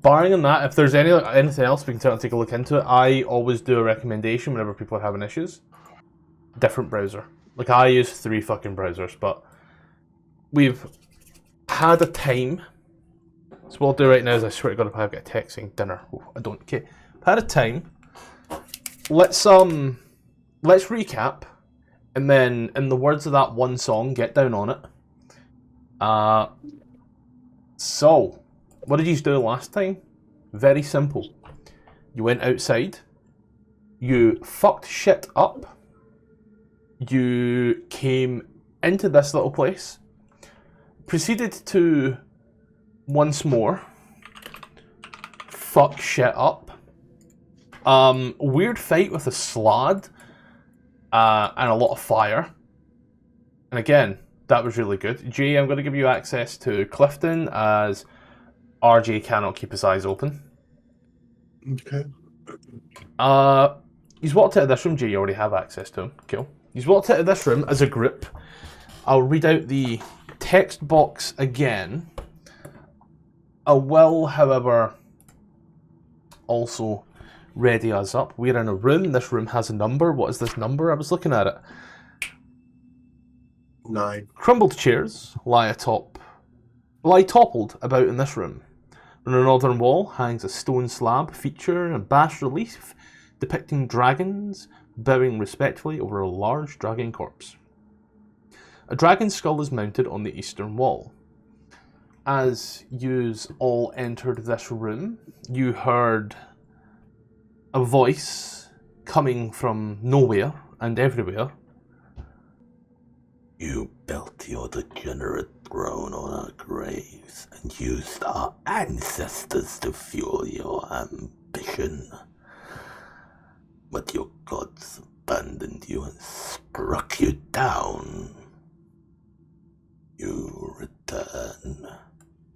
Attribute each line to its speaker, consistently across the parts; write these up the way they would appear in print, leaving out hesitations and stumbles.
Speaker 1: barring on that, if there's anything else, we can certainly take a look into it. I always do a recommendation whenever people are having issues. Different browser. Like, I use 3 fucking browsers, but we've had a time. So what I'll do right now is, I swear to God, if I get a text saying dinner, I don't. Okay, I've had a time. Let's recap, and then, in the words of that one song, get down on it. So, what did you do last time? Very simple. You went outside. You fucked shit up. You came into this little place. Proceeded to, once more, fuck shit up. Weird fight with a slad. And a lot of fire. And again, that was really good. Jay, I'm going to give you access to Clifton, as RJ cannot keep his eyes open.
Speaker 2: Okay.
Speaker 1: He's walked out of this room. Jay, you already have access to him. Cool. He's walked out of this room as a group. I'll read out the text box again. I will, however, also ready us up. We're in a room. This room has a number. What is this number? I was looking at it.
Speaker 2: 9.
Speaker 1: Crumbled chairs lie toppled about in this room. On the northern wall hangs a stone slab featuring a bas relief depicting dragons bowing respectfully over a large dragon corpse. A dragon skull is mounted on the eastern wall. As yous all entered this room, you heard a voice coming from nowhere and everywhere.
Speaker 3: You built your degenerate throne on our graves and used our ancestors to fuel your ambition. But your gods abandoned you and struck you down. You return,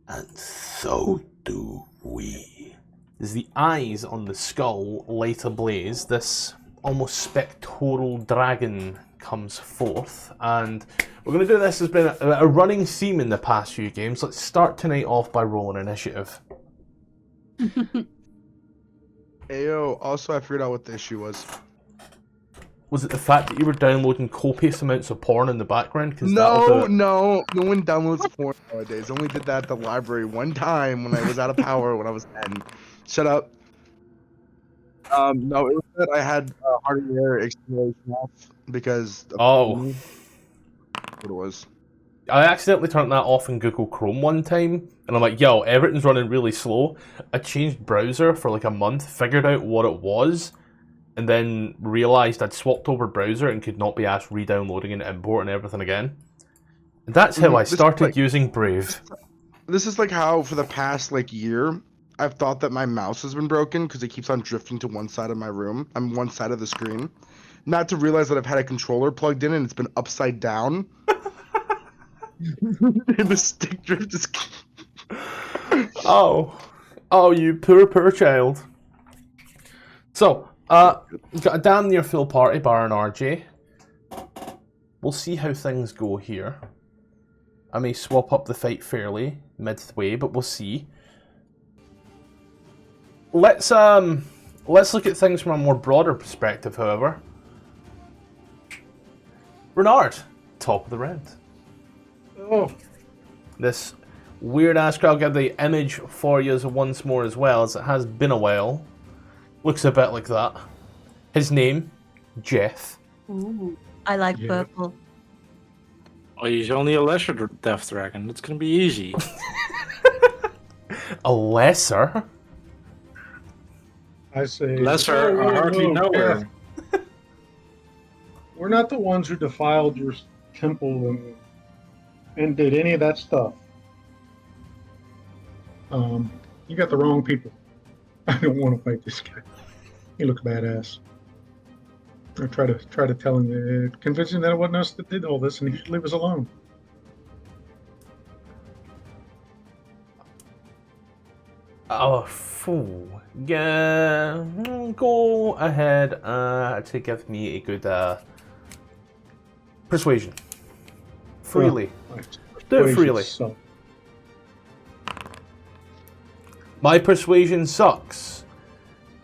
Speaker 3: and so do we.
Speaker 1: As the eyes on the skull light ablaze, this almost spectral dragon comes forth, and we're going to do this. Has been a running theme in the past few games. Let's start tonight off by rolling initiative.
Speaker 4: Ayo, also I figured out what the issue was.
Speaker 1: Was it the fact that you were downloading copious amounts of porn in the background?
Speaker 4: No one downloads porn nowadays. Only did that at the library one time when I was out of power when I was 10. Shut up. No, it was that I had hardware acceleration off because of what it was.
Speaker 1: I accidentally turned that off in Google Chrome one time, and I'm like, yo, everything's running really slow. I changed browser for like a month, figured out what it was, and then realised I'd swapped over browser and could not be asked re-downloading and importing everything again. And that's how I started using Brave.
Speaker 4: This is like how for the past year, I've thought that my mouse has been broken because it keeps on drifting to one side of my room. I'm one side of the screen. Not to realize that I've had a controller plugged in and it's been upside down. And the stick drift is...
Speaker 1: Oh, you poor child. So, got a damn near full party bar in RJ. We'll see how things go here. I may swap up the fight fairly midway, but we'll see. Let's look at things from a more broader perspective, however. Renard, top of the round.
Speaker 2: Oh.
Speaker 1: This weird ass crowd. I'll get the image for you once more as well, as it has been a while. Looks a bit like that. His name, Jeff.
Speaker 5: Ooh, I like purple.
Speaker 6: Oh, he's only a lesser death dragon. It's gonna be easy.
Speaker 1: A lesser?
Speaker 2: I say...
Speaker 6: Lesser, I hardly know her.
Speaker 2: We're not the ones who defiled your temple and did any of that stuff. You got the wrong people. I don't want to fight this guy. He looks badass. I try to tell him, convince him that it wasn't us that did all this, and he should leave us alone.
Speaker 1: Oh, fool. Yeah, go ahead to give me a good persuasion. Freely.
Speaker 2: Right.
Speaker 1: Do it freely.
Speaker 2: So.
Speaker 1: My persuasion sucks,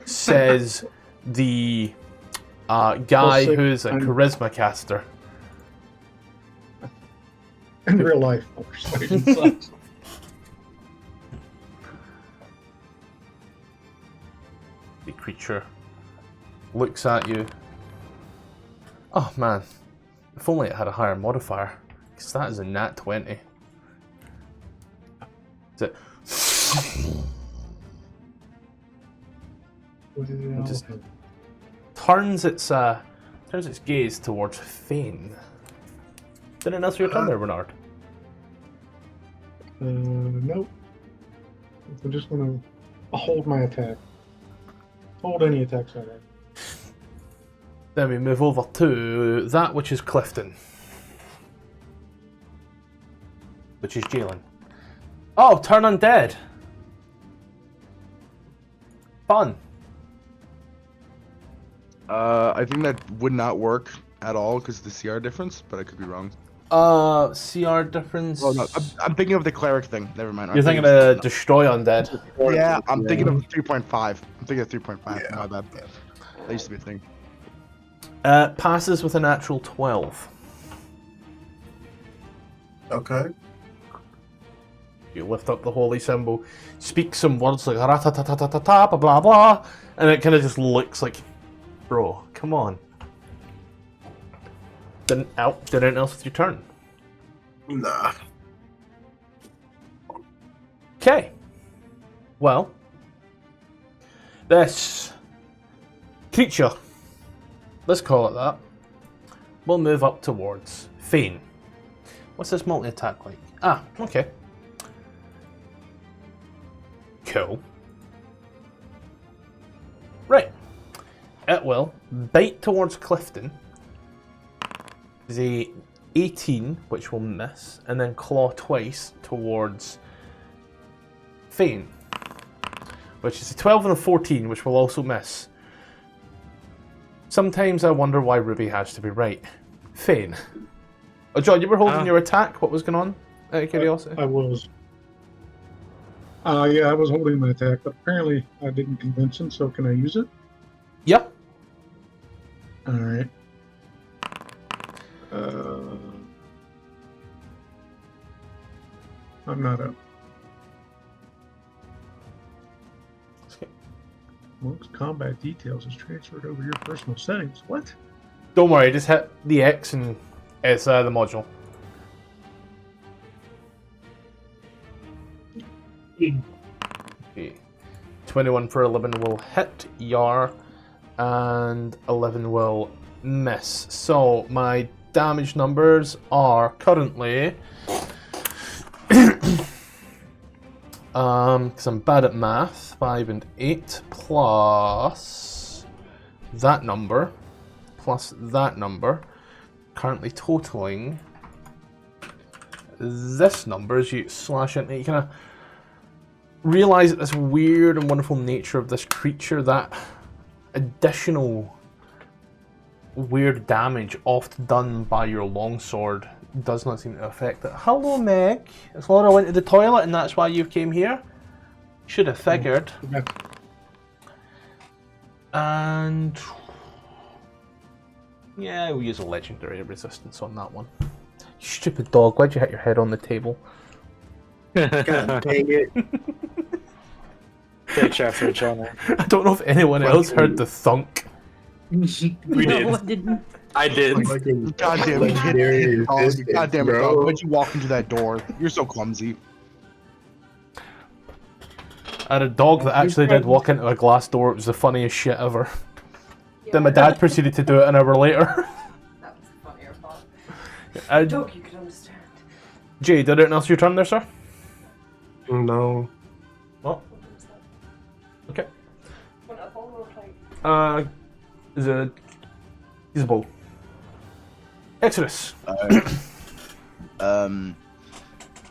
Speaker 1: says the guy
Speaker 2: Well,
Speaker 1: who's a
Speaker 2: I'm-
Speaker 1: charisma caster.
Speaker 2: In real life, my persuasion sucks.
Speaker 1: The creature looks at you. Oh man, if only it had a higher modifier, because that is a nat 20. Is it?
Speaker 2: Well,
Speaker 1: Just turns its gaze towards Fane. Didn't else your turn there, Bernard.
Speaker 2: nope. I'm just gonna hold my attack. Hold any attacks I like.
Speaker 1: Then we move over to that which is Clifton. Which is Jalen. Oh, turn undead. Fun.
Speaker 4: I think that would not work at all because of the CR difference, but I could be wrong.
Speaker 1: CR difference.
Speaker 4: Oh no, I'm thinking of the cleric thing. Never mind.
Speaker 1: You're thinking of destroy undead.
Speaker 4: Yeah, I'm thinking of 3.5. I'm thinking of 3.5.
Speaker 7: Yeah.
Speaker 4: My bad. That used to be a thing.
Speaker 1: Passes with a natural 12.
Speaker 7: Okay.
Speaker 1: You lift up the holy symbol, speak some words like ra-ta-ta-ta-ta-ta, blah blah blah, and it kind of just looks like, bro, come on. Didn't anything else with your turn.
Speaker 7: Nah.
Speaker 1: Okay. Well, this creature, let's call it that, will move up towards Fane. What's this multi-attack like? Ah, okay. Cool. Right. It will bite towards Clifton. Is a 18, which will miss, and then claw twice towards Fane, which is a 12 and a 14, which will also miss. Sometimes I wonder why Ruby has to be right. Fane. Oh, John, you were holding your attack. What was going on? Out of curiosity.
Speaker 2: I was. Yeah, I was holding my attack, but apparently I didn't convince him, so can I use it?
Speaker 1: Yeah.
Speaker 2: Alright. I'm not up. Most combat details is transferred over your personal settings. What?
Speaker 1: Don't worry, just hit the X and it's the module. Okay. 21 for 11 will hit Yar, and 11 will miss. So my damage numbers are currently, because I'm bad at math, 5 and 8 plus that number, currently totaling this number as you slash it, and you kind of realize this weird and wonderful nature of this creature, that additional weird damage oft done by your longsword does not seem to affect it. Hello, Meg. It's Laura went to the toilet and that's why you came here. Should have figured.
Speaker 2: Yeah.
Speaker 1: And yeah, we'll use a legendary resistance on that one. You stupid dog, why'd you hit your head on the table?
Speaker 7: God dang it.
Speaker 6: Take chapter each other.
Speaker 1: I don't know if anyone else heard the thunk.
Speaker 6: We did.
Speaker 5: No, I didn't.
Speaker 6: I did.
Speaker 7: Fucking
Speaker 4: Goddamn it,
Speaker 7: legendary
Speaker 4: dog.
Speaker 7: resistance,
Speaker 4: Goddamn it,
Speaker 7: bro.
Speaker 4: dog. Why'd you walk into that door? You're so clumsy.
Speaker 1: I had a dog that actually did walk into a glass door. It was the funniest shit ever. Then my dad proceeded to do it an hour later.
Speaker 8: That was the funnier part.
Speaker 1: I,
Speaker 8: Dog, you could understand.
Speaker 1: Jay, did anything else your turn there, sir?
Speaker 7: No.
Speaker 1: Oh, okay.
Speaker 8: Want a bowl or plate?
Speaker 1: Is a ball. Exodus.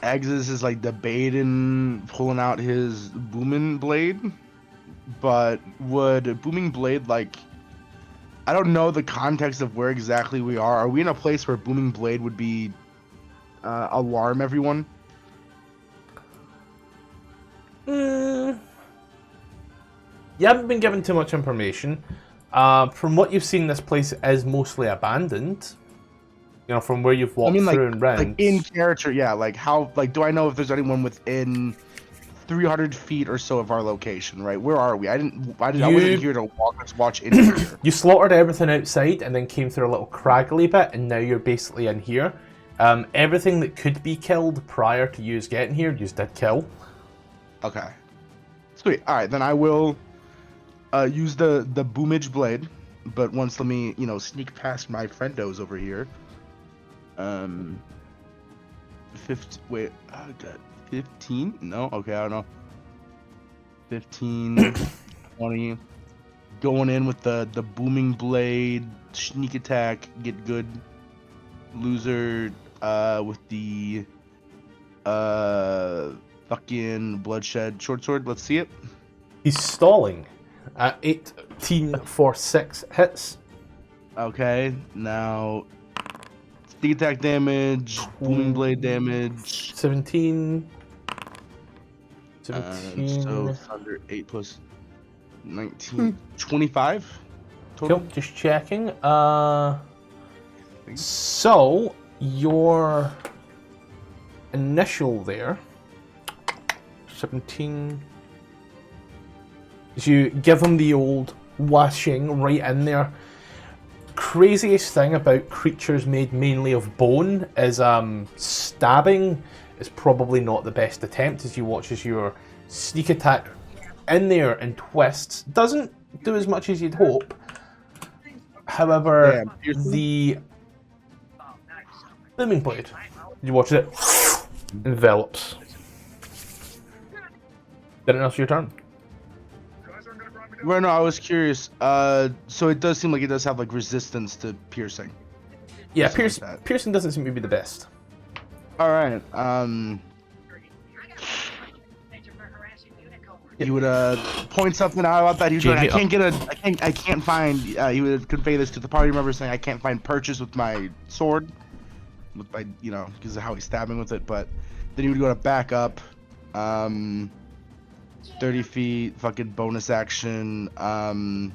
Speaker 4: Exodus is like debating pulling out his booming blade, but would booming blade, like, I don't know the context of where exactly we are. Are we in a place where booming blade would be alarm everyone?
Speaker 1: You haven't been given too much information. From what you've seen, this place is mostly abandoned. You know, from where you've walked through and round.
Speaker 4: Like in character, yeah. Like how? Like, do I know if there's anyone within 300 feet or so of our location? Right? Where are we? I wasn't here to watch in here.
Speaker 1: You slaughtered everything outside and then came through a little craggly bit, and now you're basically in here. Everything that could be killed prior to you getting here, you did kill.
Speaker 4: Okay. Sweet. All right, then I will use the boomage blade, but once let me sneak past my friendos over here. 15? No. Okay, I don't know. 15, 20. Going in with the booming blade, sneak attack, get good. Loser with the fucking bloodshed short sword. Let's see it.
Speaker 1: He's stalling at 18 for 6 hits.
Speaker 4: Okay, now sneak attack damage, booming blade damage.
Speaker 1: 17.
Speaker 4: So thunder 8 plus 19, 25 total.
Speaker 1: Cool, just checking. So your initial there, 17. As you give him the old washing right in there. Craziest thing about creatures made mainly of bone is stabbing is probably not the best attempt, as you watch as your sneak attack in there and twists. Doesn't do as much as you'd hope. However, the booming blade, you watch it envelops. Then it's your turn.
Speaker 4: Well, no, I was curious. So it does seem like it does have like resistance to piercing.
Speaker 1: Yeah, piercing doesn't seem to be the best.
Speaker 4: All right. He would point something out about that. He was like, I can't find. He would convey this to the party member, saying, I can't find purchase with my sword, with my because of how he's stabbing with it. But then he would go to back up. 30 feet, fucking bonus action. I'm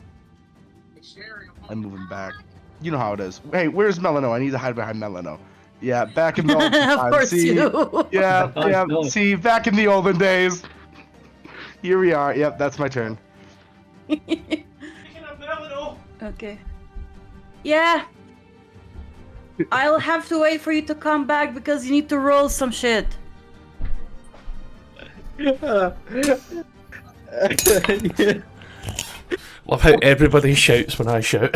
Speaker 4: moving back. You know how it is. Hey, where's Melano? I need to hide behind Melano. Yeah, back in the olden times.
Speaker 5: Of course
Speaker 4: See,
Speaker 5: you do.
Speaker 4: Yeah. See, back in the olden days. Here we are. Yep, that's my turn.
Speaker 5: Okay. Yeah. I'll have to wait for you to come back because you need to roll some shit.
Speaker 1: Love how everybody shouts when I shout.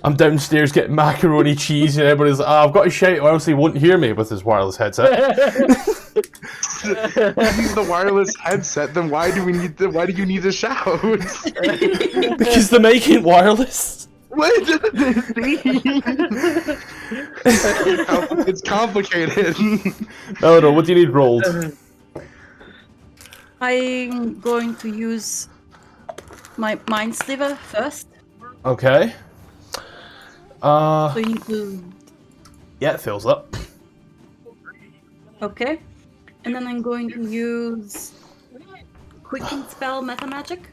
Speaker 1: I'm downstairs getting macaroni cheese and everybody's like, I've got to shout or else he won't hear me with his wireless headset.
Speaker 4: Use the wireless headset, then why do you need to shout?
Speaker 1: Because the mic ain't wireless.
Speaker 4: What? It's complicated.
Speaker 1: No, what do you need rolled?
Speaker 5: I'm going to use my mind sliver first.
Speaker 1: Okay.
Speaker 5: So you need to.
Speaker 1: Yeah, it fills up.
Speaker 5: Okay. And then I'm going to use Quicken Spell Meta Magic.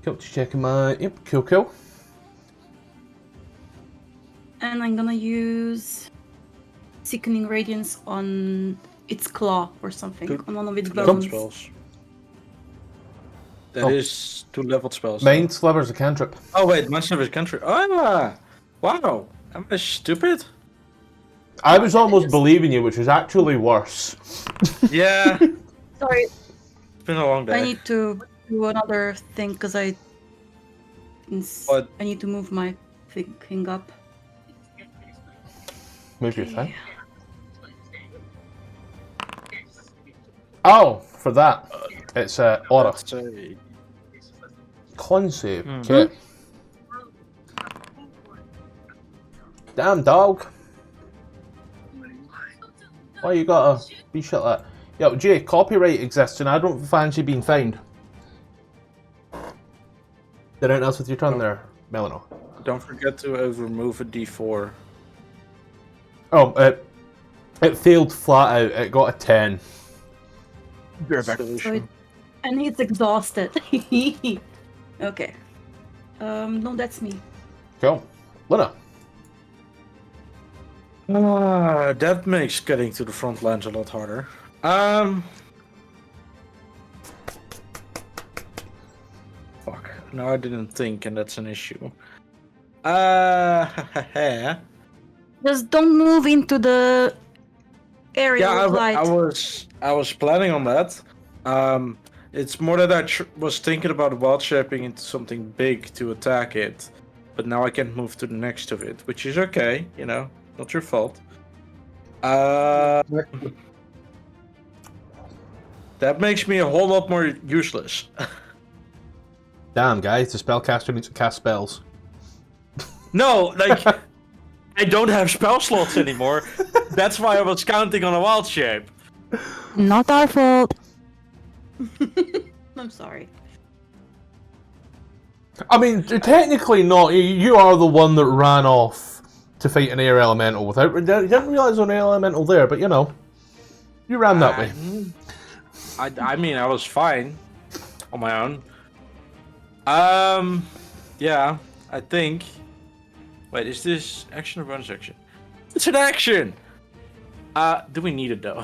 Speaker 1: Cool, just checking my. Yep, cool.
Speaker 5: And I'm gonna use Sickening Radiance on its claw or something. On one of its
Speaker 6: Leveled
Speaker 5: bones.
Speaker 6: spells. That is 2 leveled spells.
Speaker 1: Mind Sliver's a cantrip.
Speaker 6: Oh wait, Mind Sliver's a cantrip. Ah! Wow! Am I stupid?
Speaker 1: I was almost believing you, which is actually worse.
Speaker 6: Yeah.
Speaker 5: Sorry,
Speaker 6: It's been a long day.
Speaker 5: I need to do another thing because I need to move my thing up.
Speaker 1: Move your thing. Oh, for that. It's Aura.
Speaker 6: Let's say-
Speaker 1: Con save. Okay. Damn, dog. Why you gotta be shit like that? Yo, Jay, copyright exists and I don't fancy being fined. Did anything else with your turn there, Melano?
Speaker 6: Don't forget to remove a D4.
Speaker 1: Oh, It failed flat out. It got a 10.
Speaker 4: Be right back.
Speaker 5: And he's exhausted. Okay. No, that's me.
Speaker 1: Cool. Luna.
Speaker 6: That makes getting to the front lines a lot harder. Fuck. No, I didn't think, and that's an issue.
Speaker 5: Just don't move into the area
Speaker 6: Yeah,
Speaker 5: with light.
Speaker 6: I was planning on that. It's more that I was thinking about wild shaping into something big to attack it, but now I can't move to the next of it, which is okay, you know, not your fault. That makes me a whole lot more useless.
Speaker 1: Damn, guys, the spellcaster needs to cast spells.
Speaker 6: No, like, I don't have spell slots anymore. That's why I was counting on a wild shape.
Speaker 5: Not our fault. I'm sorry.
Speaker 1: I mean, technically not. You are the one that ran off to fight an air elemental without. You didn't realize there was an elemental there, but you know, you ran that way.
Speaker 6: I mean, I was fine on my own. Yeah, I think. Wait, is this action or bonus action? It's an action. Do we need it though?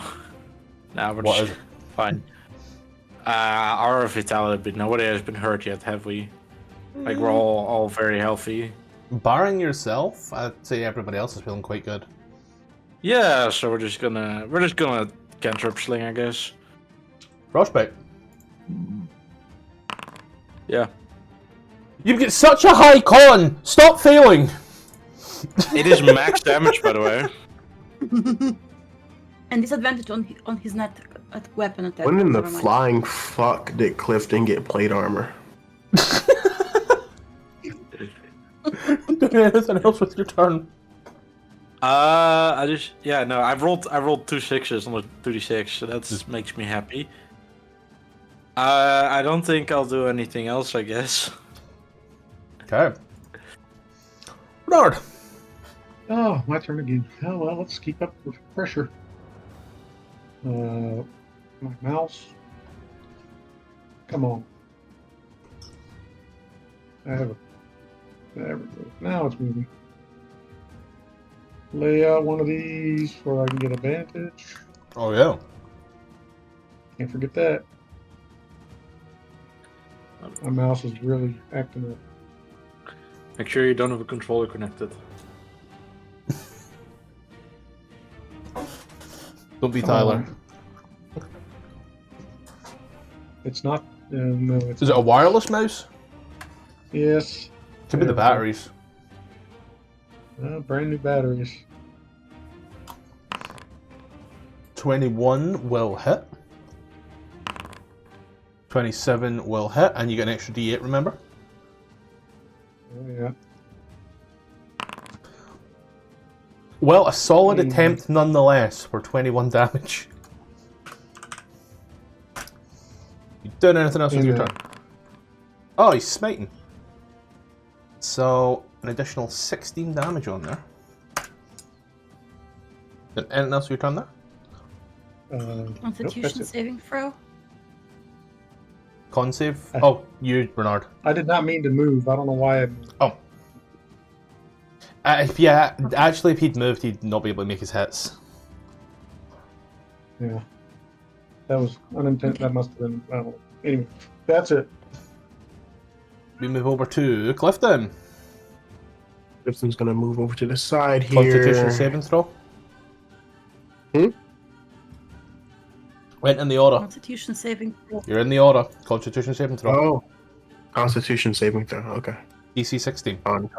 Speaker 6: Nah, we're just fine. Our vitality, but nobody has been hurt yet, have we? Like we're all very healthy.
Speaker 1: Barring yourself, I'd say everybody else is feeling quite good.
Speaker 6: Yeah, so we're just gonna cantrip sling, I guess.
Speaker 1: Frostbite.
Speaker 6: Yeah.
Speaker 1: You get such a high con. Stop failing.
Speaker 6: It is max damage, by the way.
Speaker 5: And disadvantage on his net weapon attack.
Speaker 7: When in the
Speaker 5: Never mind.
Speaker 7: flying fuck did Clifton get plate armor?
Speaker 1: Doing anything else with your turn?
Speaker 6: I rolled 2 6s on the 2d6, so that makes me happy. I don't think I'll do anything else, I guess.
Speaker 1: Okay. Bernard.
Speaker 2: Oh, my turn again. Oh, well, let's keep up with pressure. My mouse. Come on. There we go. Now it's moving. Lay out one of these where I can get advantage.
Speaker 1: Oh yeah.
Speaker 2: Can't forget that. My mouse is really acting up.
Speaker 6: Make sure you don't have a controller connected.
Speaker 1: Don't be Tyler.
Speaker 2: It's not. No, it's.
Speaker 1: Is it a wireless mouse?
Speaker 2: Yes.
Speaker 1: Could be the batteries.
Speaker 2: Brand new batteries.
Speaker 1: 21 will hit. 27 will hit, and you get an extra D8, remember?
Speaker 2: Oh, yeah.
Speaker 1: Well, a solid attempt nonetheless for 21 damage. You doing anything else with your turn? Oh, he's smiting. So, an additional 16 damage on there. Anything else with your turn there?
Speaker 5: Constitution saving throw.
Speaker 1: Con save? Oh, you, Bernard.
Speaker 2: I did not mean to move. I don't know why I moved.
Speaker 1: Oh. If he'd moved, he'd not be able to make his hits.
Speaker 2: Yeah. That was unintended.
Speaker 5: Okay.
Speaker 2: That must have been. Well, anyway, that's it.
Speaker 1: We move over to Clifton.
Speaker 7: Clifton's gonna move over to the side here.
Speaker 1: Constitution saving throw. Went in the order.
Speaker 5: Constitution saving throw.
Speaker 1: You're in the order. Constitution saving throw.
Speaker 7: Oh, Constitution saving throw. Okay.
Speaker 1: DC 16.
Speaker 7: Con.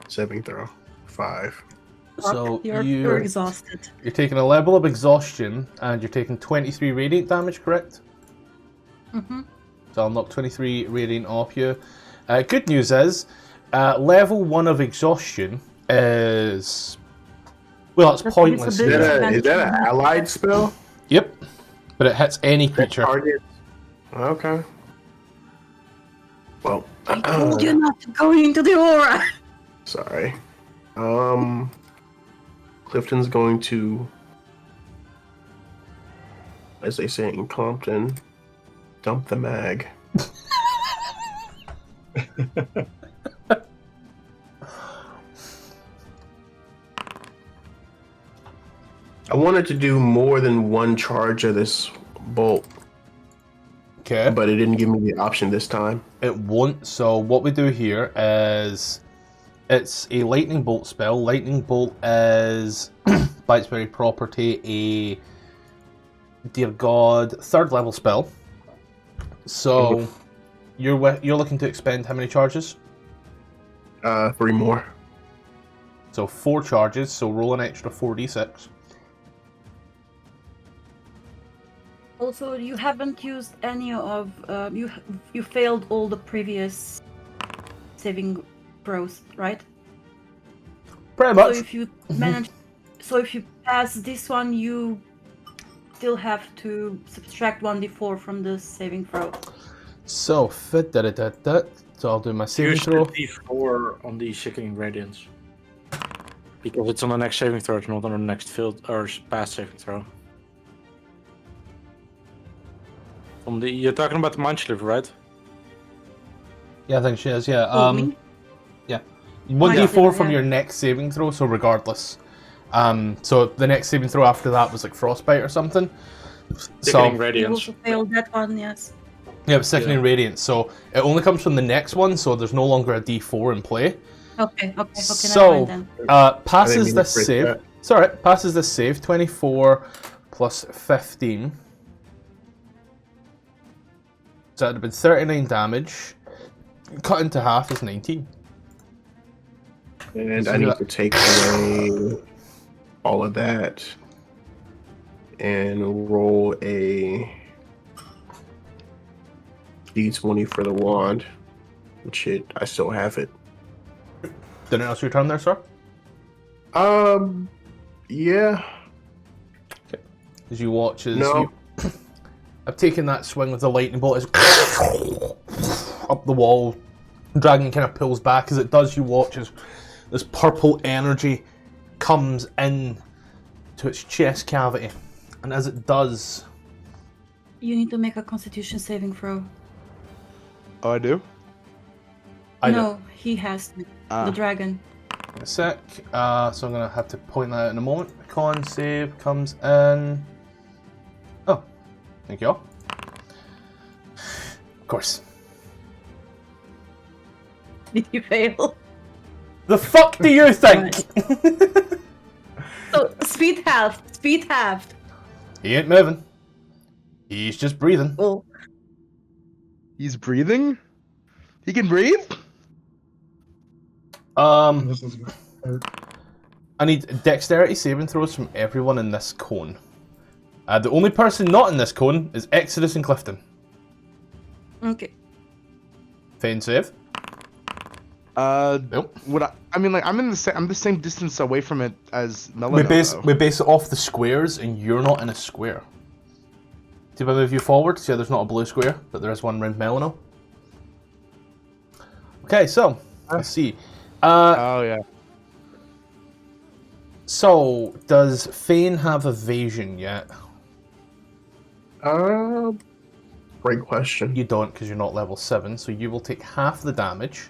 Speaker 7: Saving throw. 5.
Speaker 1: So
Speaker 5: You're
Speaker 1: you're
Speaker 5: exhausted.
Speaker 1: taking a level of exhaustion, and you're taking 23 radiant damage, correct?
Speaker 5: Mm-hmm.
Speaker 1: So I'll knock 23 radiant off you. Good news is, level 1 of exhaustion is... Well, it's pointless.
Speaker 5: Is
Speaker 7: Is that an allied spell?
Speaker 1: Yep. But it hits any creature.
Speaker 7: Target. Okay. Well,
Speaker 5: I told you not to go into the aura.
Speaker 7: sorry. Clifton's going to, as they say in Compton, dump the mag. I wanted to do more than one charge of this bolt,
Speaker 1: Okay.
Speaker 7: but it didn't give me the option this time.
Speaker 1: It won't. So what we do here is it's a lightning bolt spell. Lightning bolt is, by its very property, a dear god 3rd level spell. So you're looking to expend how many charges?
Speaker 7: 3 more.
Speaker 1: So 4 charges. So roll an extra 4d6.
Speaker 5: Also, you haven't used any of you failed all the previous saving throws, right?
Speaker 1: Pretty
Speaker 5: So
Speaker 1: much.
Speaker 5: if you manage, so if you pass this one, you still have to subtract 1d4 from the saving throw.
Speaker 1: So So I'll do my saving
Speaker 6: Use the
Speaker 1: throw.
Speaker 6: D4 on the Sickening Radiance. Because it's on the next saving throw, it's not on the next field or past saving throw. You're talking about the Mind Sliver, right?
Speaker 1: Yeah, I think she is. Yeah.
Speaker 5: Oh, me?
Speaker 1: Yeah. 1d4
Speaker 5: Yeah.
Speaker 1: from your next saving throw. So regardless. So the next saving throw after that was like Frostbite or something.
Speaker 6: Sickening
Speaker 5: You
Speaker 6: Radiance.
Speaker 5: also failed that one, yes.
Speaker 1: Yeah, it was Sickening Radiance. So it only comes from the next one. So there's no longer a d4 in play.
Speaker 5: Okay.
Speaker 1: So,
Speaker 5: Never mind then.
Speaker 1: passes
Speaker 7: mean
Speaker 1: this
Speaker 7: to break
Speaker 1: save.
Speaker 7: that.
Speaker 1: It's alright, passes this save. 24 plus 15. So it would have been 39 damage. Cut into half is 19.
Speaker 7: And
Speaker 1: So
Speaker 7: I need
Speaker 1: that-
Speaker 7: to take away all of that and roll a d20 for the wand. Which I still have it.
Speaker 1: Did it else your turn there, sir?
Speaker 7: Yeah.
Speaker 1: As you watch as
Speaker 7: No.
Speaker 1: I've taken that swing with the lightning bolt. It's up the wall. Dragon kind of pulls back. As it does, you watch as this purple energy comes in to its chest cavity. And as it does...
Speaker 5: You need to make a Constitution saving throw.
Speaker 4: Oh, I do?
Speaker 5: No, he has to. The dragon.
Speaker 1: A sec. So I'm going to have to point that out in a moment. Con save comes in... Oh. Thank you all. Of course.
Speaker 5: Did you fail?
Speaker 1: The fuck do you think?
Speaker 5: So, speed halved.
Speaker 1: He ain't moving. He's just breathing.
Speaker 5: Oh.
Speaker 4: He's breathing? He can breathe?
Speaker 2: This is gonna hurt.
Speaker 1: I need dexterity saving throws from everyone in this cone. The only person not in this cone is Exodus and Clifton.
Speaker 5: Okay.
Speaker 1: Feign save. Nope.
Speaker 4: I mean, like, I'm the same distance away from it as
Speaker 1: We
Speaker 4: Melano.
Speaker 1: base it off the squares, and you're not in a square. See if I move you forward? See how there's not a blue square, but there is one around Melano. Okay, so let's see.
Speaker 4: Oh yeah.
Speaker 1: So does Feign have evasion yet?
Speaker 7: Great question.
Speaker 1: You don't, because you're not level 7, so you will take half the damage.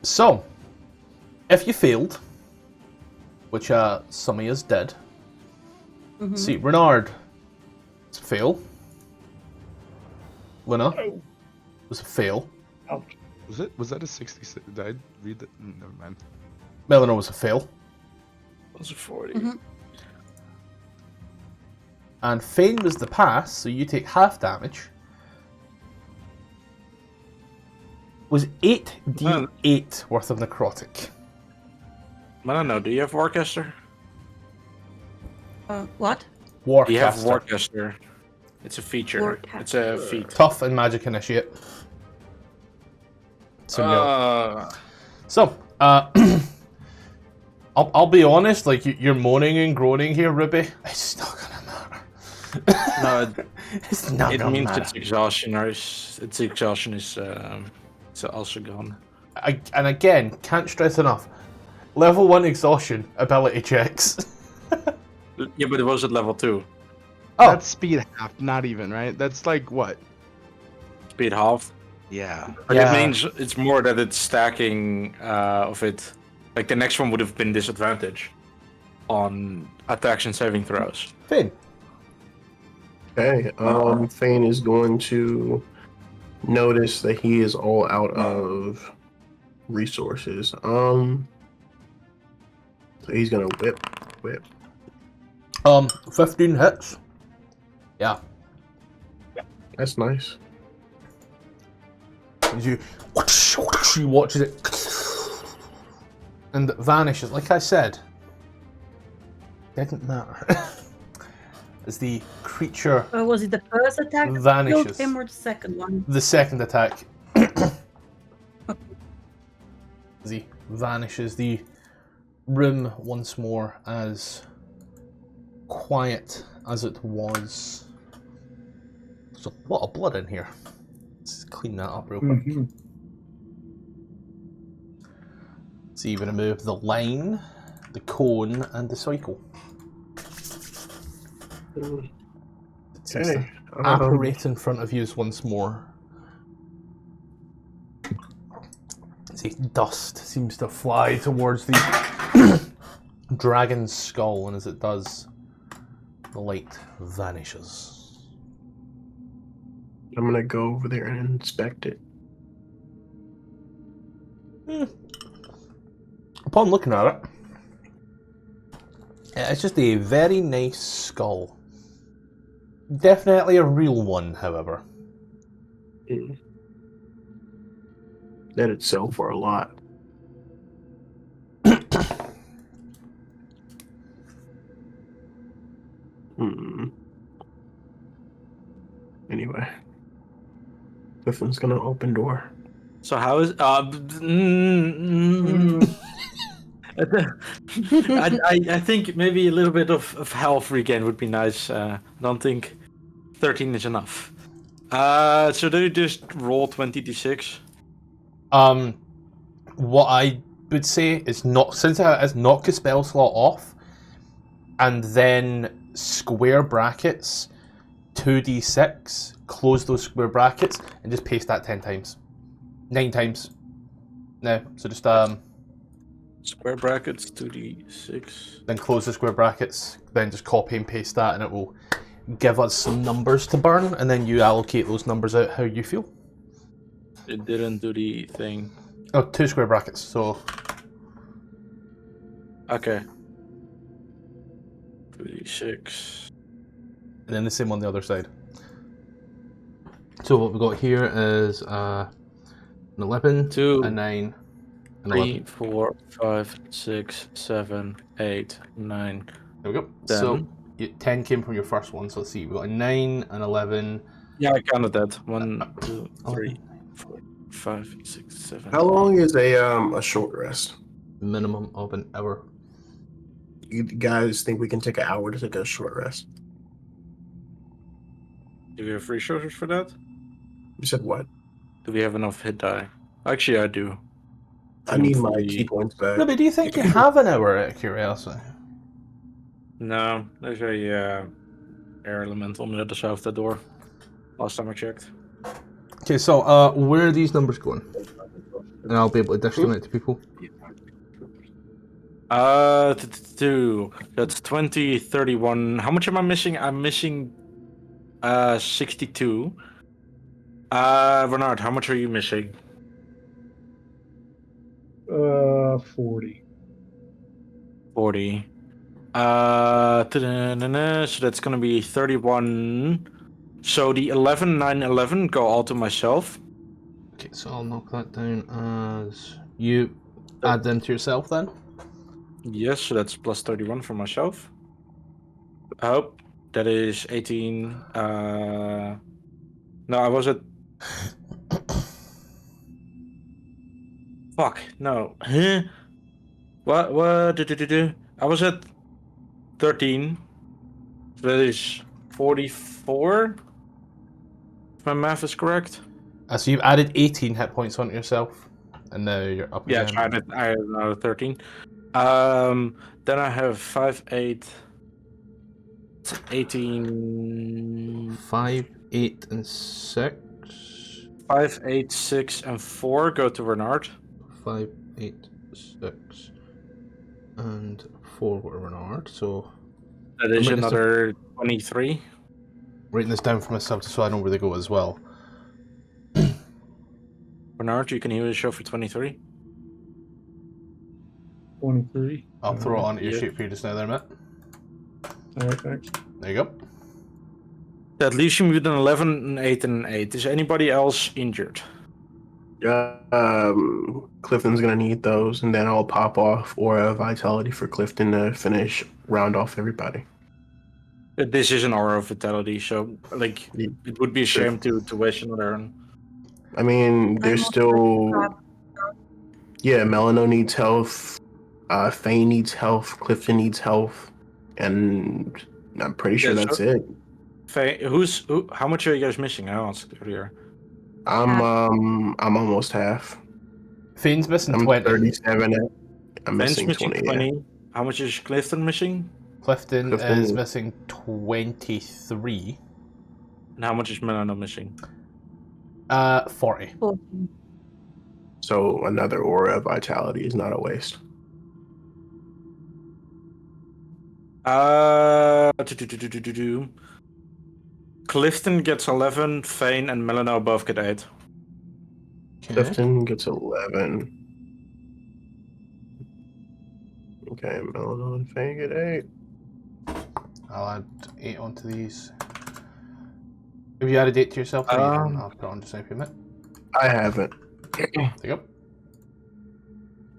Speaker 1: So, if you failed, which some of us did, see, Renard, it's a fail. Luna, was a fail.
Speaker 4: Was that a 66? Did I read that? Never mind.
Speaker 1: Melano was a fail.
Speaker 6: Was a 40.
Speaker 1: And Feign was the pass, so you take half damage. Was 8d8 worth of necrotic.
Speaker 6: I don't know. Do you have Warcaster?
Speaker 5: What?
Speaker 1: Warcaster.
Speaker 6: Do you have Warcaster? It's a feature.
Speaker 5: Warcaster.
Speaker 6: It's a feat.
Speaker 1: Tough and magic initiate. So, no. So, I'll be honest, like, you're moaning and groaning here, Ruby. It's not gonna matter.
Speaker 6: No,
Speaker 1: It's not
Speaker 6: it
Speaker 1: gonna
Speaker 6: means
Speaker 1: matter.
Speaker 6: its exhaustion is also gone.
Speaker 1: And again, can't stress enough, Level 1 exhaustion ability checks.
Speaker 6: Yeah, but it was at level 2.
Speaker 1: Oh.
Speaker 4: That's speed half, not even, right? That's like what?
Speaker 6: Speed half.
Speaker 4: Yeah.
Speaker 6: But
Speaker 1: Yeah.
Speaker 6: it means it's more that it's stacking of it. Like the next one would have been disadvantage on attacks and saving throws.
Speaker 1: Finn.
Speaker 7: Okay, Thane is going to notice that he is all out of resources. So he's gonna whip.
Speaker 1: 15 hits. Yeah.
Speaker 7: That's nice.
Speaker 1: As you watches it and it vanishes. Like I said, didn't matter. As the creature
Speaker 5: Was it the first attack that
Speaker 1: vanishes.
Speaker 5: killed him or the second one?
Speaker 1: The second attack. As he vanishes, the room once more as quiet as it was. There's a lot of blood in here. Let's clean that up real quick.
Speaker 2: Mm-hmm.
Speaker 1: So you're going to move the line, the cone, and the cycle.
Speaker 7: Okay.
Speaker 1: Apparate in front of you once more. See, dust seems to fly towards the dragon's skull, and as it does, the light vanishes.
Speaker 7: I'm gonna go over there and inspect it.
Speaker 1: Upon looking at it, it's just a very nice skull. Definitely a real one, however.
Speaker 7: That'd sell for a lot. Anyway, Griffin's gonna open door.
Speaker 6: So how is I think maybe a little bit of health regain would be nice. I don't think 13 is enough. So do you just roll 20d6?
Speaker 1: What I would say is since it has knock a spell slot off, and then square brackets 2d6, close those square brackets, and just paste that 10 times. 9 times. No, so just
Speaker 6: Square brackets 2d6.
Speaker 1: then close the square brackets, then just copy and paste that, and it will give us some numbers to burn, and then you allocate those numbers out how you feel.
Speaker 6: It didn't do the thing.
Speaker 1: Oh, 2 square brackets, so...
Speaker 6: Okay. 2d6.
Speaker 1: And then the same on the other side. So what we've got here is an 11,
Speaker 6: 2,
Speaker 1: a 9, an
Speaker 6: 3,
Speaker 1: 11.
Speaker 6: 4, 5, 6, 7, 8, 9.
Speaker 1: There we go.
Speaker 6: 10.
Speaker 1: So 10 came from your first one, so let's see, we've got a 9, an 11...
Speaker 6: Yeah, I counted that. 1, 2, 3, 4, 5, 6, 7.
Speaker 7: How long is a short rest?
Speaker 1: Minimum of an hour.
Speaker 7: You guys think we can take an hour to take a short rest?
Speaker 6: Do we have resources for that?
Speaker 7: You said what?
Speaker 6: Do we have enough hit die? Actually, I do.
Speaker 7: I need my
Speaker 6: 3.
Speaker 7: key points back.
Speaker 1: No, but do you think you have an hour out of curiosity?
Speaker 6: No, there's a air elemental near the south of the door. Last time I checked.
Speaker 1: Okay, so where are these numbers going? And I'll be able to dish them out to people.
Speaker 6: That's 20, 31. How much am I missing? I'm missing 62. Bernard, how much are you missing?
Speaker 2: 40.
Speaker 6: 40. So that's gonna be 31. So the 11, 9, 11 go all to myself.
Speaker 1: Okay, so I'll knock that down as you add them to yourself then.
Speaker 6: Yes, so that's plus 31 for myself. Oh, that is 18. No, I was at. Fuck, no. Huh? What did you do? I was at 13. So that is 44. If my math is correct.
Speaker 1: So you've added 18 hit points onto yourself, and now you're up
Speaker 6: Yeah,
Speaker 1: again.
Speaker 6: I added another 13. Then I have 5, 8, 18.
Speaker 1: 5, 8, and 6.
Speaker 6: 5, 8, 6, and 4 go to Bernard.
Speaker 1: 5, 8, 6, and 4 were Renard. So
Speaker 6: That is
Speaker 1: writing this
Speaker 6: another 23.
Speaker 1: writing this down for myself just so I know where they go as well.
Speaker 6: Bernard, you can heal yourself for 23.
Speaker 2: 23.
Speaker 1: I'll throw it onto your
Speaker 6: Yeah.
Speaker 1: sheet for you just now there, mate.
Speaker 2: All right, thanks.
Speaker 1: There you go.
Speaker 6: That leaves you with an 11, an 8, and an 8. Is anybody else injured?
Speaker 7: Clifton's gonna need those, and then I'll pop off Aura of Vitality for Clifton to finish, round off everybody.
Speaker 6: This is an aura of vitality, so like it would be a shame to waste another one.
Speaker 7: I mean, there's still... Yeah, Melano needs health, Faye needs health, Clifton needs health, and I'm pretty sure
Speaker 6: Yeah,
Speaker 7: that's
Speaker 6: so-
Speaker 7: it.
Speaker 6: Faye, how much are you guys missing? I asked earlier.
Speaker 7: I'm almost half.
Speaker 1: Fiend's missing
Speaker 7: I'm
Speaker 1: 20.
Speaker 7: 37. I'm
Speaker 6: Ben's
Speaker 7: missing 20.
Speaker 6: 20. How much is Clifton missing?
Speaker 1: Clifton
Speaker 7: Clifton-
Speaker 1: is missing 23.
Speaker 6: And how much is Melano missing?
Speaker 1: 40.
Speaker 5: 14.
Speaker 7: So another Aura of Vitality is not a waste.
Speaker 6: Clifton gets 11, Fane and Melano both get 8.
Speaker 1: Okay.
Speaker 7: Clifton gets 11. Okay, Melano and Faye get 8.
Speaker 1: I'll add 8 onto these. Have you added 8 to yourself? I'll put it on just now for a minute.
Speaker 7: I haven't.
Speaker 1: There you go.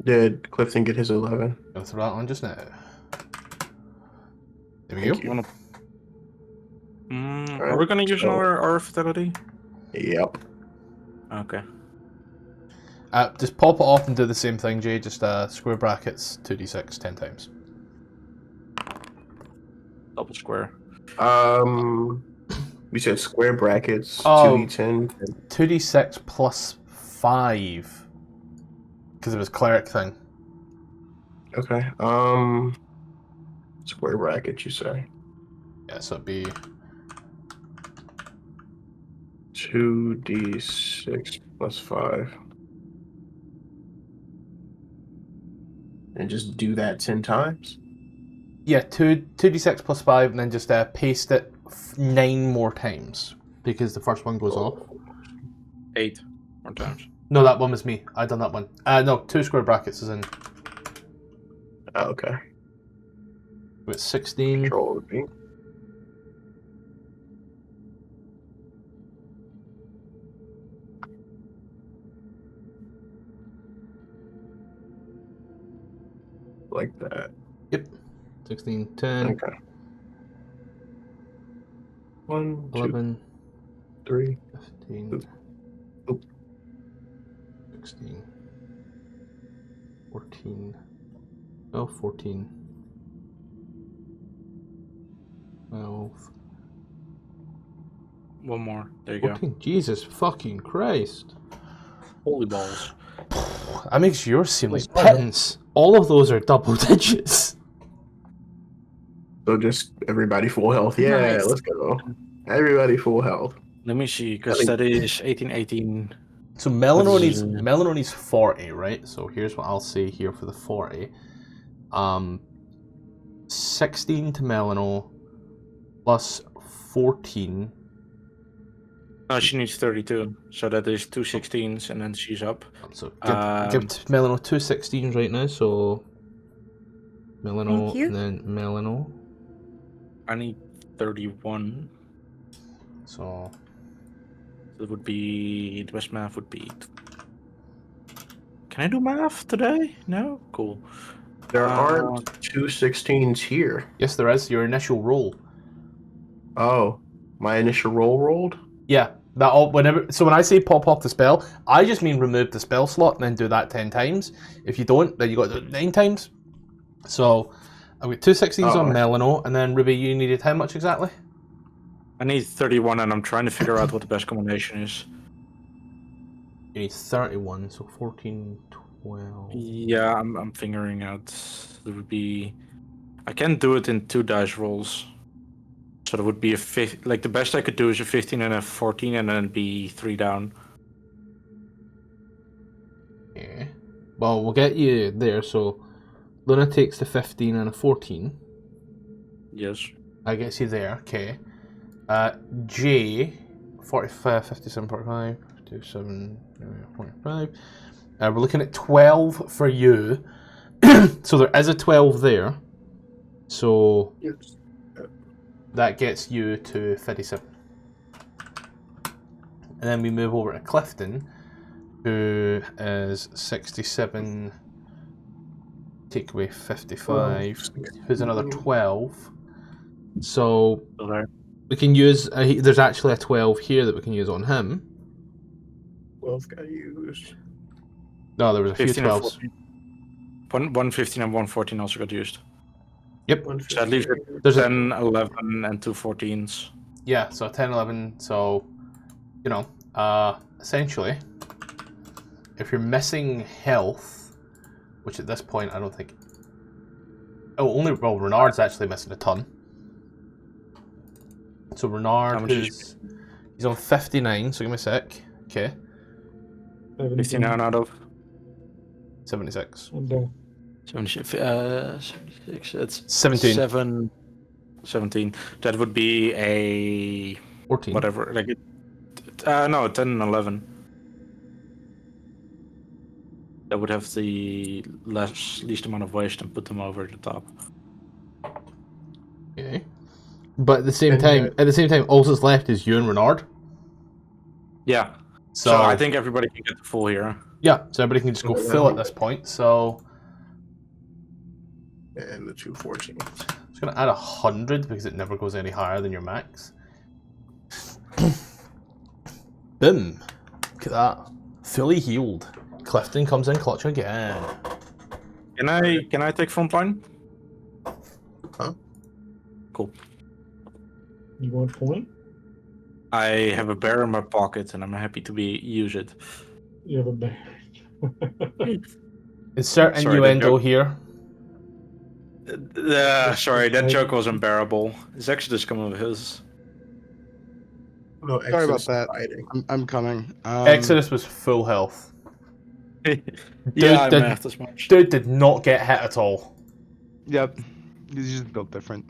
Speaker 7: Did Clifton get his 11?
Speaker 1: I'll throw that on just now. There we
Speaker 7: Thank
Speaker 1: go.
Speaker 7: you.
Speaker 6: Are we gonna use another aura of vitality?
Speaker 7: Yep.
Speaker 6: Okay.
Speaker 1: Just pop it off and do the same thing, Jay. Just square brackets, 2d6, 10 times.
Speaker 6: Double square.
Speaker 7: We said square brackets,
Speaker 1: Oh.
Speaker 7: 2d10.
Speaker 1: 2d6 plus 5. Because it was cleric thing.
Speaker 7: Okay. Square brackets, you say?
Speaker 1: Yeah, so it'd be
Speaker 7: 2d6 plus 5. And just do that 10 times?
Speaker 1: yeah, 2d6 plus 5, and then just paste it 9 more times. Because the first one goes off.
Speaker 6: 8 more times.
Speaker 1: No, that one was me. I done that one. No, 2 square brackets is in.
Speaker 7: Oh, okay.
Speaker 1: With 16.
Speaker 7: Control would be. Like that.
Speaker 1: Yep. 16, 10,
Speaker 7: Okay. 1, 2,
Speaker 1: 11,
Speaker 7: 3.
Speaker 1: 15,
Speaker 7: Oop.
Speaker 1: 16, 14, 12, 14, 12,
Speaker 6: One more. There you go.
Speaker 1: 14. Jesus fucking Christ.
Speaker 6: Holy balls.
Speaker 1: That makes yours seem like
Speaker 2: That's fine.
Speaker 1: pittance. All of those are double digits.
Speaker 7: So just everybody full health. Yeah,
Speaker 5: Nice.
Speaker 7: let's go. Everybody full health.
Speaker 6: Let me see, because
Speaker 7: I think-
Speaker 6: that is 18, 18.
Speaker 1: So Melano
Speaker 6: What
Speaker 1: needs
Speaker 6: is-
Speaker 1: Melano needs 40, right? So here's what I'll say here for the 40. 16 to Melano plus 14.
Speaker 6: No, she needs 32. So that is 2 16s, and then she's up.
Speaker 1: So give Melano 2 16s right now. So Melano
Speaker 5: Thank you.
Speaker 1: and then Melano.
Speaker 6: I need 31.
Speaker 1: So
Speaker 6: That would be... The best math would be... Can I do math today? No? Cool.
Speaker 7: There aren't 2 16s here.
Speaker 1: yes, there is your initial roll.
Speaker 7: Oh, my initial roll rolled?
Speaker 1: Yeah, that all whenever. So when I say pop off the spell, I just mean remove the spell slot and then do that 10 times. If you don't, then you got to do it 9 times. So I've got 2 16s on
Speaker 7: Oh.
Speaker 1: Melano, and then Ruby, you needed how much exactly?
Speaker 6: I need 31, and I'm trying to figure out what the best combination is.
Speaker 1: You need 31, so 14, 12.
Speaker 6: Yeah, I'm figuring out. There would be. I can do it in 2 dice rolls. So there would be a like the best I could do is a 15 and a 14, and then be 3 down.
Speaker 1: Okay. Well, we'll get you there. So Luna takes the 15 and a 14.
Speaker 6: Yes.
Speaker 1: That gets you there. Okay. J, 45, 57, 45, 57, 45. We're looking at 12 for you. So there is a 12 there. So
Speaker 7: Yes.
Speaker 1: that gets you to 57. And then we move over to Clifton, who is 67. Take away 55. Who's another 12. So we can use. There's actually a 12 here that we can use on him.
Speaker 7: 12 got used.
Speaker 1: No, there was a few
Speaker 6: 15 and
Speaker 1: 12s.
Speaker 6: 14. 115 and 114 also got used.
Speaker 1: Yep.
Speaker 6: So at least
Speaker 1: There's
Speaker 6: 10, 11, and 2 14s.
Speaker 1: Yeah, so 10, 11. So, you know, essentially, if you're missing health, which at this point I don't think. Well, Renard's actually missing a ton. So Renard he's on 59. So give me a sec. Okay.
Speaker 6: 59 out of
Speaker 1: 76.
Speaker 6: 76. 76. It's
Speaker 1: 17.
Speaker 6: 17. That would be a
Speaker 1: 14.
Speaker 6: whatever. Like it. No, 10 and 11. That would have the least amount of waste and put them over the top.
Speaker 1: Okay. But at the same time, all that's left is you and Renard.
Speaker 6: Yeah.
Speaker 1: So
Speaker 6: I think everybody can get the full here.
Speaker 1: Yeah, so everybody can just go full at this point. So
Speaker 7: And the 214.
Speaker 1: I'm just gonna add 100 because it never goes any higher than your max. Boom! Look at that, fully healed. Clifton comes in clutch again.
Speaker 6: Can I take frontline?
Speaker 7: Huh?
Speaker 6: Cool.
Speaker 2: You want point?
Speaker 6: I have a bear in my pocket and I'm happy to use it.
Speaker 2: You have a bear.
Speaker 1: Insert innuendo here.
Speaker 6: Sorry, that joke was unbearable. It's actually just coming with his.
Speaker 7: No,
Speaker 4: Sorry about
Speaker 7: Exodus
Speaker 4: that.
Speaker 7: fighting.
Speaker 4: I'm coming.
Speaker 1: Exodus was full health.
Speaker 6: Yeah, I
Speaker 1: did,
Speaker 6: math as much.
Speaker 1: Dude did not get hit at all.
Speaker 4: Yep. He's just built different.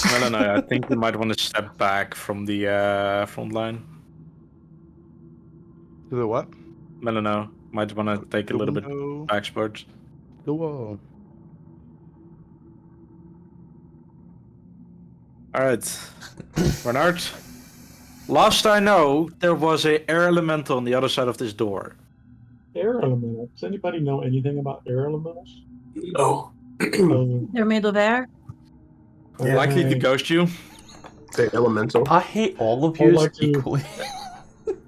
Speaker 6: I don't know. I think you might want to step back from the front line.
Speaker 4: To the what?
Speaker 6: I don't know. Might want to take a little bit back sports.
Speaker 4: The wall.
Speaker 6: Alright. Bernard. Last I know, there was a air elemental on the other side of this door.
Speaker 2: Air elemental. Does anybody know anything about air elementals?
Speaker 7: No.
Speaker 5: They're made of air.
Speaker 6: Likely to ghost you.
Speaker 7: The elemental.
Speaker 1: I hate all of
Speaker 2: I'd
Speaker 1: you
Speaker 2: like to-
Speaker 1: equally.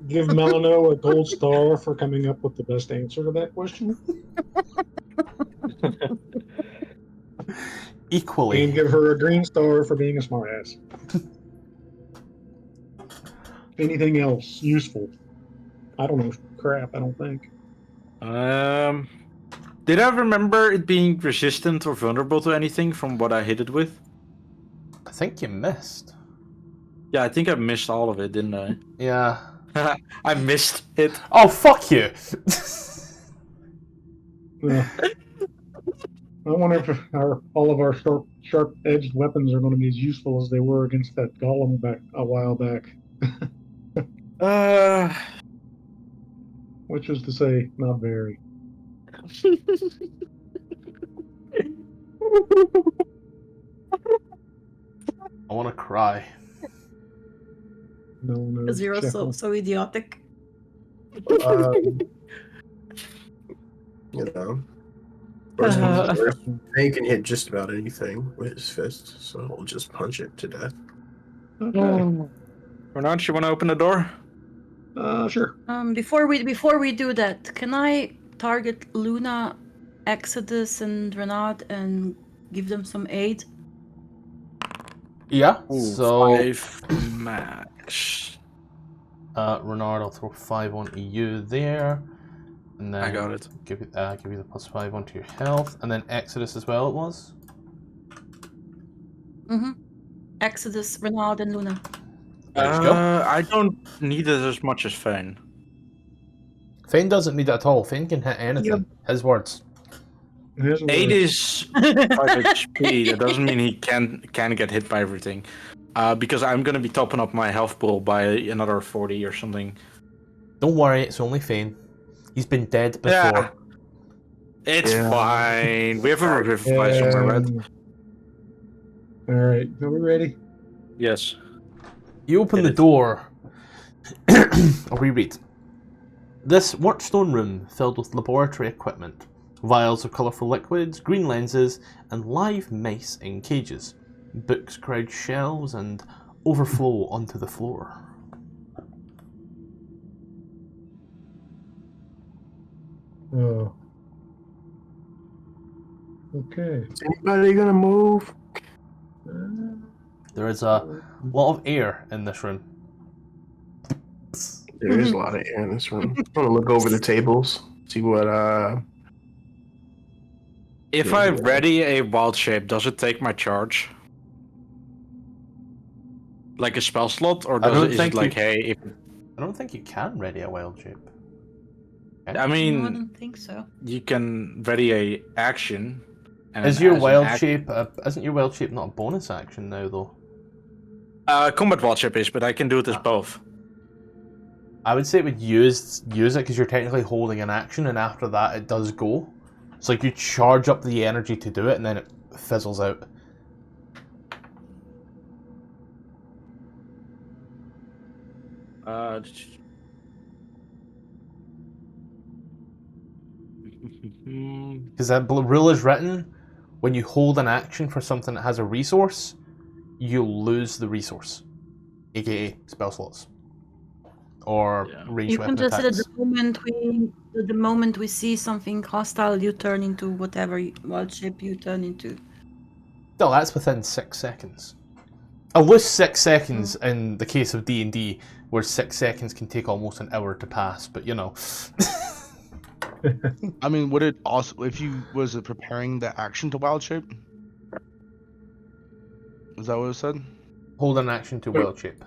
Speaker 2: Give Melano a gold star for coming up with the best answer to that question.
Speaker 1: Equally.
Speaker 2: And give her a green star for being a smartass. Anything else useful? I don't know. Crap, I don't think.
Speaker 6: Did I remember it being resistant or vulnerable to anything from what I hit it with?
Speaker 1: I think you missed.
Speaker 6: Yeah, I think I missed all of it, didn't I?
Speaker 1: Yeah.
Speaker 6: I missed it.
Speaker 1: Oh, fuck you!
Speaker 2: I wonder if all of our sharp-edged weapons are going to be as useful as they were against that golem back a while back. Which is to say, not very.
Speaker 1: I want to cry.
Speaker 2: No.
Speaker 5: Because you're so idiotic.
Speaker 7: You know.
Speaker 5: Uh,
Speaker 7: He can hit just about anything with his fist, so he'll just punch it to death.
Speaker 2: Okay.
Speaker 6: Bernard, you want to open the door?
Speaker 2: Sure.
Speaker 5: Before we do that, can I target Luna, Exodus, and Renard and give them some aid?
Speaker 1: Yeah,
Speaker 6: Ooh,
Speaker 1: so
Speaker 6: 5 max.
Speaker 1: Renard, I'll throw 5 onto you there. And then
Speaker 6: I got it.
Speaker 1: Give you the +5 onto your health, and then Exodus as well. It was.
Speaker 5: Mm-hmm. Exodus, Renard, and Luna.
Speaker 1: There you go.
Speaker 6: I don't need it as much as Fane.
Speaker 1: Fane doesn't need it at all. Fane can hit anything. His words.
Speaker 6: 8 is 5 HP. That doesn't mean he can get hit by everything. Because I'm gonna be topping up my health pool by another 40 or something.
Speaker 1: Don't worry, it's only Fane. He's been dead before.
Speaker 6: Yeah. It's fine. We have a revivify somewhere, right?
Speaker 2: Alright, are we ready?
Speaker 6: Yes.
Speaker 1: You open the door. I'll reread. This workstone room filled with laboratory equipment, vials of colourful liquids, green lenses, and live mice in cages. Books crowd shelves and overflow onto the floor.
Speaker 2: Oh. Okay.
Speaker 7: Is anybody gonna move?
Speaker 1: There is a lot of air in this room.
Speaker 7: There is a lot of air in this room. I'm gonna look over the tables, see what
Speaker 6: If I ready a wild shape, does it take my charge? Like a spell slot, or is it like, hey, if...
Speaker 1: I don't think you can ready a wild shape.
Speaker 6: I
Speaker 5: No, I
Speaker 6: mean,
Speaker 5: don't think so.
Speaker 6: you can ready a action. And
Speaker 1: Is
Speaker 6: then
Speaker 1: your
Speaker 6: as an
Speaker 1: wild shape? Isn't your wild shape not a bonus action now, though?
Speaker 6: Combat wild shape is, but I can do it as both.
Speaker 1: I would say it would use it because you're technically holding an action, and after that it does go. It's like you charge up the energy to do it, and then it fizzles out. Because that rule is written, when you hold an action for something that has a resource, you'll lose the resource, aka spell slots or range
Speaker 5: You
Speaker 1: weapon
Speaker 5: can just say that
Speaker 1: attacks.
Speaker 5: the moment we see something hostile, you turn into whatever wild shape you turn into.
Speaker 1: No, that's within 6 seconds. I'll lose 6 seconds in the case of D&D, where 6 seconds can take almost an hour to pass, but you know.
Speaker 4: I mean, would it also, if you was it preparing the action to wild shape? Is that what it said?
Speaker 1: Hold an action to wild shape.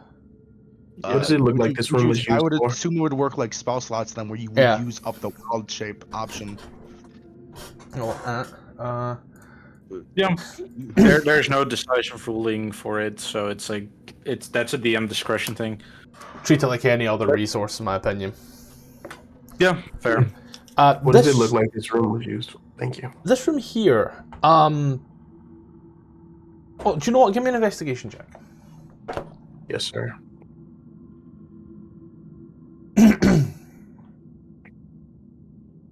Speaker 7: what does it look like this room was used
Speaker 4: I would
Speaker 7: for?
Speaker 4: assume it would work like spell slots then, where you would use up the wild shape option.
Speaker 6: Yeah, there's no decisive ruling for it, so it's like that's a DM discretion thing.
Speaker 1: Treat it like any other resource, in my opinion.
Speaker 6: Yeah, fair.
Speaker 7: What does it look like this room was used for? Thank you.
Speaker 1: This room here, oh, do you know what? Give me an investigation check.
Speaker 7: Yes, sir.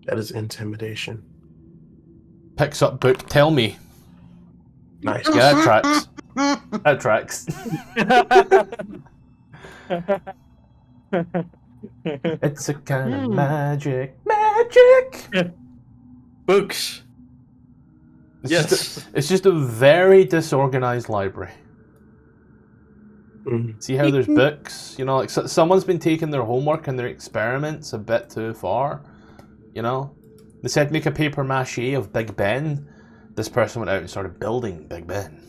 Speaker 7: That is intimidation.
Speaker 1: Picks up book. Tell me.
Speaker 7: Nice.
Speaker 1: Yeah, that tracks. That tracks. It's a kind of magic.
Speaker 6: Books.
Speaker 1: It's just a very disorganized library. See how there's books? You know, like someone's been taking their homework and their experiments a bit too far. You know? They said make a paper mache of Big Ben. This person went out and started building Big Ben.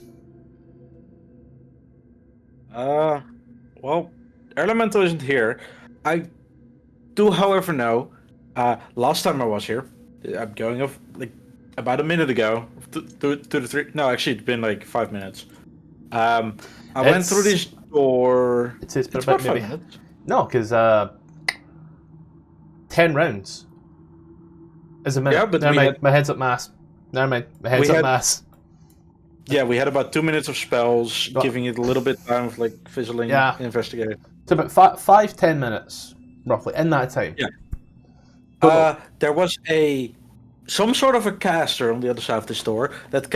Speaker 6: Well, Elemental isn't here. I do, however, know. Last time I was here, I'm going off like about a minute ago. 2 to 3. No, actually, it's been like 5 minutes. I went through this door.
Speaker 1: It's about
Speaker 6: about
Speaker 1: maybe
Speaker 6: 5 minutes.
Speaker 1: No, because 10 rounds is a minute.
Speaker 6: Yeah, but
Speaker 1: never
Speaker 6: we
Speaker 1: mind.
Speaker 6: had-
Speaker 1: My head's up mass. Never mind. My head's up mass.
Speaker 6: Yeah, we had about 2 minutes of spells, giving it a little bit time of like fizzling, investigating.
Speaker 1: It's about 5-10 minutes, roughly, in that time.
Speaker 6: Yeah. There was some sort of a caster on the other side of this door that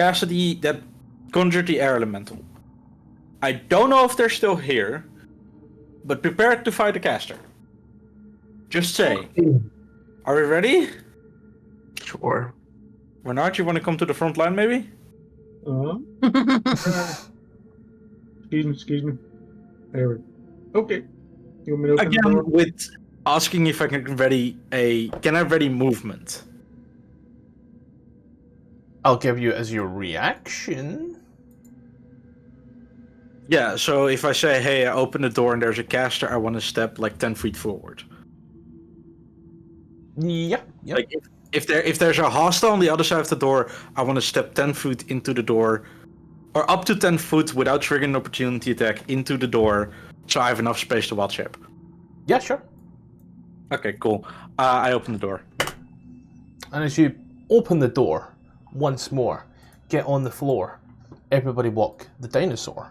Speaker 6: conjured the air elemental. I don't know if they're still here, but prepare to fight the caster. Just say. Are we ready?
Speaker 7: Sure.
Speaker 6: Renard, you want to come to the front line, maybe?
Speaker 2: Excuse me. There we go. Okay. You want me to open the
Speaker 6: Again,
Speaker 2: door?
Speaker 6: with asking if I can ready movement?
Speaker 1: I'll give you as your reaction.
Speaker 6: Yeah, so if I say, hey, I open the door and there's a caster, I want to step like 10 feet forward.
Speaker 1: Yep.
Speaker 6: Like if there's a hostile on the other side of the door, I want to step 10 feet into the door, or up to 10 foot without triggering an opportunity attack into the door, so I have enough space to watch it.
Speaker 1: Yeah, sure.
Speaker 6: Okay, cool. I open the door.
Speaker 1: And as you open the door once more, get on the floor, everybody walk the dinosaur.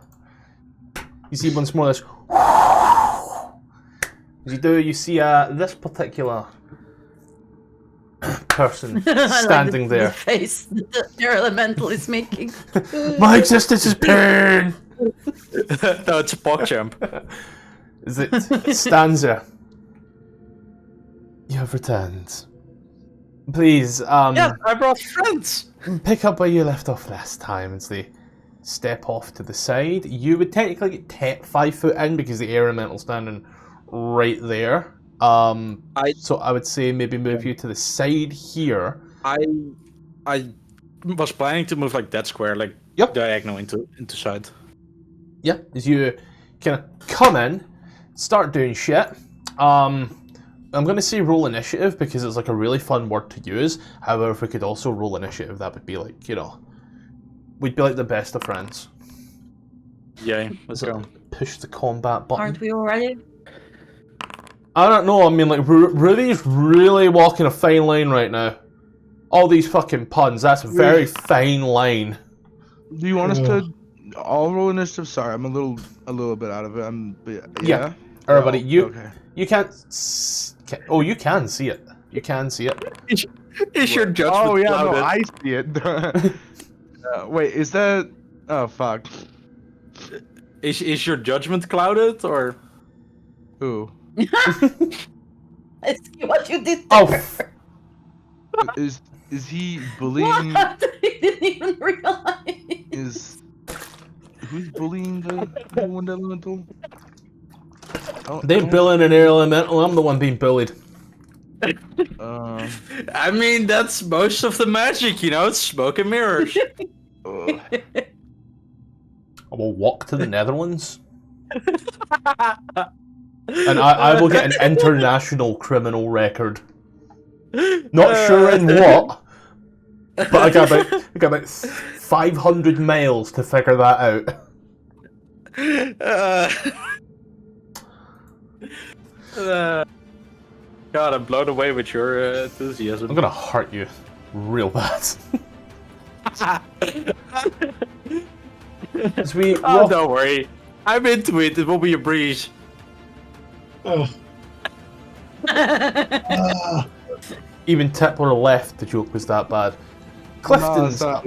Speaker 1: You see once more this. As you do, you see this particular person standing
Speaker 5: the
Speaker 1: there.
Speaker 5: face that your elemental is making.
Speaker 1: My existence is pain!
Speaker 6: No, it's a PogChamp.
Speaker 1: As it stands there. You have returned. Please,
Speaker 6: Yeah, I brought friends!
Speaker 1: pick up where you left off last time as they step off to the side. You would technically get 5 foot in because the air elemental's standing right there. So I would say maybe move you to the side here.
Speaker 6: I was planning to move like that square, like diagonal into side.
Speaker 1: Yeah, as you kind of come in, start doing shit. I'm going to say roll initiative because it's like a really fun word to use. However, if we could also roll initiative, that would be like, you know, we'd be like the best of friends.
Speaker 6: Yeah, let's
Speaker 1: So
Speaker 6: go.
Speaker 1: push the combat button.
Speaker 5: Aren't we already?
Speaker 1: I don't know, I mean, like, Rudy's really walking a fine line right now. All these fucking puns, that's a very fine line.
Speaker 4: Do you want us to all roll initiative? Sorry, I'm a little bit out of it.
Speaker 1: Yeah. Everybody, you
Speaker 4: okay.
Speaker 1: you can't... Oh, you can see it. You can see it.
Speaker 6: Is your judgment
Speaker 4: Oh yeah, no,
Speaker 6: clouded?
Speaker 4: I see it. Wait, is that? Oh fuck.
Speaker 6: Is your judgment clouded or?
Speaker 4: Who?
Speaker 5: I see what you did there.
Speaker 1: Oh,
Speaker 4: Is he bullying?
Speaker 5: What? I didn't even realize.
Speaker 4: Who's bullying the one elemental?
Speaker 1: they're bullying an air elemental, I'm the one being bullied.
Speaker 6: I mean, that's most of the magic, you know. It's smoke and mirrors.
Speaker 1: I will walk to the Netherlands. And I will get an international criminal record. Not sure in what, but I got about 500 miles to figure that out.
Speaker 6: God, I'm blown away with your enthusiasm.
Speaker 1: I'm gonna hurt you real bad. As we walk...
Speaker 6: don't worry. I'm into it. It will be a breeze.
Speaker 2: Oh,
Speaker 1: Even Tipler left, the joke was that bad. Clifton's up.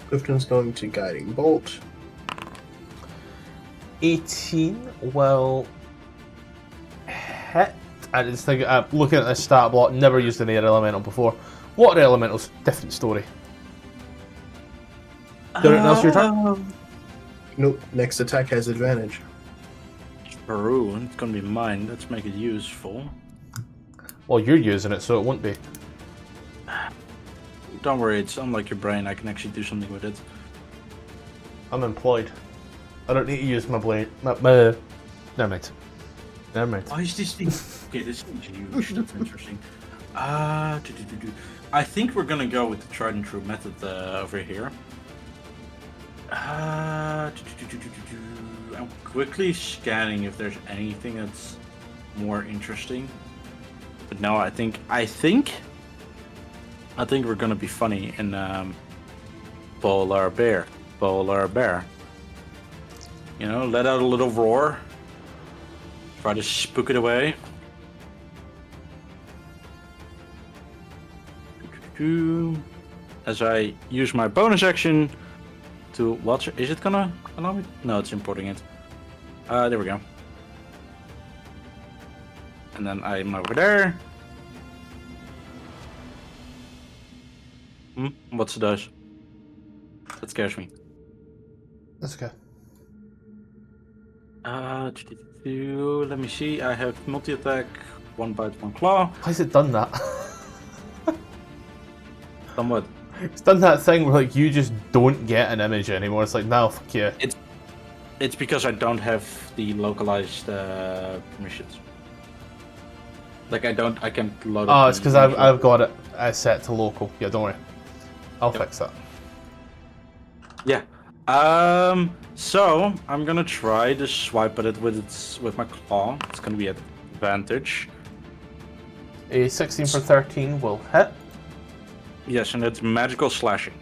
Speaker 7: Clifton's going to Guiding Bolt.
Speaker 1: 18 will hit. And it's thinking, looking at this stat block, never used an air elemental before. Water elementals, different story. Anything else your turn?
Speaker 7: Nope. Next attack has advantage.
Speaker 6: True, it's gonna be mine. Let's make it useful.
Speaker 1: Well, you're using it, so it won't be.
Speaker 6: Don't worry, it's unlike your brain. I can actually do something with it.
Speaker 1: I'm employed. I don't need to use my blade. Never mind. Never mind.
Speaker 6: Why is this thing? Okay, this thing's huge. That's interesting. I think we're gonna go with the tried and true method over here. I'm quickly scanning if there's anything that's more interesting. But no, I think we're gonna be funny in Polar Bear. You know, let out a little roar. Try to spook it away. As I use my bonus action to watch. Is it gonna allow me? No, it's importing it. There we go. And then I'm over there. What's the dice? That scares me.
Speaker 1: That's okay.
Speaker 6: Let me see. I have multi-attack, 1 bite, 1 claw.
Speaker 1: Why has it done that?
Speaker 6: Somewhat.
Speaker 1: It's done that thing where like you just don't get an image anymore. It's like, no, fuck you.
Speaker 6: It's because I don't have the localized permissions. Like I can't load.
Speaker 1: Oh, it's because I've got it set to local. Yeah, don't worry. I'll fix that.
Speaker 6: Yeah. So I'm gonna try to swipe at it with my claw. It's gonna be at advantage.
Speaker 1: A 16 for 13 will hit.
Speaker 6: Yes, and it's magical slashing.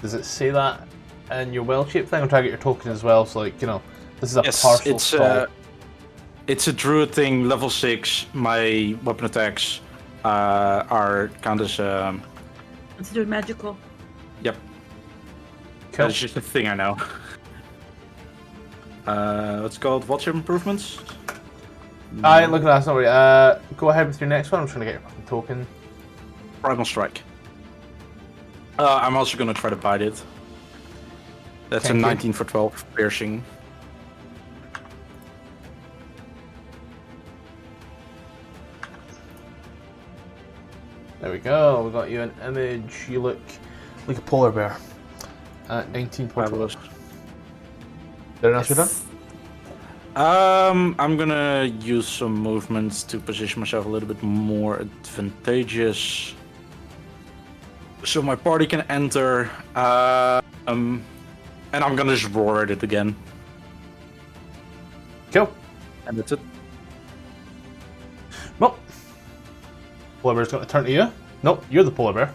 Speaker 1: Does it say that in your well-shaped thing? I'm trying to get your token as well, so like, you know, this is a partial spell.
Speaker 6: It's a druid thing, level 6. My weapon attacks are count as
Speaker 5: Considered magical.
Speaker 6: Yep.
Speaker 1: Cool.
Speaker 6: That's just a thing I know. What's it called? What's your improvements?
Speaker 1: Look at that, sorry. Go ahead with your next one. I'm trying to get your fucking token.
Speaker 6: Primal Strike. I'm also gonna try to bite it. That's
Speaker 1: Thank
Speaker 6: a
Speaker 1: you.
Speaker 6: 19 for 12 piercing.
Speaker 1: There we go. We got you an image. You look like a polar bear. At 19 points.
Speaker 6: Fabulous.
Speaker 1: There else you're done?
Speaker 6: I'm gonna use some movements to position myself a little bit more advantageous, so my party can enter. And I'm gonna just roar at it again.
Speaker 1: Cool.
Speaker 6: And that's it.
Speaker 1: Well, polar bear's going to turn to you. Nope, you're the polar bear.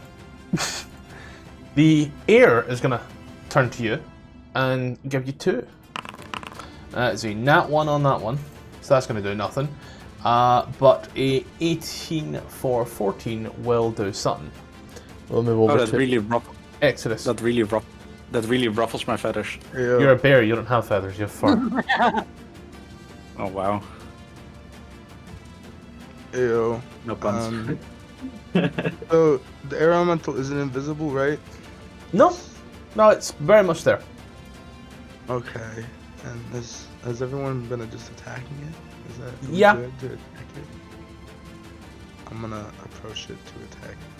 Speaker 1: The air is going to turn to you and give you 2. It's a nat 1 on that one, so that's going to do nothing. But a 18 for 14 will do something. We'll move over
Speaker 6: that's
Speaker 1: to
Speaker 6: really rough.
Speaker 1: Exodus.
Speaker 6: That really ruffles my feathers.
Speaker 1: You're a bear, you don't have feathers, you have fur.
Speaker 6: Oh wow.
Speaker 4: Ew.
Speaker 6: No puns.
Speaker 4: So the air elemental isn't invisible, right?
Speaker 1: No, it's very much there.
Speaker 4: Okay. And has everyone been just attacking it? Is that
Speaker 1: Yeah.
Speaker 4: good to attack it? I'm gonna approach it to attack it.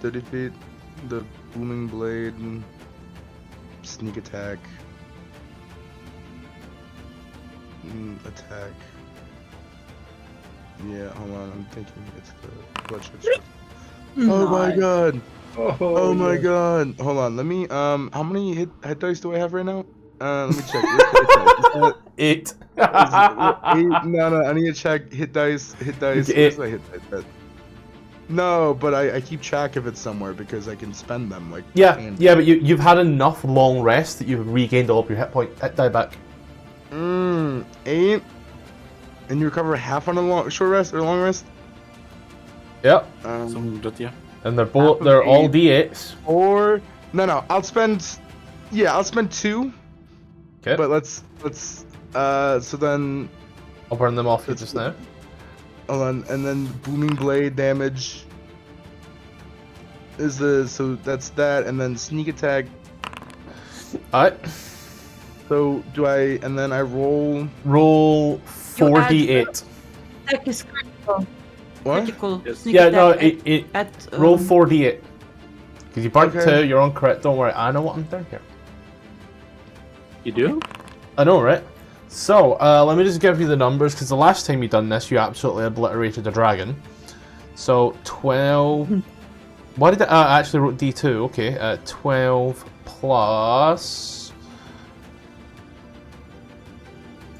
Speaker 4: 30 feet, the booming blade, sneak attack, attack. Yeah, hold on, I'm thinking it's the bloodshed sword. Oh my god! Oh my god! Hold on, let me, how many hit dice do I have right now? Let me check. Where's
Speaker 1: 8.
Speaker 4: 8? No, I need to check hit dice. Where's my hit dice at? No, but I keep track of it somewhere because I can spend them like.
Speaker 1: Yeah, but you've had enough long rest that you've regained all of your hit die back.
Speaker 4: 8, and you recover half on a short rest or long rest.
Speaker 1: Yep. And they're all D8s.
Speaker 4: Or no, I'll spend 2.
Speaker 1: Okay.
Speaker 4: But let's so then
Speaker 1: I'll burn them off just now.
Speaker 4: hold on, and then booming blade damage is so that's that, and then sneak attack.
Speaker 1: Alright.
Speaker 4: So do I, and then I roll
Speaker 1: 4d8.
Speaker 5: Attack is critical.
Speaker 4: what?
Speaker 5: Critical.
Speaker 6: Yes.
Speaker 5: Sneak
Speaker 1: Yeah, no,
Speaker 5: attack
Speaker 1: roll 4d8. Because you burnt
Speaker 4: Okay.
Speaker 1: 2, you're on crit. Don't worry, I know what I'm doing here.
Speaker 6: You do?
Speaker 1: I know, right? So, let me just give you the numbers, because the last time you done this, you absolutely obliterated a dragon. So, 12... Why did I actually wrote D2? Okay, 12 plus...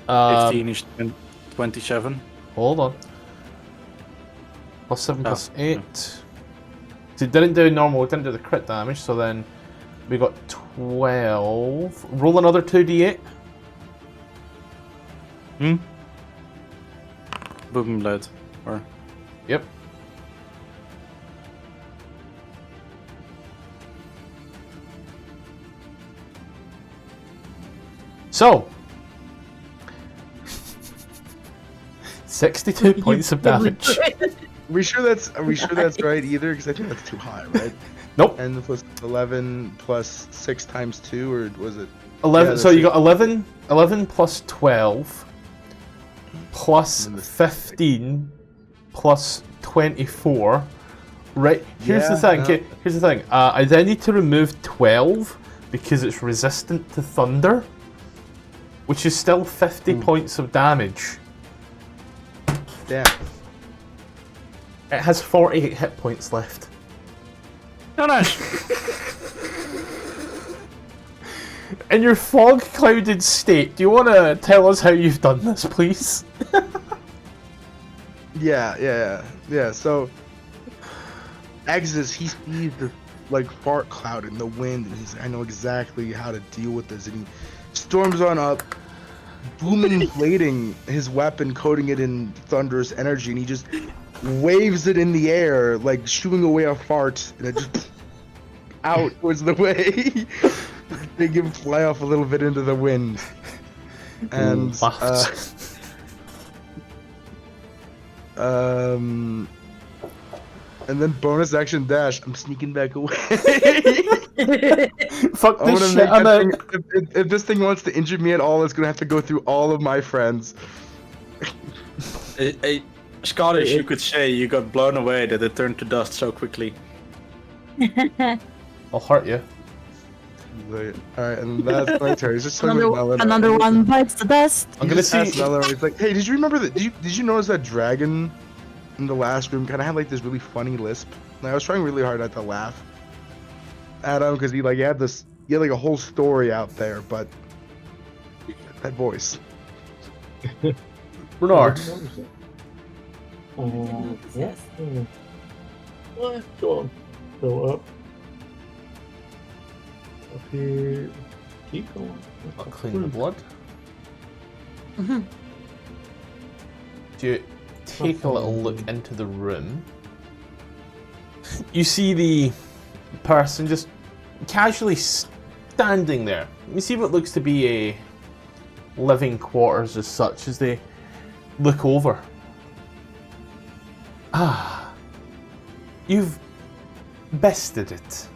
Speaker 6: 15 is 27.
Speaker 1: Hold on. Plus 7
Speaker 6: Oh,
Speaker 1: plus 8. So it didn't do normal, it didn't do the crit damage, so then we got 12. Roll another 2d8.
Speaker 6: Boom blade. Or
Speaker 1: Yep. So, 62 points of damage.
Speaker 4: Are we sure that's right either? Because I think that's too high, right?
Speaker 1: Nope.
Speaker 4: And plus 11 plus 6 times 2, or was it
Speaker 1: 11.
Speaker 4: Yeah,
Speaker 1: So you
Speaker 4: that's
Speaker 1: got 11 plus 12 plus
Speaker 4: And then
Speaker 1: 15 plus 24. Right. Here's the
Speaker 4: Yeah,
Speaker 1: thing.
Speaker 4: no.
Speaker 1: Okay, here's the thing. I then need to remove 12 because it's resistant to thunder, which is still 50 points of damage.
Speaker 4: Damn.
Speaker 1: It has 48 hit points left.
Speaker 6: No, nice.
Speaker 1: In your fog clouded state, do you want to tell us how you've done this, please?
Speaker 4: Yeah. So, Exodus, he sees this like fart cloud in the wind, and he's like, I know exactly how to deal with this. And he storms on up, booming, blading his weapon, coating it in thunderous energy, and he just waves it in the air, like shooing away a fart, and it just out towards the way. They give him fly off a little bit into the wind, and and then bonus action dash. I'm sneaking back away.
Speaker 1: Fuck
Speaker 4: I'm
Speaker 1: this
Speaker 4: gonna
Speaker 1: shit.
Speaker 4: make that thing, if this thing wants to injure me at all, it's gonna have to go through all of my friends.
Speaker 6: Scottish, you could say you got blown away that it turned to dust so quickly.
Speaker 1: I'll hurt you.
Speaker 4: Alright, and that's my turn. He's just talking about Melon.
Speaker 5: Another one bites the dust.
Speaker 1: I'm gonna see.
Speaker 4: He's like, hey, did you remember that? Did you notice that dragon in the last room kind of had like this really funny lisp? Like, I was trying really hard not to laugh at him because he had like a whole story out there, but that voice.
Speaker 1: Bernard.
Speaker 2: Yeah. Go on. Go up. Up here. Keep going.
Speaker 1: I'll clean the blood.
Speaker 5: Mhm.
Speaker 1: Do you take a little look into the room? You see the person just casually standing there. You see what looks to be a living quarters as such as they look over. Ah, you've bested it.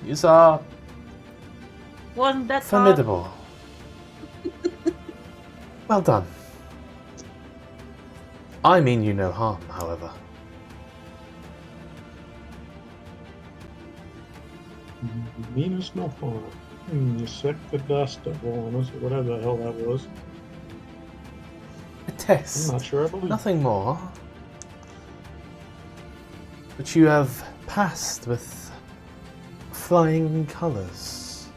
Speaker 1: You are
Speaker 5: Wasn't that
Speaker 1: formidable. Well done. I mean you no harm, however.
Speaker 2: You mean us no harm. You suck the dust up on us, or whatever the hell that was.
Speaker 1: A
Speaker 2: I'm
Speaker 1: test.
Speaker 2: not sure I believe.
Speaker 1: Nothing more. But you have passed with flying colours.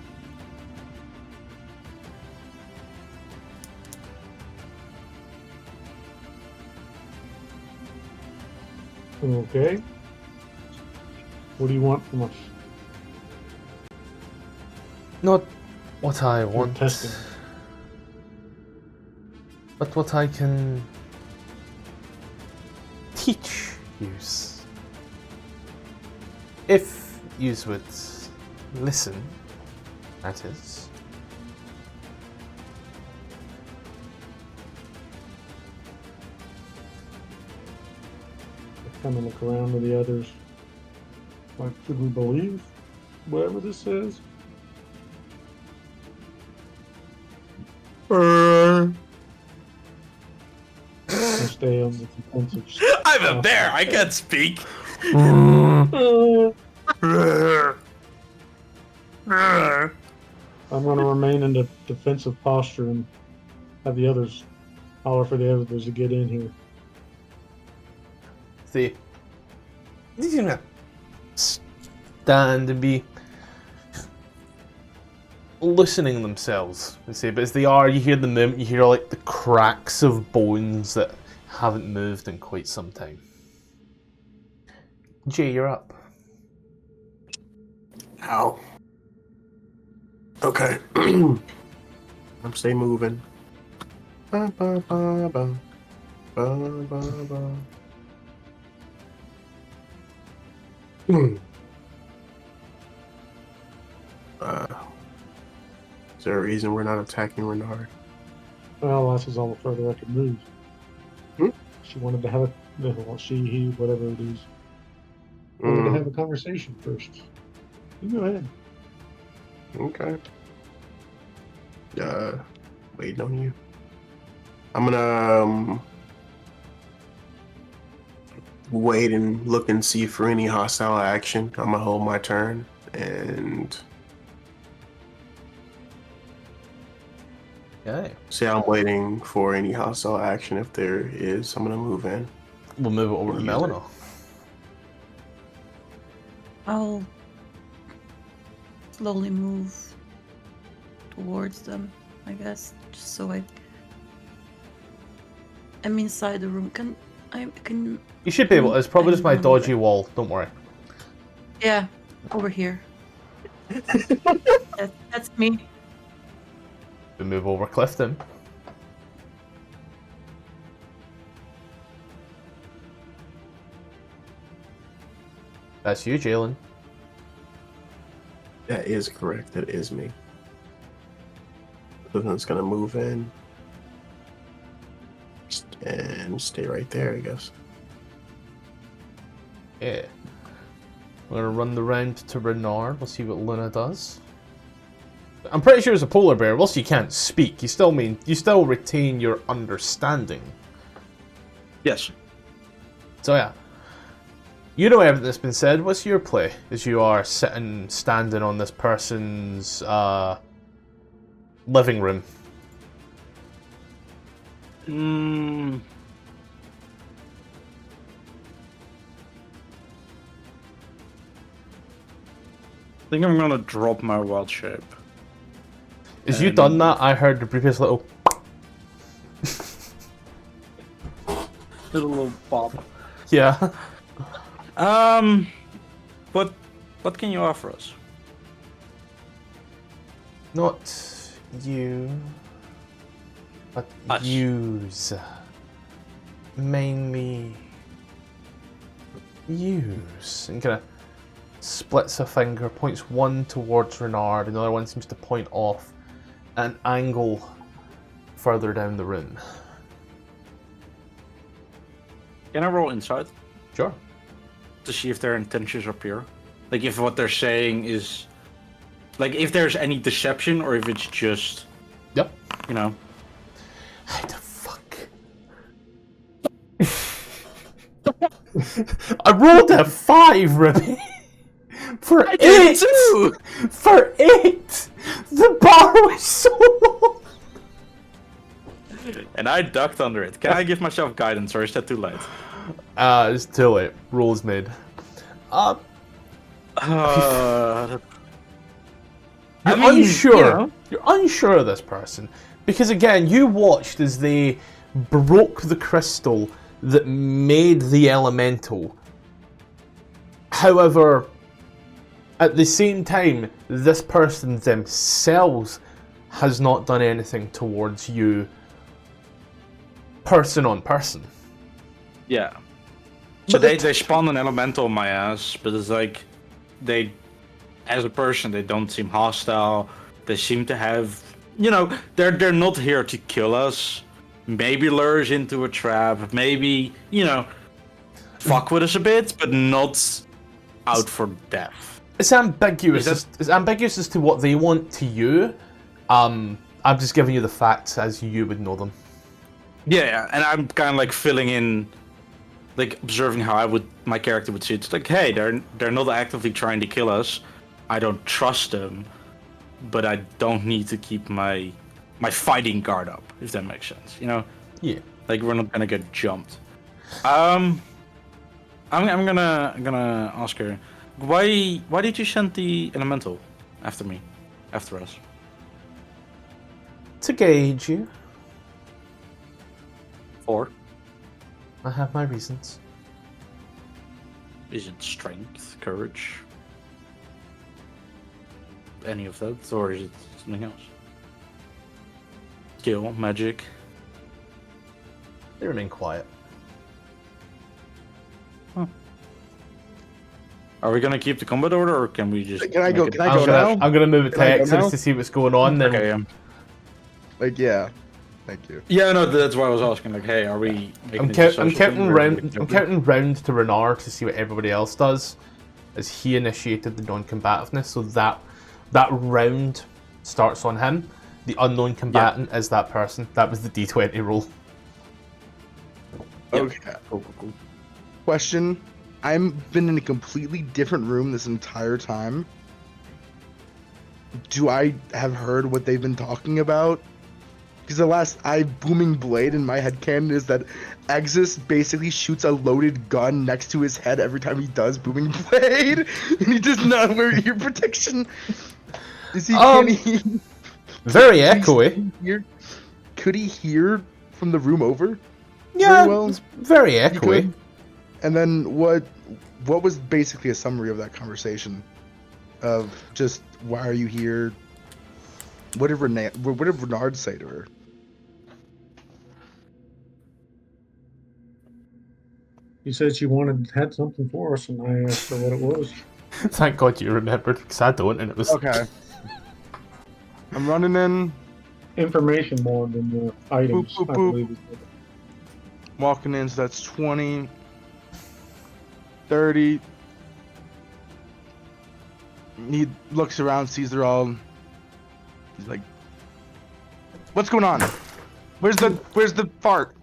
Speaker 2: Okay. What do you want from us?
Speaker 1: Not what I want,
Speaker 2: testing.
Speaker 1: but what I can teach yous. If yous would listen, that is.
Speaker 2: I kind of look around to the others. Like, should we believe whatever this says? I stay on the defensive.
Speaker 6: I'm a bear. I can't speak.
Speaker 2: I'm going to remain in the defensive posture and have the others holler for the others to get in here.
Speaker 1: See, these are not stand and be loosening themselves. You see, but as they are, you hear the movement. You hear like the cracks of bones that haven't moved in quite some time. Jay, you're up.
Speaker 7: Ow. Okay. I'm stay moving. Ba, ba, ba, ba. Ba, ba, ba. Is there a reason we're not attacking Renard?
Speaker 2: Well, that's all the further I can move.
Speaker 7: Hmm?
Speaker 2: She wanted to have he, whatever it is, wanted to have a conversation first. You go ahead.
Speaker 7: Okay. Waiting on you. I'm gonna wait and look and see for any hostile action. I'm gonna hold my turn and
Speaker 1: Okay.
Speaker 7: see. I'm waiting for any hostile action. If there is, I'm gonna move in.
Speaker 1: We'll move it over to Melina.
Speaker 5: I'll slowly move towards them, I guess, just so I'm inside the room. Can
Speaker 1: You should be able. It's probably just my dodgy wall. Don't worry.
Speaker 5: Yeah, over here. That's me.
Speaker 1: We move over Clifton. That's you, Jalen.
Speaker 7: That is correct. That is me. Clifton's gonna move in and stay right there, I guess.
Speaker 1: Yeah. We're gonna run the round to Renard. We'll see what Luna does. I'm pretty sure it's a polar bear. Whilst you can't speak, you still retain your understanding.
Speaker 6: Yes.
Speaker 1: So yeah. You know everything that's been said. What's your play? As you are standing on this person's living room.
Speaker 6: I think I'm gonna drop my wild shape.
Speaker 1: As you done that, I heard the previous little
Speaker 6: Little pop.
Speaker 1: yeah.
Speaker 6: What can you offer us?
Speaker 1: Not you, but
Speaker 6: Us.
Speaker 1: use. Mainly use. And kind of splits a finger, points one towards Renard, and the other one seems to point off at an angle further down the room.
Speaker 6: Can I roll insight
Speaker 1: Sure.
Speaker 6: to see if their intentions are pure? Like if what they're saying is, like if there's any deception or if it's just,
Speaker 1: Yep.
Speaker 6: you know.
Speaker 1: How the fuck? I rolled a 5, Ruby. For 8! For 8! The bar was so low!
Speaker 6: And I ducked under it. Can I give myself guidance or is that too late?
Speaker 1: It's too late. Rules made.
Speaker 6: You're
Speaker 1: unsure.
Speaker 6: You know.
Speaker 1: You're unsure of this person. Because again, you watched as they broke the crystal that made the elemental. However, at the same time, this person themselves has not done anything towards you person on person.
Speaker 6: Yeah. So they spawn an elemental in my ass, but it's like they, as a person, they don't seem hostile. They seem to have, you know, they're not here to kill us. Maybe lure us into a trap. Maybe, you know, fuck with us a bit, but not out for death.
Speaker 1: It's ambiguous. It's ambiguous as to what they want to you. I'm just giving you the facts as you would know them.
Speaker 6: Yeah, and I'm kind of like filling in, like observing how my character would see it. It's like, hey, they're not actively trying to kill us. I don't trust them, but I don't need to keep my fighting guard up, if that makes sense. You know?
Speaker 1: Yeah.
Speaker 6: Like we're not gonna get jumped. I'm gonna ask her, why did you send the elemental after us?
Speaker 1: To gauge you.
Speaker 6: Or
Speaker 1: I have my reasons.
Speaker 6: is it strength, courage, any of that, or is it something else? Skill, magic.
Speaker 1: They remain quiet.
Speaker 6: Are we gonna keep the combat order, or can we just?
Speaker 4: Can I go?
Speaker 6: make it-
Speaker 4: Can I go now?
Speaker 1: I'm gonna move it to
Speaker 4: Can I go
Speaker 1: Exodus
Speaker 4: now?
Speaker 1: to see what's going on. Then
Speaker 6: Okay.
Speaker 4: Like, yeah. Thank you.
Speaker 6: Yeah, no, that's why I was asking. Like, hey, are we?
Speaker 1: I'm counting round to Renard to see what everybody else does, as he initiated the non-combativeness. So that round starts on him. The unknown combatant is that person. That was the D20 roll.
Speaker 4: Okay.
Speaker 6: Cool.
Speaker 4: Question. I've been in a completely different room this entire time. Do I have heard what they've been talking about? Because the last booming blade in my head canon is that Exus basically shoots a loaded gun next to his head every time he does booming blade, and he does not wear ear protection. Is he? Can he?
Speaker 1: Very echoey.
Speaker 4: Could he hear from the room over?
Speaker 1: Yeah,
Speaker 4: very well?
Speaker 1: it's very
Speaker 4: He
Speaker 1: echoey.
Speaker 4: could. And then what was basically a summary of that conversation? Of just, why are you here? What did Renard say to her?
Speaker 2: She said she had something for us, and I asked her what it was.
Speaker 1: Thank God you remembered, because I don't, and it was...
Speaker 4: Okay. I'm running in.
Speaker 2: Information more than the items,
Speaker 4: Boop, boop,
Speaker 2: I
Speaker 4: boop.
Speaker 2: believe.
Speaker 4: Walking in, so that's 20, 30. He looks around, sees they're all. He's like, "What's going on? Where's the fart?"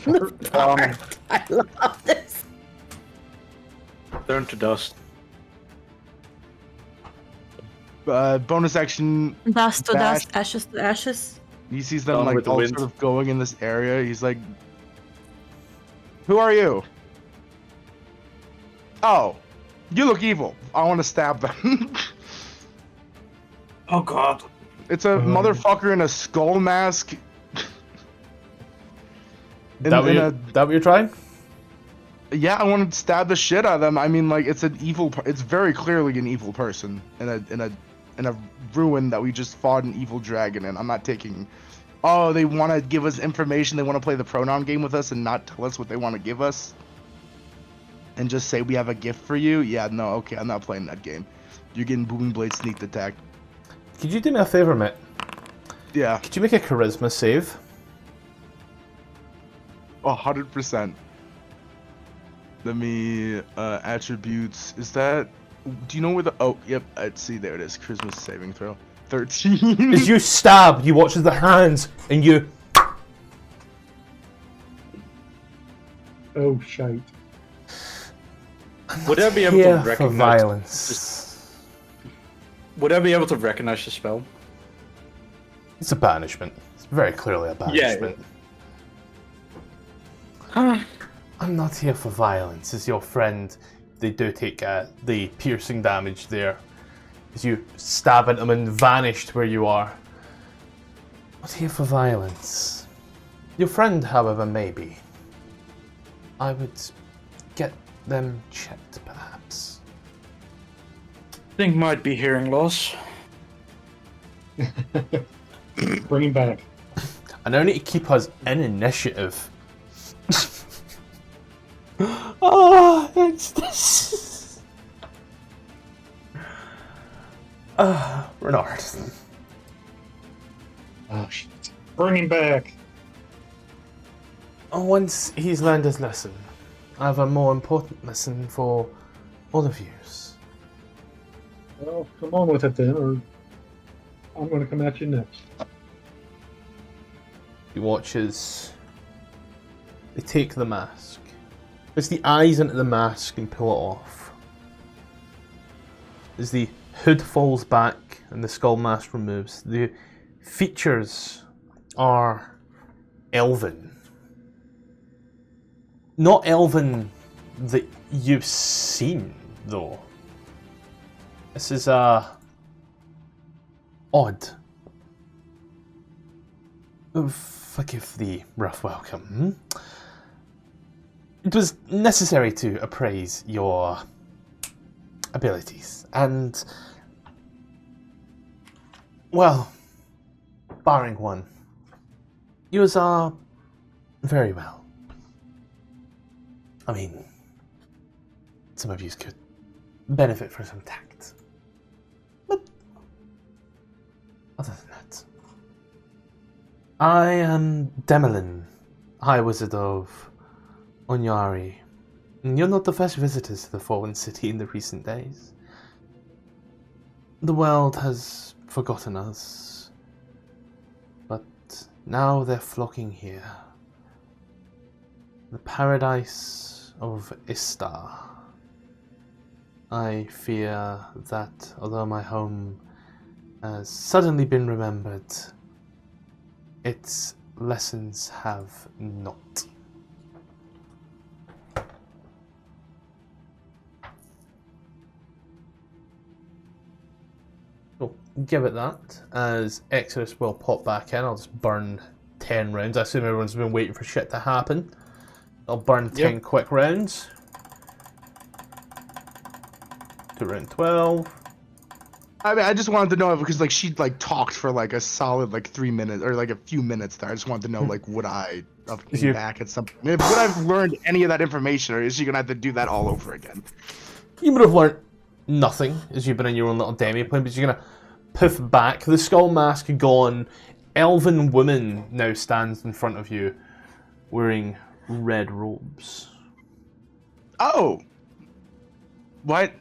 Speaker 5: I love this.
Speaker 6: Turn to dust.
Speaker 4: Bonus action.
Speaker 5: Dust to
Speaker 4: Bash.
Speaker 5: dust, ashes to ashes.
Speaker 4: He sees them
Speaker 6: Gone
Speaker 4: like
Speaker 6: with the
Speaker 4: all
Speaker 6: wind.
Speaker 4: sort of going in this area. He's like, "Who are you?" "Oh, you look evil. I want to stab them."
Speaker 6: Oh God.
Speaker 4: It's a motherfucker in a skull mask.
Speaker 1: That what you're trying?
Speaker 4: Yeah, I want to stab the shit out of them. I mean, like, it's an evil. It's very clearly an evil person in a ruin that we just fought an evil dragon in. I'm not taking. Oh, they want to give us information. They want to play the pronoun game with us and not tell us what they want to give us. And just say we have a gift for you. Yeah, no, okay, I'm not playing that game. You're getting booming blade sneak attack.
Speaker 1: Could you do me a favour, mate?
Speaker 4: Yeah,
Speaker 1: Could you make a charisma save?
Speaker 4: 100%. Let me attributes. Is that? Do you know where the? Oh, yep. I see. There it is. Charisma saving throw. 13.
Speaker 1: As you stab, you watch as the hands, and you...
Speaker 2: Oh, shite.
Speaker 6: Would I be able
Speaker 1: Here
Speaker 6: to
Speaker 1: for
Speaker 6: recognize?
Speaker 1: violence.
Speaker 6: Would I be able to recognize the spell?
Speaker 1: It's a banishment. It's very clearly a banishment. I'm not here for violence. As your friend, they do take the piercing damage there. As you stab at them and vanish to where you are. Not here for violence. Your friend, however, may be. I would get them checked, perhaps.
Speaker 6: Think might be hearing loss.
Speaker 2: Bring him back.
Speaker 1: I now need to keep us in initiative. Oh, it's this. Renard.
Speaker 2: Oh, shit. Bring him back.
Speaker 1: Once he's learned his lesson, I have a more important lesson for all of you.
Speaker 2: Well, come on with it then, or I'm going to come at you next.
Speaker 1: He watches. They take the mask. Puts the eyes into the mask and pull it off. As the hood falls back and the skull mask removes, the features are elven. Not elven that you've seen, though. This is odd. Forgive the rough welcome. It was necessary to appraise your abilities, and, well, barring one, yours are very well. I mean, some of you could benefit from some tact, but other than that, I am Demolin, High Wizard of Onyari. And you're not the first visitors to the Fallen City in the recent days. The world has forgotten us, but now they're flocking here. The paradise of Istar. I fear that although my home has suddenly been remembered, its lessons have not. We'll give it that, as Exodus will pop back in. I'll just burn 10 rounds. I assume everyone's been waiting for shit to happen. I'll burn 10 quick rounds. To round 12.
Speaker 4: I mean, I just wanted to know because like she like talked for like a solid like 3 minutes or like a few minutes there. I just wanted to know like would I have came back at some point? Would I've learned any of that information, or is she gonna have to do that all over again?
Speaker 1: You would have learnt nothing as you've been in your own little demi plane, but you're gonna poof back. The skull mask gone. Elven woman now stands in front of you, wearing red robes.
Speaker 4: Oh, what?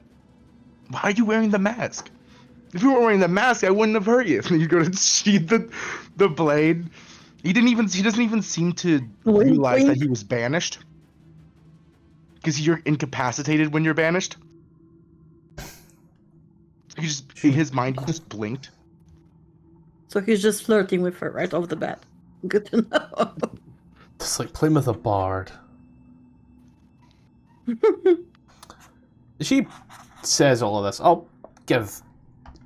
Speaker 4: Why are you wearing the mask? If you weren't wearing the mask, I wouldn't have hurt you. You go to sheath the blade. He doesn't even seem to realize that he was banished. Because you're incapacitated when you're banished. In his mind, he just blinked.
Speaker 5: So he's just flirting with her right off the bat. Good to know.
Speaker 1: It's like playing with a bard. She says all of this. I'll give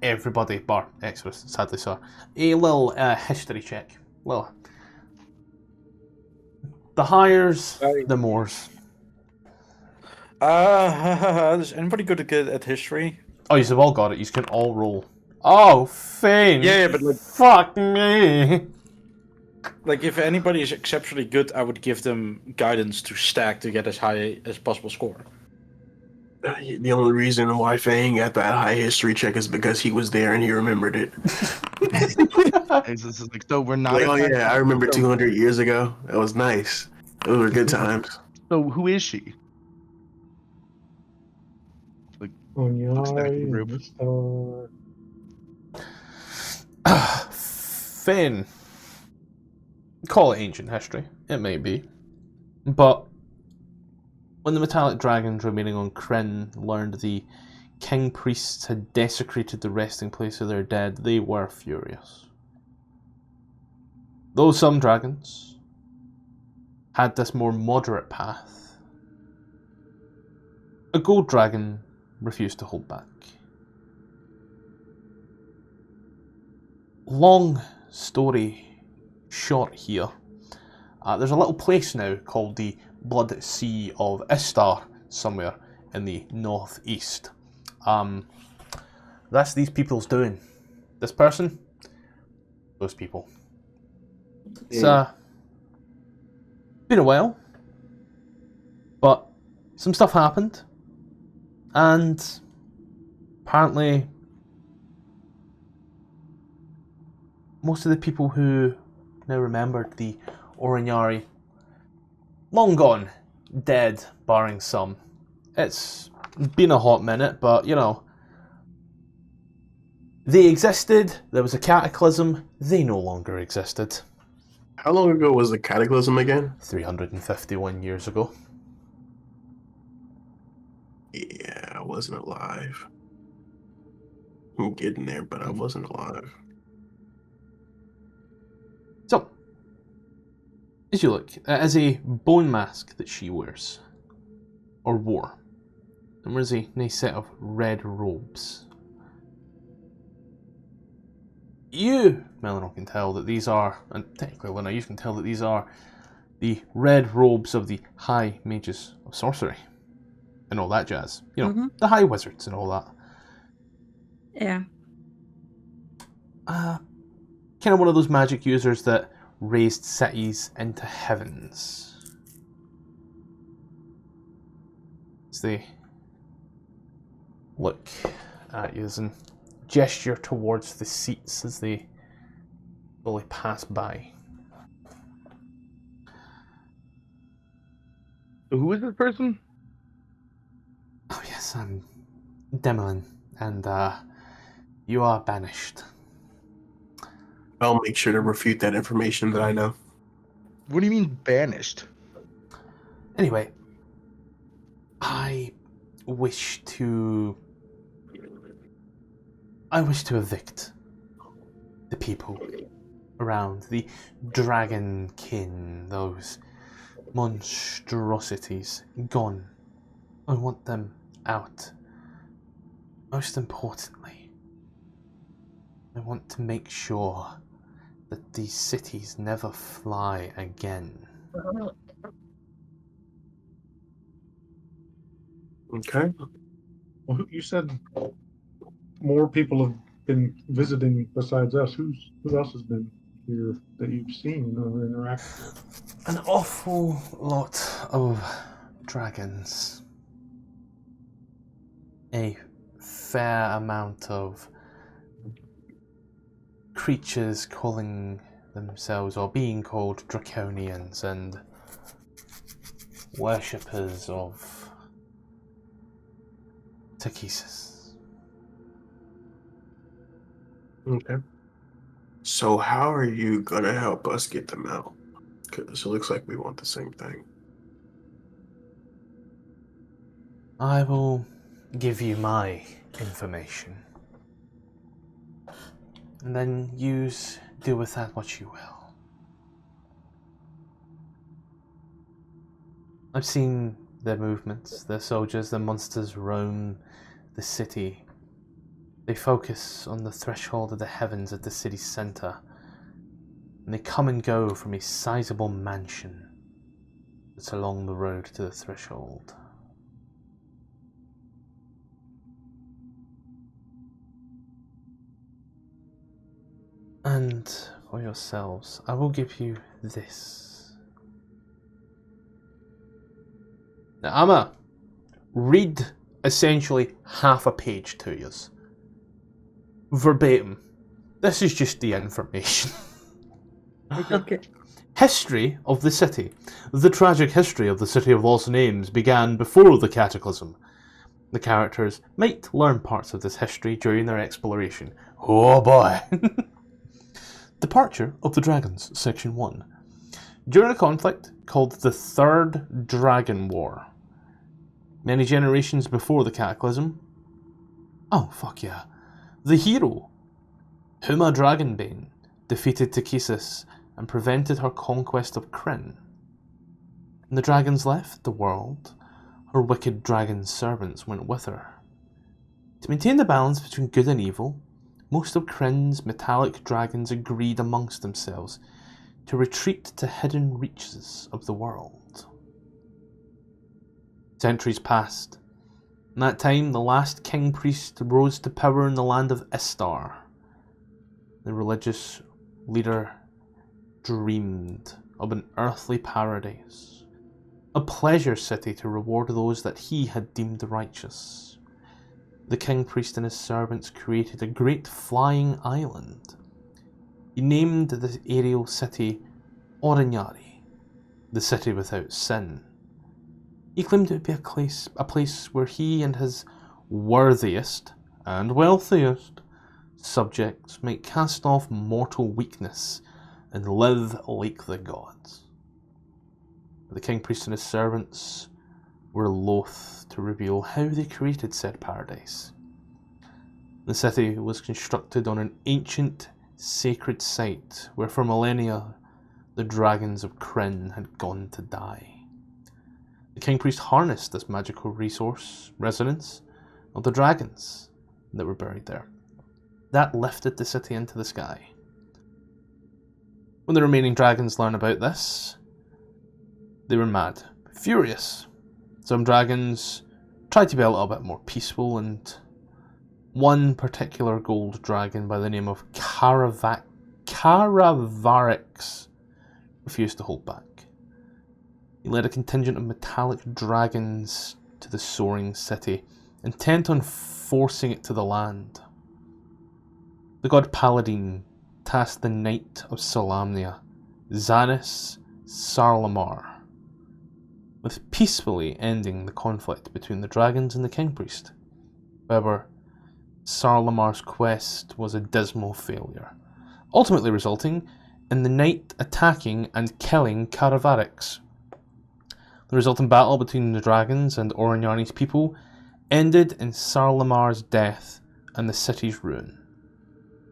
Speaker 1: everybody, bar Exodus, sadly so, a little history check. Well, the hires, the mores.
Speaker 6: Is anybody good at history?
Speaker 1: Oh, you've all got it. You can all roll. Oh, Fane.
Speaker 6: Yeah, but like,
Speaker 1: fuck me.
Speaker 6: Like, if anybody is exceptionally good, I would give them guidance to stack to get as high as possible score.
Speaker 7: The only reason why Fang got that high history check is because he was there and he remembered it.
Speaker 4: This is like, so we're not.
Speaker 7: Like, oh yeah, I remember 200 years ago. That was nice. Those were good times.
Speaker 4: So who is she? Like, looks back in the group.
Speaker 1: Fane. Call it ancient history. It may be. But when the metallic dragons remaining on Kryn learned the king priests had desecrated the resting place of their dead, they were furious. Though some dragons had this more moderate path, a gold dragon refused to hold back. Long story short here. There's a little place now called the Blood Sea of Istar somewhere in the northeast. That's these people's doing. This person, those people. It's been a while, but some stuff happened, and apparently most of the people who now remembered the Oroñari, long gone, dead, barring some. It's been a hot minute, but you know, they existed, there was a cataclysm, they no longer existed.
Speaker 7: How long ago was the cataclysm again?
Speaker 1: 351 years ago.
Speaker 7: Yeah, I wasn't alive. I'm getting there, but I wasn't alive.
Speaker 1: So, as you look, it is a bone mask that she wears, or wore, and wears a nice set of red robes. You, Melanie, can tell that these are, and technically Luna, you can tell that these are the red robes of the High Mages of Sorcery, and all that jazz. You know, the High Wizards and all that.
Speaker 5: Yeah.
Speaker 1: Kind of one of those magic users that raised cities into heavens. As they look at you and gesture towards the seats as they slowly pass by.
Speaker 4: Who is this person?
Speaker 1: Oh yes, I'm Demolin, and you are banished.
Speaker 7: I'll make sure to refute that information that I know.
Speaker 4: What do you mean banished?
Speaker 1: Anyway, I wish to evict the people around the dragonkin, those monstrosities, gone. I want them out. Most importantly, I want to make sure that these cities never fly again.
Speaker 7: Okay.
Speaker 2: Well, you said more people have been visiting besides us. Who else has been here that you've seen or interacted with?
Speaker 1: An awful lot of dragons. A fair amount of creatures calling themselves or being called draconians and worshippers of Takesis.
Speaker 7: Okay. So how are you gonna help us get them out? Because it looks like we want the same thing.
Speaker 1: I will give you my information. And then do with that what you will. I've seen their movements, their soldiers, their monsters roam the city. They focus on the threshold of the heavens at the city's center, and they come and go from a sizable mansion that's along the road to the threshold. And for yourselves, I will give you this. Now, I'ma read essentially half a page to you. Verbatim. This is just the information.
Speaker 5: Okay.
Speaker 1: History of the city. The tragic history of the City of Lost Names began before the Cataclysm. The characters might learn parts of this history during their exploration. Oh boy! Departure of the Dragons, Section 1. During a conflict called the Third Dragon War, many generations before the Cataclysm, oh fuck yeah, the hero, HAAAW Dragonbane, defeated Takesis and prevented her conquest of Krynn. When the dragons left the world, her wicked dragon servants went with her. To maintain the balance between good and evil, most of Krynn's metallic dragons agreed amongst themselves to retreat to hidden reaches of the world. Centuries passed. In that time, the last king priest rose to power in the land of Istar. The religious leader dreamed of an earthly paradise, a pleasure city to reward those that he had deemed righteous. The king priest and his servants created a great flying island. He named the aerial city Orignari, the city without sin. He claimed it would be a place where he and his worthiest and wealthiest subjects might cast off mortal weakness and live like the gods. But the king priest and his servants were loath to reveal how they created said paradise. The city was constructed on an ancient sacred site where for millennia the dragons of Krynn had gone to die. The king priest harnessed this magical resonance of the dragons that were buried there. That lifted the city into the sky. When the remaining dragons learned about this, they were mad, furious. Some dragons tried to be a little bit more peaceful, and one particular gold dragon by the name of Caravarix refused to hold back. He led a contingent of metallic dragons to the soaring city, intent on forcing it to the land. The god Paladin tasked the Knight of Solamnia, Zanis Sarlamar, with peacefully ending the conflict between the dragons and the King Priest. However, Sarlamar's quest was a dismal failure, ultimately resulting in the knight attacking and killing Karavarix. The resulting battle between the dragons and Orignani's people ended in Sarlamar's death and the city's ruin.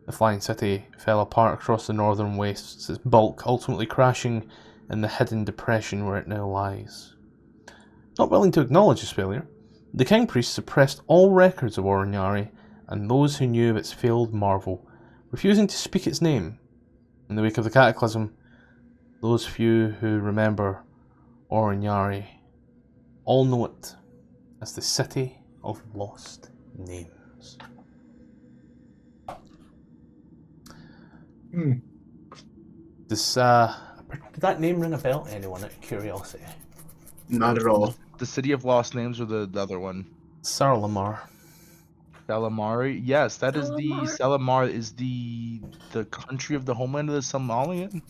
Speaker 1: The flying city fell apart across the northern wastes, its bulk ultimately crashing in the hidden depression where it now lies. Not willing to acknowledge his failure, the King Priest suppressed all records of Orignari and those who knew of its failed marvel, refusing to speak its name. In the wake of the cataclysm, those few who remember Orignari all know it as the City of Lost Names. Did that name ring a bell to anyone out of curiosity?
Speaker 7: Not at all.
Speaker 4: The City of Lost Names or the other one?
Speaker 1: Sarlamar.
Speaker 4: Salamari? Yes, that is the Salamar is the country of the homeland of the Somalian.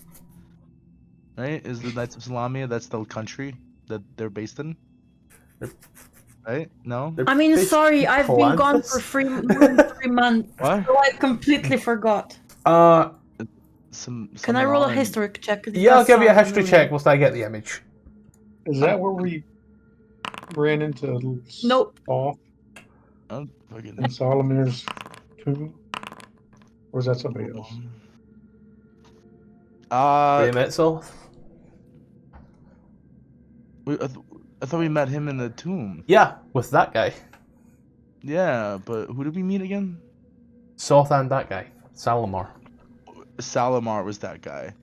Speaker 4: Right? Is the Knights of Salamia, that's the country that they're based in? Right? No?
Speaker 5: I mean, sorry, I've been gone for more than 3 months,
Speaker 4: What?
Speaker 5: so I completely forgot. Can I roll a history check?
Speaker 1: Yeah, I'll give you a history check whilst I get the image.
Speaker 2: Is that where we ran into
Speaker 5: Nope.
Speaker 2: Off
Speaker 4: Oh, fucking.
Speaker 2: in Solomon's tomb? Or is that somebody else?
Speaker 1: We met Soth?
Speaker 4: I thought we met him in the tomb.
Speaker 1: Yeah, with that guy.
Speaker 4: Yeah, but who did we meet again?
Speaker 1: Soth and that guy. Salamar.
Speaker 4: Salamar was that guy.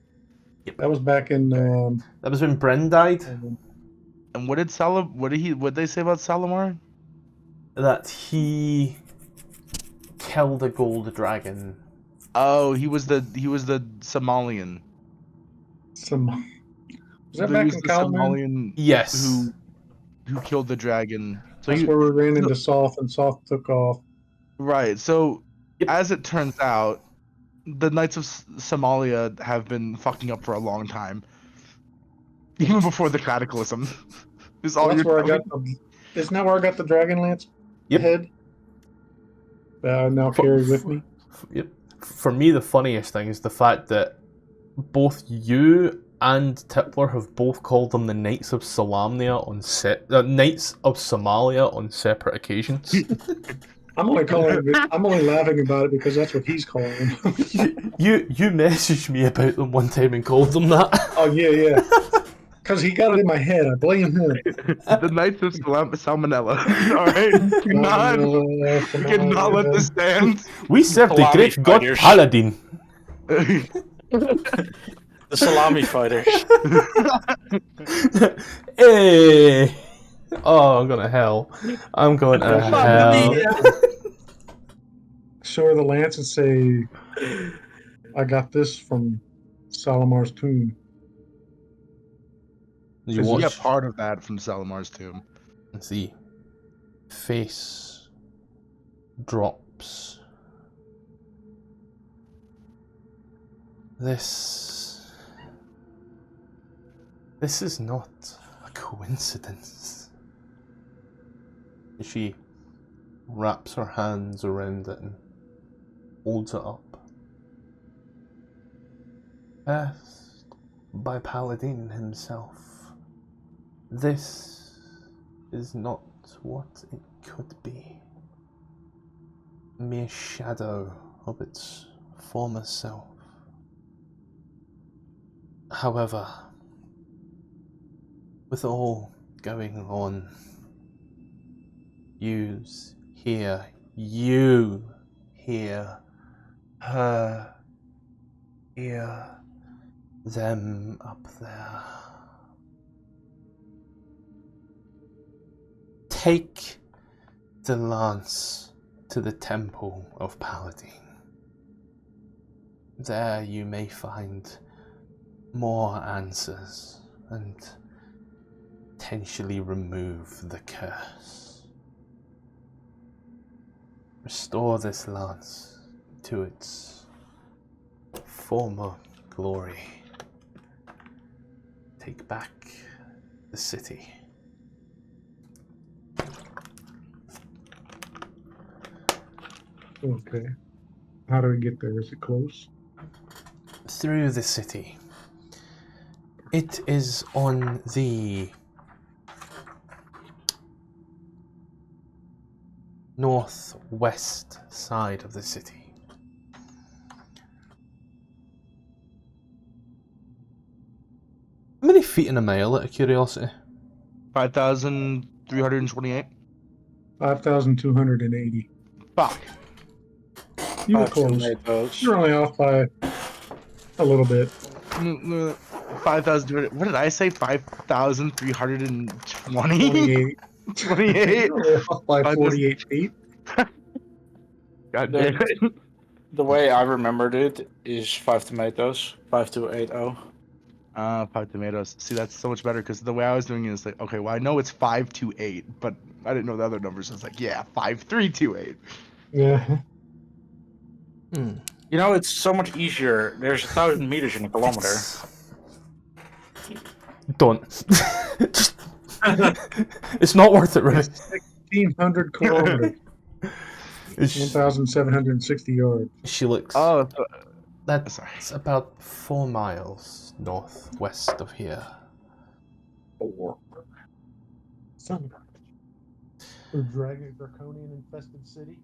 Speaker 1: Yep.
Speaker 2: That was back in.
Speaker 1: That was when Bryn died.
Speaker 4: And what did what they say about Salamar?
Speaker 1: That he killed a gold dragon.
Speaker 4: Oh, he was the Somalian.
Speaker 2: Was that back in
Speaker 4: Somalian?
Speaker 1: Yes.
Speaker 4: Who killed the dragon? So
Speaker 2: that's where we ran into Soth, and Soth took off.
Speaker 4: Right. So, as it turns out, the Knights of Somalia have been fucking up for a long time, even before the Cataclysm. Is all
Speaker 2: that's
Speaker 4: you're
Speaker 2: where I got isn't that where I got the Dragonlance head? That I now carry with me.
Speaker 1: Yep. For me, the funniest thing is the fact that both you and Tipler have both called them the Knights of Somalia on separate occasions.
Speaker 2: I'm only laughing about it because that's what he's calling them.
Speaker 1: you messaged me about them one time and called them that.
Speaker 2: Oh yeah. Because he got it in my head. I blame him.
Speaker 4: The Knights of Salmonella. Alright? We cannot let this stand.
Speaker 1: We serve the great god Paladin.
Speaker 6: The salami fighters.
Speaker 1: Hey! Oh, I'm going to hell. I'm going to hell.
Speaker 2: Show her the lance and say, I got this from Salamar's tomb.
Speaker 4: You get part of that from Salamar's tomb.
Speaker 1: Let's see. Face drops. This is not a coincidence. She wraps her hands around it and holds it up. Birthed by Paladin himself. This is not what it could be. A mere shadow of its former self. However, with all going on, you hear her, hear them up there. Take the lance to the temple of Paladin. There you may find more answers and potentially remove the curse. Restore this lance to its former glory. Take back the city
Speaker 2: Okay. How do we get there? Is it close?
Speaker 1: Through the city. It is on the northwest side of the city. How many feet in a mile, out of curiosity?
Speaker 4: 5,328.
Speaker 2: 5,280.
Speaker 4: Fuck.
Speaker 2: You were
Speaker 6: 5
Speaker 2: close.
Speaker 6: tomatoes.
Speaker 2: You're only off by a little bit.
Speaker 4: 5,000. What did I say? 5,320?
Speaker 2: 28.
Speaker 4: 28.
Speaker 2: You're only off by
Speaker 4: 5,000.
Speaker 2: 48 feet.
Speaker 4: God damn it.
Speaker 6: The way I remembered it is 5 tomatoes. 5280.
Speaker 4: 5 tomatoes. See, that's so much better because the way I was doing it is like, okay, well, I know it's 528, but I didn't know the other numbers. So it's like, yeah, 5328.
Speaker 2: Yeah.
Speaker 1: Hmm.
Speaker 6: You know, it's so much easier. There's 1,000 meters in a kilometer.
Speaker 1: Don't. Just, it's not worth it, really.
Speaker 2: 1,600 kilometers. 1,760 yards.
Speaker 1: She looks.
Speaker 4: Oh,
Speaker 1: That's
Speaker 4: sorry.
Speaker 1: about 4 miles northwest of here.
Speaker 2: 4. Son of a draconian infested city.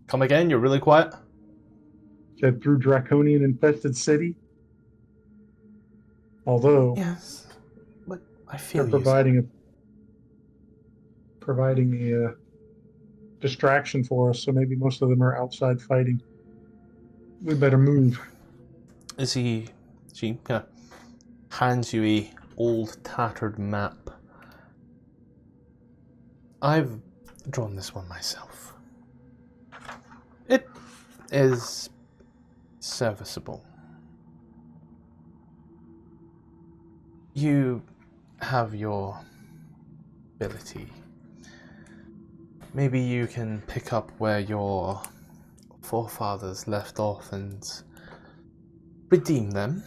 Speaker 1: Come again? You're really quiet.
Speaker 2: Said through draconian infested city. Although
Speaker 1: Yes, but I
Speaker 2: they're
Speaker 1: feel you.
Speaker 2: providing a distraction for us, so maybe most of them are outside fighting. We better move.
Speaker 1: Is he? She kind of hands you a old tattered map. I've drawn this one myself. It is serviceable. You have your ability. Maybe you can pick up where your forefathers left off and redeem them.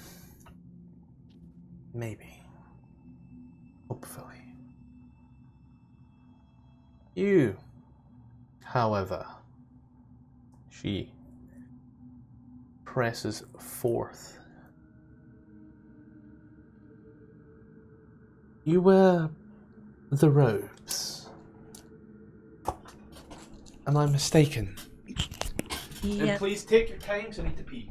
Speaker 1: Maybe. Hopefully. You, however, she presses forth. You wear the robes. Am I mistaken?
Speaker 5: Yeah.
Speaker 1: please take your time, because I need to pee.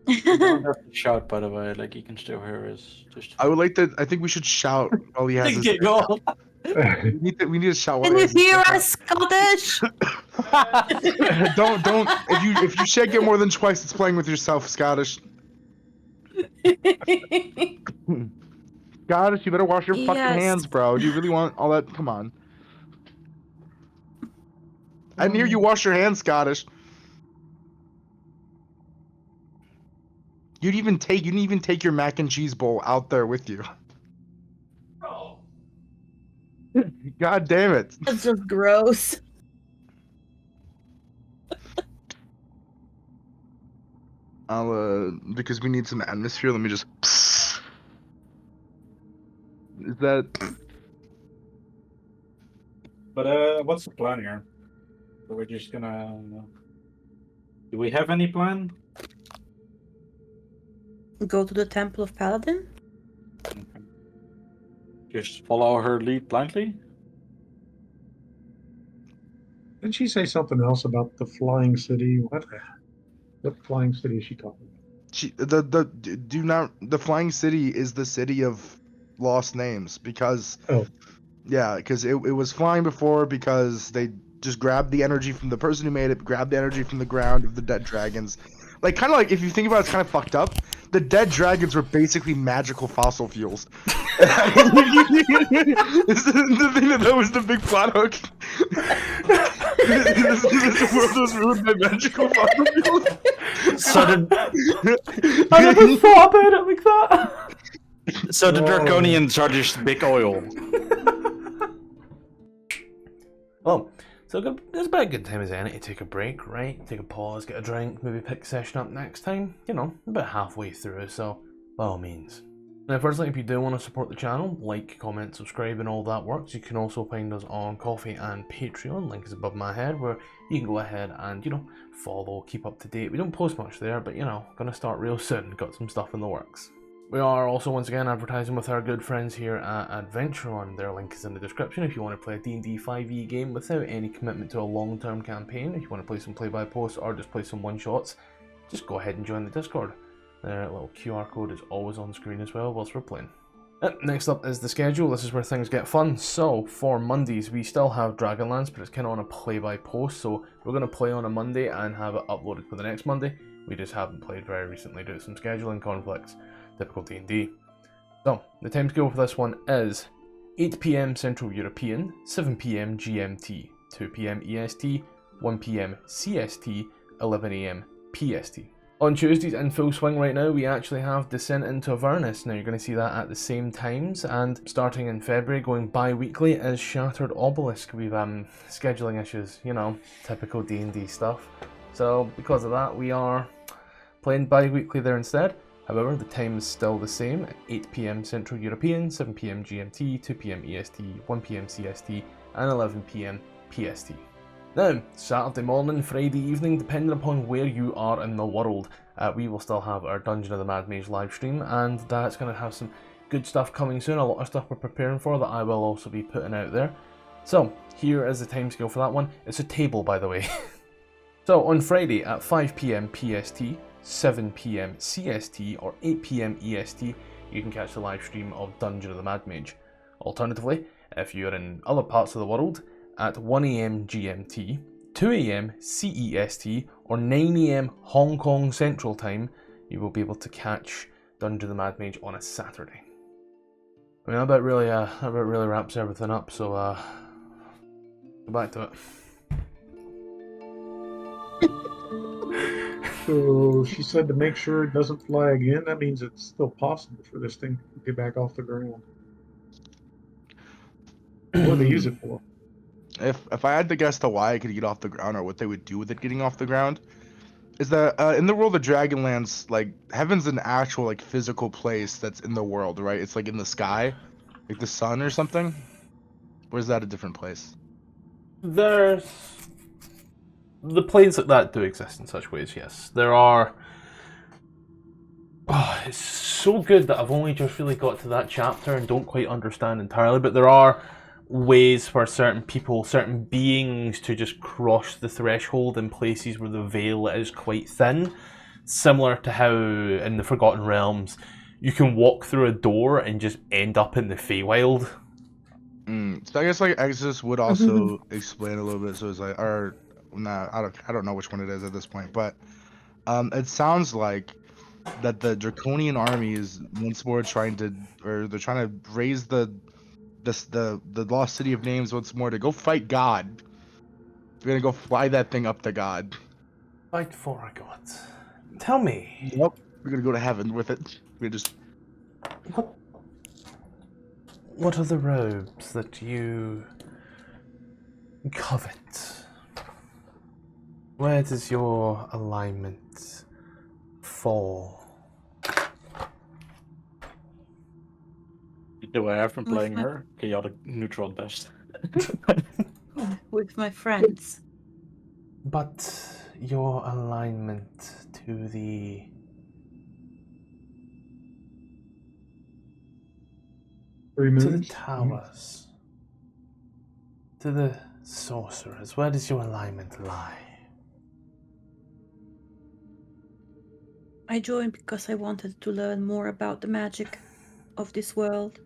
Speaker 6: You don't have to shout, by the way. Like, you can still hear us. Just...
Speaker 4: I would like to. I think we should shout while he has his.
Speaker 6: Giggle.
Speaker 4: We need to shout while
Speaker 5: Can
Speaker 4: he
Speaker 5: you
Speaker 4: has his
Speaker 5: hear
Speaker 4: dick out.
Speaker 5: us, Scottish?
Speaker 4: Don't. If you shake it more than twice, it's playing with yourself, Scottish. Scottish, you better wash your fucking
Speaker 5: Yes.
Speaker 4: hands, bro. Do you really want all that? Come on. I didn't hear you wash your hands, Scottish. You didn't even take your mac and cheese bowl out there with you.
Speaker 1: Oh.
Speaker 4: God damn it.
Speaker 5: That's just gross.
Speaker 4: I'll because we need some atmosphere, let me just Is that
Speaker 6: But what's the plan here? So we're just gonna. Do we have any plan?
Speaker 5: Go to the Temple of Paladin?
Speaker 6: Okay. Just follow her lead blindly?
Speaker 2: Didn't she say something else about the flying city? What flying city is she talking about?
Speaker 4: the flying city is the city of lost names because
Speaker 2: Oh.
Speaker 4: yeah, because it was flying before because they just grabbed the energy from the person who made it, grabbed the energy from the ground of the dead dragons. Like, kind of like, if you think about it, it's kind of fucked up. The dead dragons were basically magical fossil fuels. This is the thing that was the big plot hook. This world was ruined by magical fossil fuels.
Speaker 1: I never thought about it like that.
Speaker 6: So the Draconians are just big oil.
Speaker 1: Oh, so it's about a good time as any to take a break, right? Take a pause, get a drink, maybe pick the session up next time. You know, about halfway through, so by all means, Now, firstly, if you do want to support the channel, like, comment, subscribe, and all that works, you can also find us on Ko-fi and Patreon. Link is above my head, where you can go ahead and, you know, follow, keep up to date. We don't post much there, but, you know, gonna start real soon. Got some stuff in the works. We are also, once again, advertising with our good friends here at AdverntureOn. Their link is in the description if you want to play a D&D 5e game without any commitment to a long-term campaign. If you want to play some play-by-post or just play some one-shots, just go ahead and join the Discord. Their little QR code is always on screen as well whilst we're playing. Next up is the schedule. This is where things get fun. So, for Mondays, we still have Dragonlance, but it's kind of on a play-by-post. So, we're going to play on a Monday and have it uploaded for the next Monday. We just haven't played very recently due to some scheduling conflicts. Typical D&D. So, the timescale for this one is 8 PM Central European, 7 PM GMT, 2 PM EST, 1 PM CST, 11 AM PST. On Tuesdays, in full swing right now, we actually have Descent into Avernus. Now, you're going to see that at the same times, and starting in February, going bi-weekly, is Shattered Obelisk. We've scheduling issues, you know, typical D&D stuff. So, because of that, we are playing bi-weekly there instead. However, the time is still the same, 8 PM Central European, 7 PM GMT, 2 PM EST, 1 PM CST, and 11 PM PST. Now, Saturday morning, Friday evening, depending upon where you are in the world, we will still have our Dungeon of the Mad Mage live stream, and that's going to have some good stuff coming soon, a lot of stuff we're preparing for that I will also be putting out there. So, here is the timescale for that one. It's a table, by the way. So, on Friday at 5 PM PST, 7 PM CST, or 8 PM EST, you can catch the live stream of Dungeon of the Mad Mage. Alternatively, if you're in other parts of the world, at 1 AM GMT, 2 AM CEST, or 9 AM Hong Kong Central Time, you will be able to catch Dungeon of the Mad Mage on a Saturday. I mean, that bit really wraps everything up, so go back to it.
Speaker 2: So she said to make sure it doesn't fly again. That means it's still possible for this thing to get back off the ground. What do they use it for?
Speaker 4: If I had to guess to why it could get off the ground or what they would do with it getting off the ground, is that in the world of Dragonlance, like heaven's an actual like physical place that's in the world, right? It's like in the sky, like the sun or something. Or is that a different place?
Speaker 1: There's the planes like that do exist in such ways. Yes, there are. Oh, it's so good that I've only just really got to that chapter and don't quite understand entirely, but there are ways for certain people, certain beings to just cross the threshold in places where the veil is quite thin. Similar to how in the Forgotten Realms, you can walk through a door and just end up in the Feywild.
Speaker 4: So I guess like Exodus would also explain a little bit. So it's like, or nah, I don't know which one it is at this point, but it sounds like that the Draconian army is once more trying to raise the lost city of names once more to go fight God. We're gonna go fly that thing up to God.
Speaker 1: Fight for a god. Tell me.
Speaker 4: Yep. We're gonna go to heaven with it. We just.
Speaker 1: What are the robes that you covet? Where does your alignment fall?
Speaker 6: Do I have been playing her? Chaotic neutral best.
Speaker 5: With my friends.
Speaker 1: But your alignment to the towers, to the sorcerers, where does your alignment lie?
Speaker 5: I joined because I wanted to learn more about the magic of this world.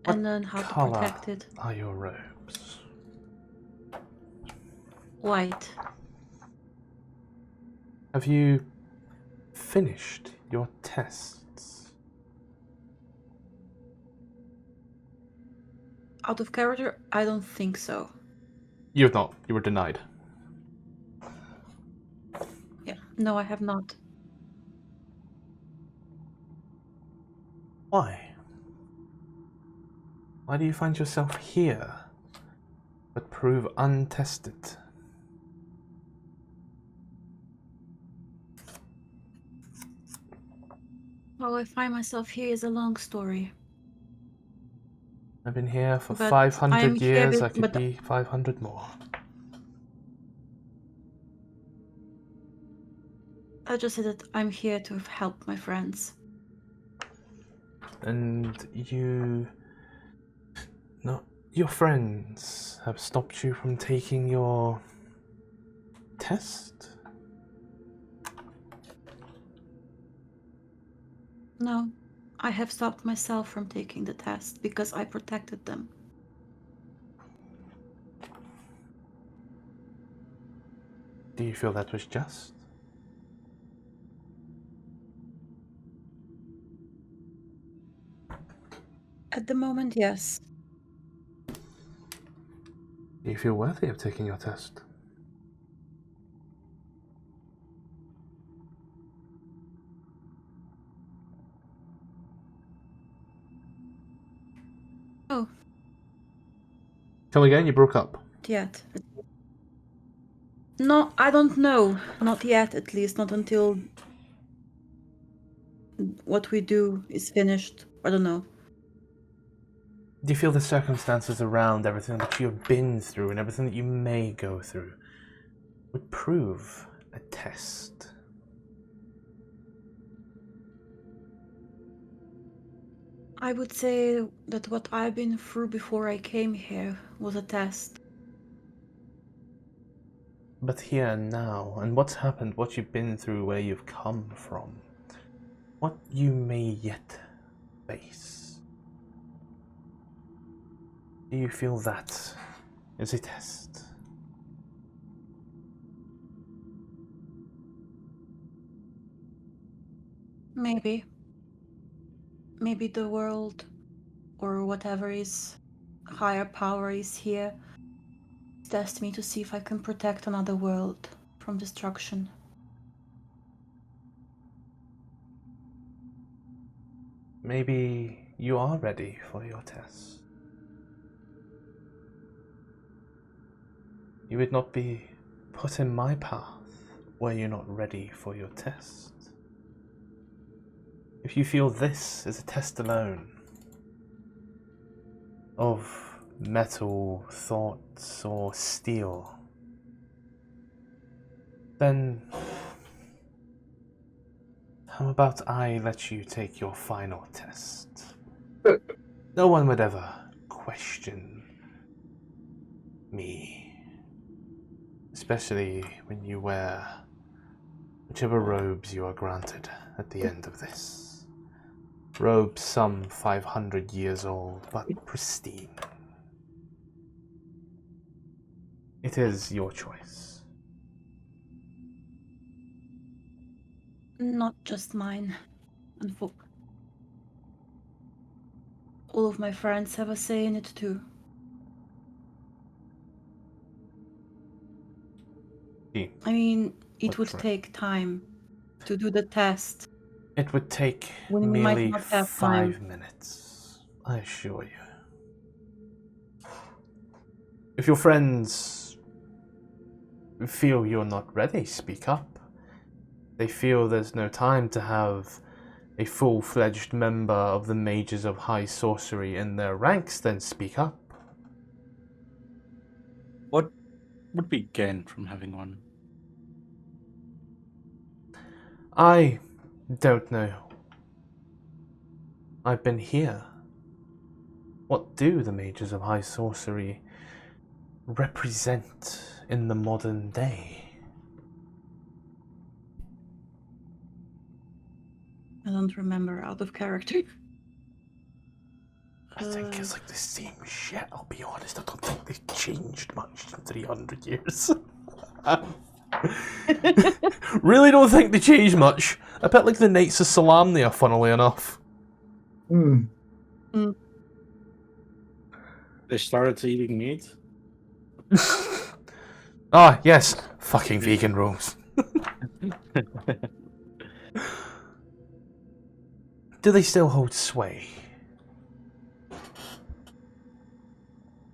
Speaker 5: And learn how to protect it.
Speaker 1: Are your robes?
Speaker 5: White.
Speaker 1: Have you finished your tests?
Speaker 5: Out of character, I don't think so.
Speaker 1: You have not. You were denied.
Speaker 5: Yeah, no, I have not.
Speaker 1: Why? Why do you find yourself here, but prove untested?
Speaker 5: How I find myself here is a long story.
Speaker 1: I've been here for
Speaker 5: But
Speaker 1: 500
Speaker 5: I'm here
Speaker 1: years, I
Speaker 5: with-
Speaker 1: could
Speaker 5: but-
Speaker 1: be 500 more.
Speaker 5: I just said that I'm here to help my friends.
Speaker 1: And you... No, your friends have stopped you from taking your... test?
Speaker 5: No, I have stopped myself from taking the test because I protected them.
Speaker 1: Do you feel that was just?
Speaker 5: At the moment, yes.
Speaker 1: Do you feel worthy of taking your test?
Speaker 5: Oh.
Speaker 1: Come again, you broke up.
Speaker 5: Not yet. No, I don't know. Not yet, at least. Not until what we do is finished. I don't know.
Speaker 1: Do you feel the circumstances around everything that you have been through and everything that you may go through would prove a test?
Speaker 5: I would say that what I've been through before I came here was a test.
Speaker 1: But here and now, and what's happened, what you've been through, where you've come from, what you may yet face. Do you feel that is a test?
Speaker 5: Maybe. Maybe the world, or whatever is higher power is here, test me to see if I can protect another world from destruction.
Speaker 1: Maybe you are ready for your test. You would not be put in my path were you not ready for your test. If you feel this is a test alone of metal, thoughts, or steel, then how about I let you take your final test? No one would ever question me. Especially when you wear whichever robes you are granted at the end of this. Robes some 500 years old, but pristine. It is your choice.
Speaker 5: Not just mine. And all of my friends have a say in it too. I mean, it would take time to do the test.
Speaker 1: It would take
Speaker 5: When we might
Speaker 1: merely
Speaker 5: not have
Speaker 1: 5
Speaker 5: time.
Speaker 1: minutes, I assure you. If your friends feel you're not ready, speak up. They feel there's no time to have a full-fledged member of the Mages of High Sorcery in their ranks, then speak up.
Speaker 6: What would we gain from having one?
Speaker 1: I don't know. I've been here. What do the Mages of High Sorcery represent in the modern day?
Speaker 5: I don't remember, out of character.
Speaker 1: I think it's like the same shit, I'll be honest. I don't think they've changed much in 300 years. Really don't think they changed much. A bit like the Knights of Salamnia, funnily enough.
Speaker 6: They started eating meat?
Speaker 1: Ah, yes. Fucking vegan rules. Do they still hold sway?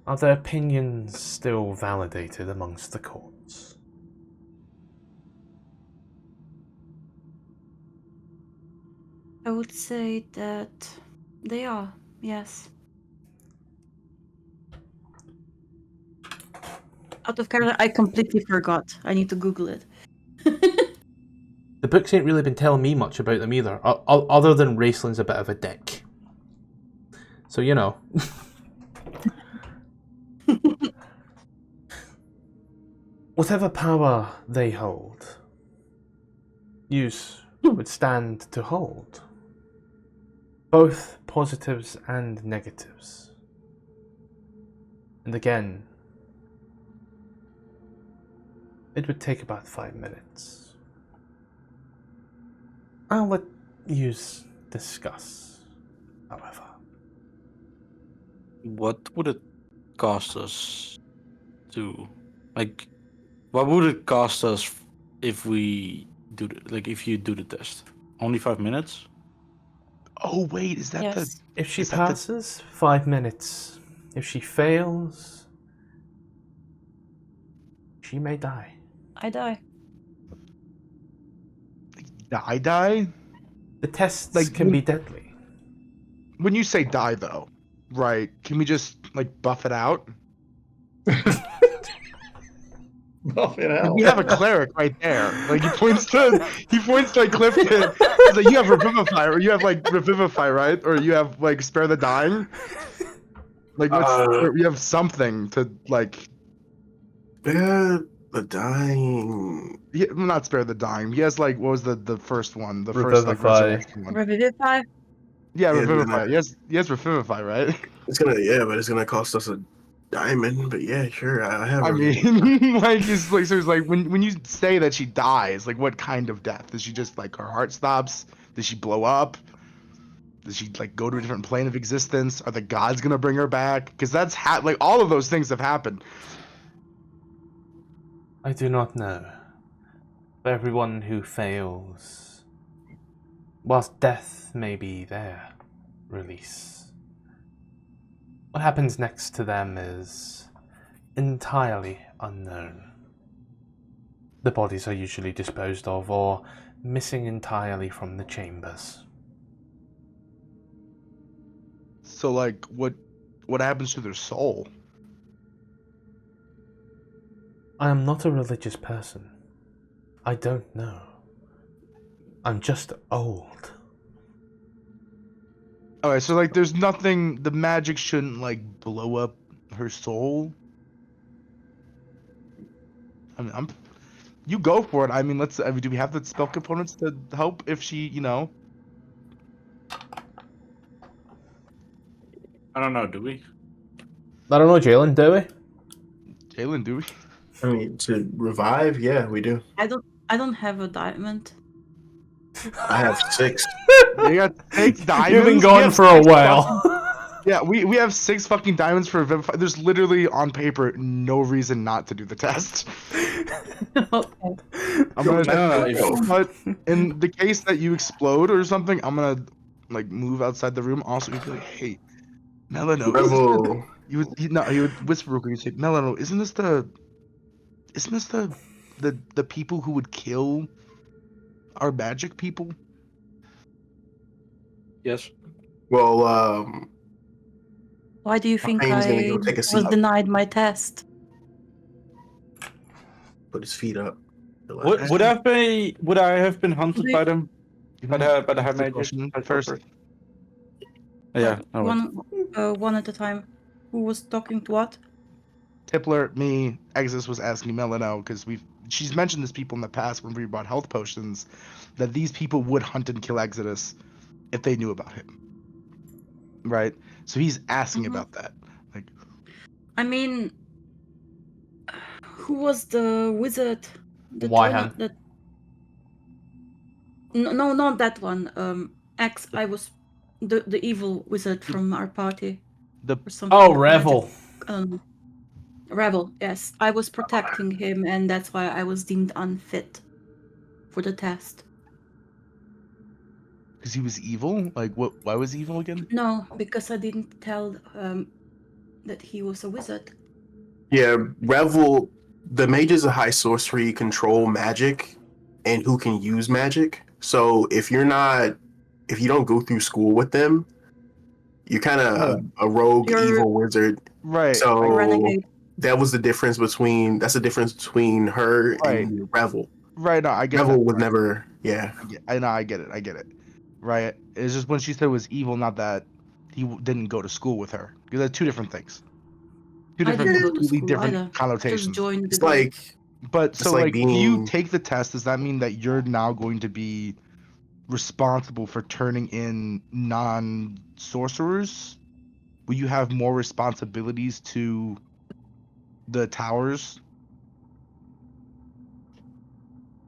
Speaker 1: Are their opinions still validated amongst the courts?
Speaker 5: I would say that they are, yes. Out of character, I completely forgot. I need to Google it.
Speaker 1: The books ain't really been telling me much about them either, other than Raceland's a bit of a dick. So, you know. Whatever power they hold, use would stand to hold. Both positives and negatives. And again, it would take about 5 minutes. I'll let yous discuss, however.
Speaker 6: What would it cost us to, like, what would it cost us if we do if you do the test? Only 5 minutes?
Speaker 4: Oh wait, is that the?
Speaker 5: Yes.
Speaker 1: If she
Speaker 4: Is that the-
Speaker 1: passes, 5 minutes. If she fails, she may die.
Speaker 5: I die.
Speaker 4: Die?
Speaker 1: The tests
Speaker 4: Like,
Speaker 1: can be deadly.
Speaker 4: When you say die, though, right? Can we just like buff it out?
Speaker 2: Buff it out.
Speaker 4: We have a cleric right there. Like he points to like Clifton. He's like, you have revivify, or you have like revivify, right? Or you have like spare the dying. Like or you have something to like.
Speaker 7: Yeah, the dying.
Speaker 4: Not spare the dying. He has like what was the first one? The first like
Speaker 1: Revivify.
Speaker 4: resurrection one.
Speaker 5: Revivify?
Speaker 4: Yeah,
Speaker 7: Yeah,
Speaker 4: revivify. He has revivify, right?
Speaker 7: But it's gonna cost us a diamond. But yeah, sure, I have.
Speaker 4: I mean, like it's like so. It's like when you say that she dies, like what kind of death? Does she just like her heart stops? Does she blow up? Does she like go to a different plane of existence? Are the gods gonna bring her back? Because that's like all of those things have happened.
Speaker 1: I do not know. For everyone who fails, whilst death may be their release, what happens next to them is entirely unknown. The bodies are usually disposed of or missing entirely from the chambers.
Speaker 4: So like, what happens to their soul?
Speaker 1: I am not a religious person. I don't know. I'm just old.
Speaker 4: Alright, so like, there's nothing. The magic shouldn't like blow up her soul. I mean, you go for it. I mean, do we have the spell components to help if she, you know?
Speaker 6: I don't know, do we?
Speaker 1: I don't know, Jalen, do we?
Speaker 4: Jalen, do we?
Speaker 7: I mean, to revive, yeah, we do.
Speaker 5: I don't have a diamond.
Speaker 7: I have 6.
Speaker 4: You got 6 diamonds.
Speaker 1: You've been
Speaker 4: We
Speaker 1: going
Speaker 4: have
Speaker 1: for a
Speaker 4: 6
Speaker 1: while.
Speaker 4: Yeah, we have 6 fucking diamonds for Vivify. There's literally on paper no reason not to do the test.
Speaker 5: Okay.
Speaker 4: I'm gonna.
Speaker 6: No,
Speaker 4: But in the case that you explode or something, I'm gonna like move outside the room. Also, you'd be like, "Hey, Melano."
Speaker 7: Revel.
Speaker 4: You would whisper real quick. You'd say, "Melano, isn't this the people who would kill our magic people?"
Speaker 6: Yes.
Speaker 7: Well,
Speaker 5: Why do you think
Speaker 7: Fane's gonna
Speaker 5: I
Speaker 7: go take a
Speaker 5: was
Speaker 7: seat.
Speaker 5: denied my test?
Speaker 7: put his feet up.
Speaker 6: Would I have been hunted by them? By the high
Speaker 4: That's the
Speaker 6: magic?
Speaker 4: question first.
Speaker 6: Yeah. No worries.
Speaker 5: One at a time. Who was talking to what?
Speaker 4: Tippler, me, Exodus was asking Melano because she's mentioned this people in the past when we brought health potions, that these people would hunt and kill Exodus if they knew about him. Right? So he's asking about that. Like,
Speaker 5: I mean, who was the wizard?
Speaker 1: Wyhan.
Speaker 5: No, not that one. I was the evil wizard from our party.
Speaker 4: the
Speaker 5: Or something.
Speaker 1: Oh, Revel.
Speaker 5: Revel, yes. I was protecting him, and that's why I was deemed unfit for the test.
Speaker 4: because he was evil? Like, what? Why was he evil again?
Speaker 5: No, because I didn't tell that he was a wizard.
Speaker 7: Yeah, Revel. The mage is a high sorcery, control magic, and who can use magic. So if if you don't go through school with them, you're kind of a rogue,
Speaker 5: You're-
Speaker 7: evil wizard.
Speaker 4: Right.
Speaker 7: So
Speaker 5: renegade.
Speaker 7: that was the difference between. That's the difference between her
Speaker 4: Right.
Speaker 7: and Revel.
Speaker 4: Right. No, I get
Speaker 7: Revel
Speaker 4: that.
Speaker 7: was
Speaker 4: Right.
Speaker 7: never. Yeah.
Speaker 4: I know. I get it. I get it. Right. It's just when she said it was evil, not that he didn't go to school with her. Because they're two different things. Two
Speaker 5: I
Speaker 4: different,
Speaker 5: didn't go to
Speaker 4: completely
Speaker 5: school
Speaker 4: different
Speaker 5: either. Just
Speaker 4: connotations.
Speaker 5: joined the
Speaker 7: It's
Speaker 5: group.
Speaker 7: like
Speaker 4: But
Speaker 7: it's
Speaker 4: so
Speaker 7: like
Speaker 4: like if you
Speaker 7: being-
Speaker 4: take the test, does that mean that you're now going to be responsible for turning in non-sorcerers? Will you have more responsibilities to the towers?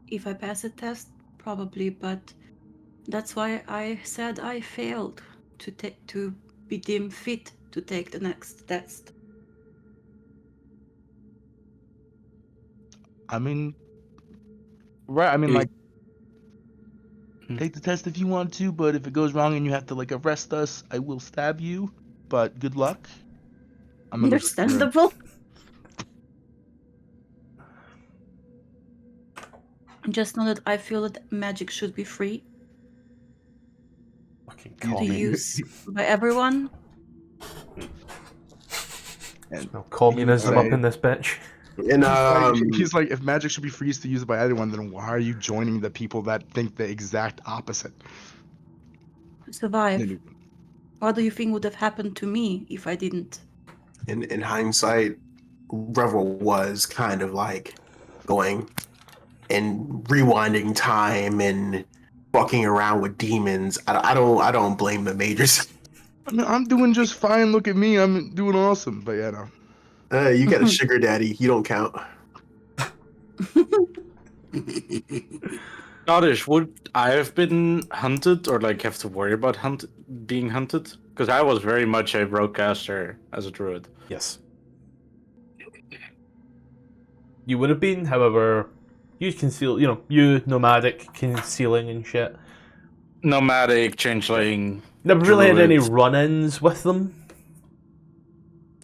Speaker 5: If I pass a test, probably, but that's why I said I failed to be deemed fit to take the next test.
Speaker 4: I mean, right? I mean,
Speaker 6: You-
Speaker 4: like, take the test if you want to, but if it goes wrong and you have to like arrest us, I will stab you. But good luck. I'm gonna go sleep in the room.
Speaker 5: Understandable. Just know that I feel that magic should be free
Speaker 1: Fucking
Speaker 5: to
Speaker 1: commie.
Speaker 5: use by everyone.
Speaker 1: No communism
Speaker 4: Right.
Speaker 1: up in this bitch.
Speaker 7: and
Speaker 4: He's like, if magic should be free to use by everyone, then why are you joining the people that think the exact opposite?
Speaker 5: To survive. What do you think would have happened to me if I didn't?
Speaker 7: in hindsight, Revel was kind of like going and rewinding time and fucking around with demons. I don't blame the majors.
Speaker 4: I mean, I'm doing just fine. Look at me. I'm doing awesome. But yeah, no.
Speaker 7: You got a sugar daddy. You don't count.
Speaker 6: Oddish, would I have been hunted or like have to worry about being hunted? Because I was very much a rogue caster as a druid.
Speaker 1: Yes. You would have been, however, you conceal. You nomadic concealing and shit.
Speaker 6: Nomadic, changeling.
Speaker 1: Never really had any
Speaker 6: druid.
Speaker 1: run-ins with them.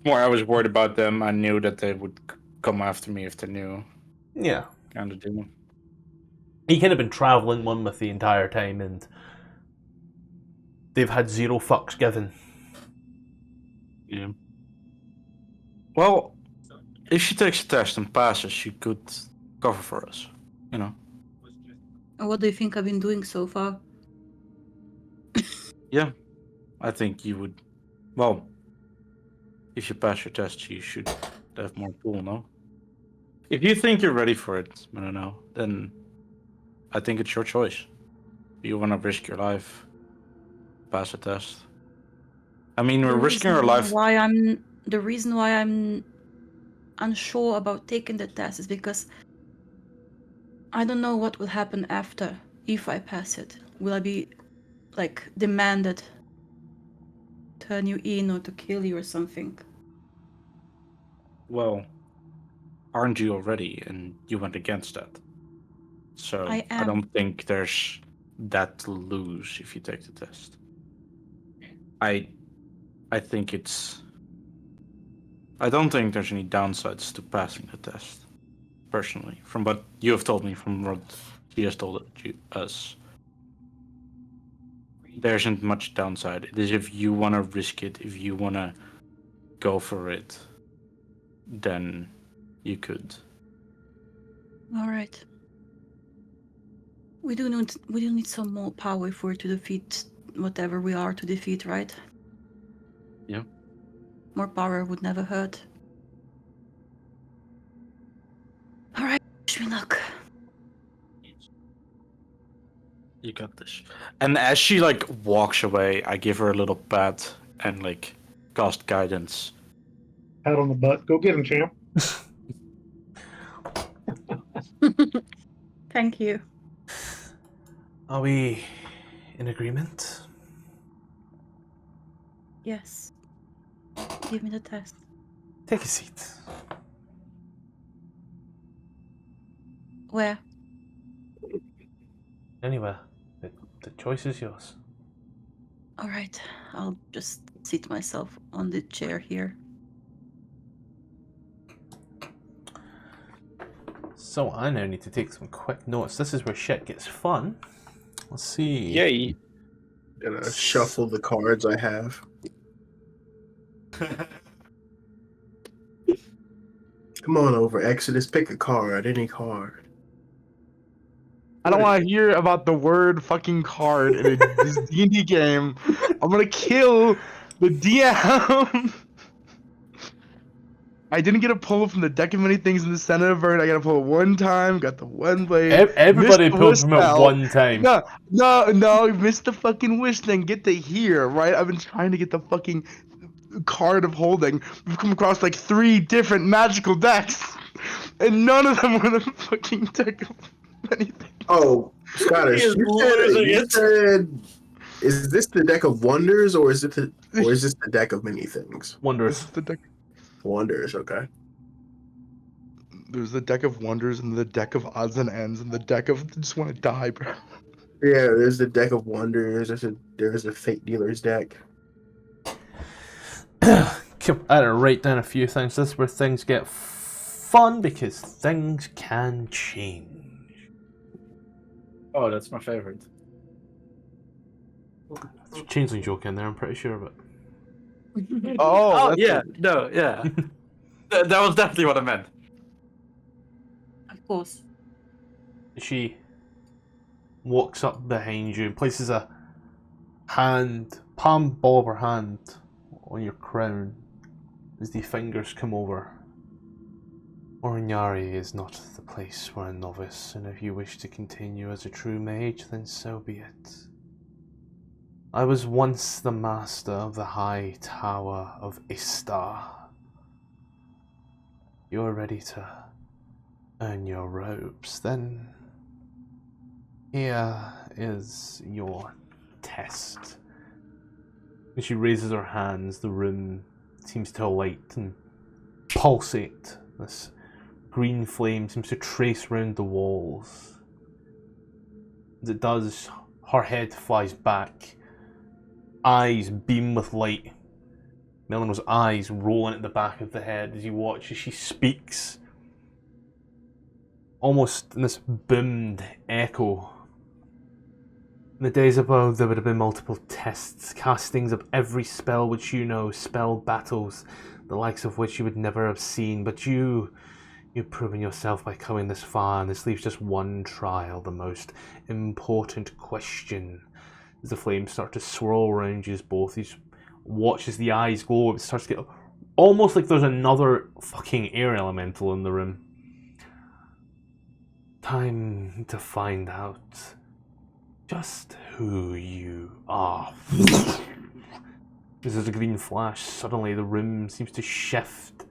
Speaker 6: More, I was worried about them. I knew that they would come after me if they knew.
Speaker 1: Yeah.
Speaker 6: Kind of do.
Speaker 1: He kind of been traveling one with the entire time, and they've had zero fucks given.
Speaker 6: Yeah. Well, if she takes a test and passes, she could cover for us. You know.
Speaker 5: And what do you think I've been doing so far?
Speaker 6: Yeah. I think you would. Well, if you pass your test, you should have more pull, no? If you think you're ready for it, I don't know, then I think it's your choice. You want to risk your life, pass a test. I mean, we're risking our life.
Speaker 5: The reason why I'm unsure about taking the test is because I don't know what will happen after if I pass it. Will I be like demanded turn you in or to kill you or something?
Speaker 6: Well, aren't you already? And you went against that. So
Speaker 5: I am.
Speaker 6: don't think there's that to lose if you take the test. I think it's. I don't think there's any downsides to passing the test, personally. From what you have told me, from what he has told us, there isn't much downside. It is if you want to risk it, if you want to go for it, then you could.
Speaker 5: All right. We do need some more power for to defeat whatever we are to defeat, right?
Speaker 6: Yeah.
Speaker 5: More power would never hurt. All right, wish me luck.
Speaker 6: You got this. And as she like walks away, I give her a little pat and like cast guidance.
Speaker 2: Pat on the butt. Go get him, champ.
Speaker 5: Thank you.
Speaker 1: Are we in agreement?
Speaker 5: Yes. Give me the test.
Speaker 1: Take a seat.
Speaker 5: Where?
Speaker 1: Anywhere. The choice is yours.
Speaker 5: All right. I'll just seat myself on the chair here.
Speaker 1: So I now need to take some quick notes. This is where shit gets fun. Let's see.
Speaker 6: Yay.
Speaker 7: Gonna shuffle the cards I have. Come on over, Exodus. Pick a card, any card.
Speaker 4: I don't want to hear about the word fucking card in this D&D game. I'm gonna kill the DM. I didn't get a pull from the deck of many things in the center of it. I got a pull one time. Got the one blade.
Speaker 1: Everybody
Speaker 4: missed the
Speaker 1: pulled
Speaker 4: wish
Speaker 1: from it
Speaker 4: spell.
Speaker 1: one time.
Speaker 4: No. Missed the fucking wish thing. Get to here, right? I've been trying to get the fucking card of holding. We've come across like 3 different magical decks, and none of them were the fucking deck of anything.
Speaker 7: Oh, Scottish, you said, is this the deck of wonders or is this the deck of many things?
Speaker 1: Wonders.
Speaker 4: This is the deck.
Speaker 7: Wonders, okay.
Speaker 4: There's the deck of wonders and the deck of odds and ends and the deck of just want to die, bro.
Speaker 7: Yeah, there's the deck of wonders. There's a fate dealer's deck.
Speaker 1: I had to write down a few things. This is where things get fun because things can change.
Speaker 6: Oh, that's my favorite.
Speaker 1: There's a changeling joke in there, I'm pretty sure, but
Speaker 4: Oh,
Speaker 6: yeah. No, yeah. That was definitely what I meant.
Speaker 5: Of course.
Speaker 1: she walks up behind you and places a palm ball of her hand on your crown as the fingers come over. Orignari is not the place for a novice, and if you wish to continue as a true mage, then so be it. I was once the master of the high tower of Istar. You are ready to earn your robes, then here is your test. When she raises her hands, the room seems to light and pulsate. This green flame seems to trace round the walls. As it does, her head flies back. Eyes beam with light. Melino's eyes rolling at the back of the head as you watch as she speaks. Almost in this boomed echo. In the days above, there would have been multiple tests, castings of every spell which you know, spell battles, the likes of which you would never have seen, but you've proven yourself by coming this far, and this leaves just one trial, the most important question. As the flames start to swirl around you as both you watch as the eyes glow, it starts to get almost like there's another fucking air elemental in the room. Time to find out just who you are. As there's a green flash, suddenly the room seems to shift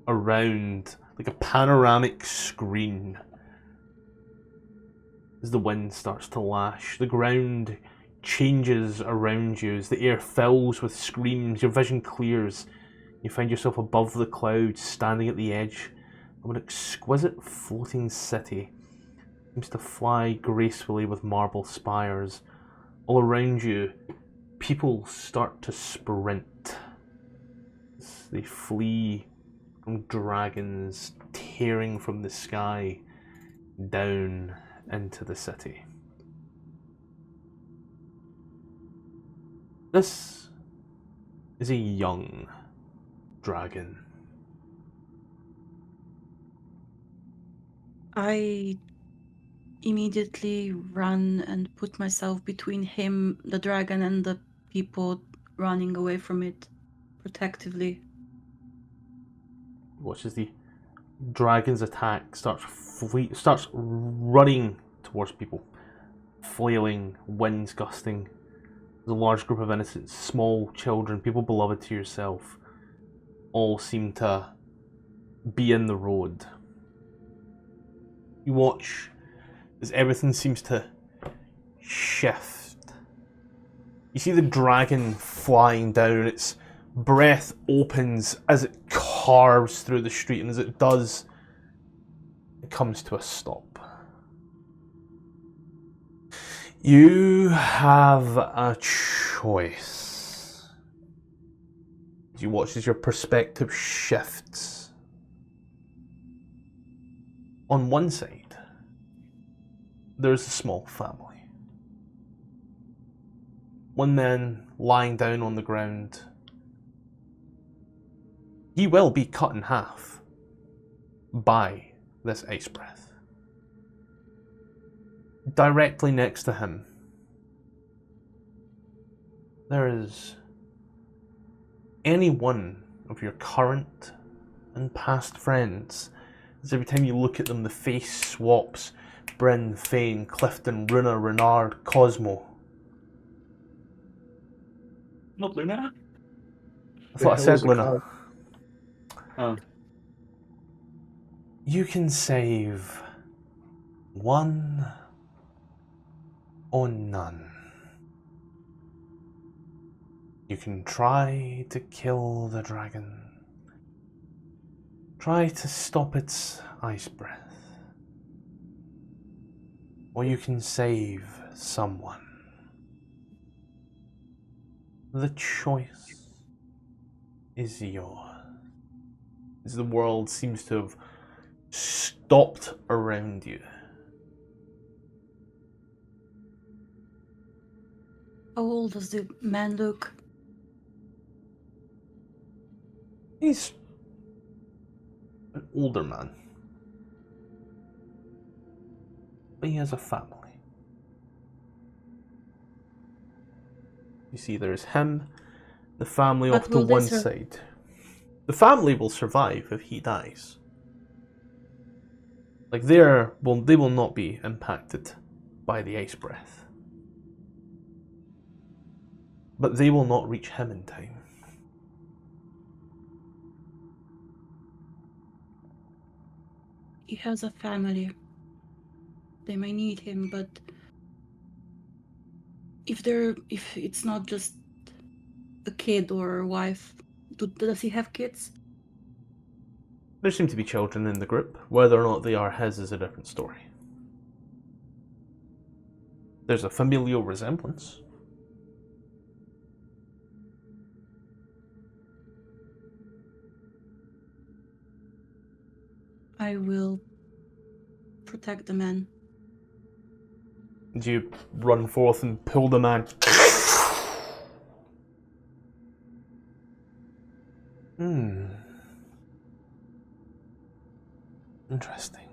Speaker 1: around like a panoramic screen. As the wind starts to lash, the ground changes around you as the air fills with screams. Your vision clears. You find yourself above the clouds, standing at the edge of an exquisite floating city. It seems to fly gracefully with marble spires. All around you, people start to sprint. They flee from dragons tearing from the sky down into the city. This is a young dragon.
Speaker 5: I immediately run and put myself between him, the dragon, and the people running away from it protectively.
Speaker 1: Watch as the dragon's attack starts running towards people, flailing, winds gusting. There's a large group of innocent, small children, people beloved to yourself, all seem to be in the road. You watch as everything seems to shift. You see the dragon flying down, its breath opens as it carves through the street, and as it does, it comes to a stop. You have a choice. As you watch as your perspective shifts. On one side, there's a small family. one man lying down on the ground. He will be cut in half by this ice breath. Directly next to him, there is any one of your current and past friends. As every time you look at them, the face swaps. Bryn, Thane, Clifton, Runa, Renard, Cosmo.
Speaker 6: Not Luna?
Speaker 1: I thought I
Speaker 7: hell
Speaker 1: said
Speaker 7: is a
Speaker 1: Luna.
Speaker 7: cop?
Speaker 6: Oh.
Speaker 1: You can save one or none. You can try to kill the dragon. Try to stop its ice breath. Or you can save someone. The choice is yours. As the world seems to have stopped around you.
Speaker 5: How old does the man look?
Speaker 1: He's an older man. But he has a family. You see, there's him, the family
Speaker 5: But
Speaker 1: off to
Speaker 5: will they
Speaker 1: one side. The family will survive if he dies. Like, they will not be impacted by the ice breath. But they will not reach him in time.
Speaker 5: He has a family. They may need him, but if it's not just a kid or a wife, does he have kids?
Speaker 1: There seem to be children in the group. Whether or not they are his is a different story. There's a familial resemblance.
Speaker 5: I will protect the man.
Speaker 1: Do you run forth and pull the man? Interesting.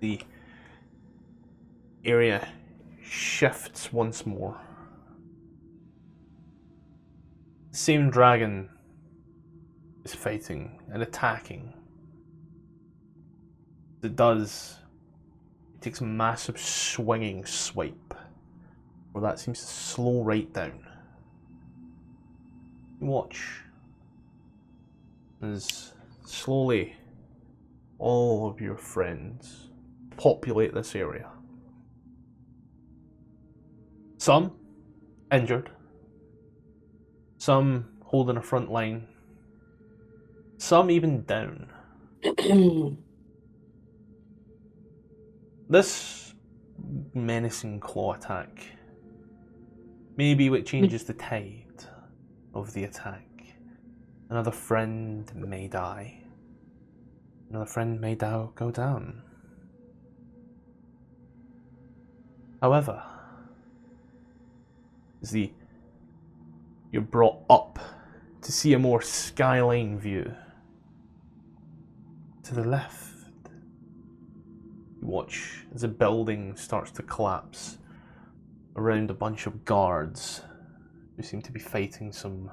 Speaker 1: The area shifts once more. The same dragon is fighting and attacking. It takes a massive swinging swipe, where that seems to slow right down. You watch as slowly all of your friends populate this area. Some injured, some holding a front line, some even down. This menacing claw attack may be what changes the tide of the attack. Another friend may die. Another friend may go down. However, as you're brought up to see a more skyline view, to the left, you watch as a building starts to collapse around a bunch of guards who seem to be fighting some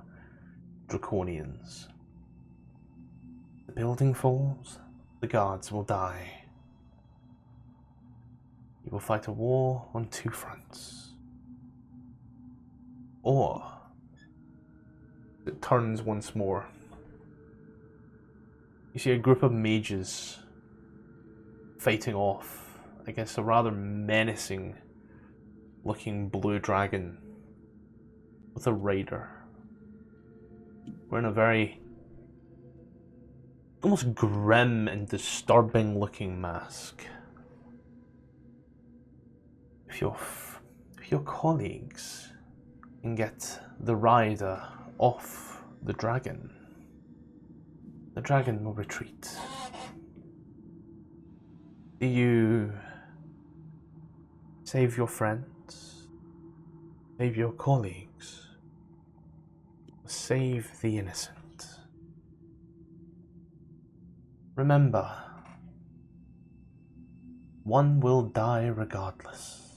Speaker 1: draconians. The building falls, the guards will die. You will fight a war on two fronts. Or it turns once more. You see a group of mages fighting off against a rather menacing looking blue dragon with a rider wearing a very almost grim and disturbing looking mask. If your colleagues can get the rider off the dragon will retreat. Do you Save your friends. Save your colleagues. Save the innocent. Remember, one will die regardless.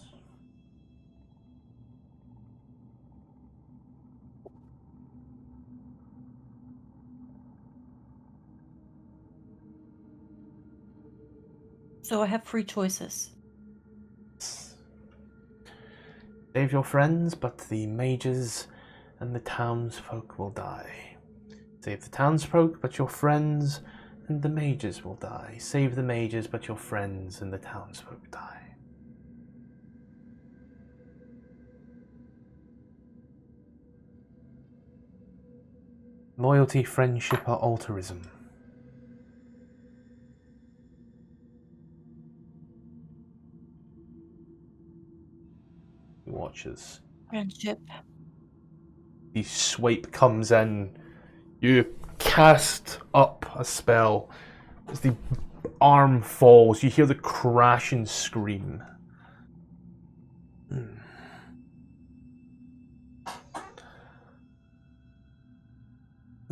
Speaker 5: So I have 3 choices.
Speaker 1: Save your friends, but the mages and the townsfolk will die. Save the townsfolk, but your friends and the mages will die. Save the mages, but your friends and the townsfolk die. Loyalty, friendship, or altruism? He watches.
Speaker 5: Friendship.
Speaker 1: The swipe comes in. You cast up a spell. As the arm falls, you hear the crash and scream.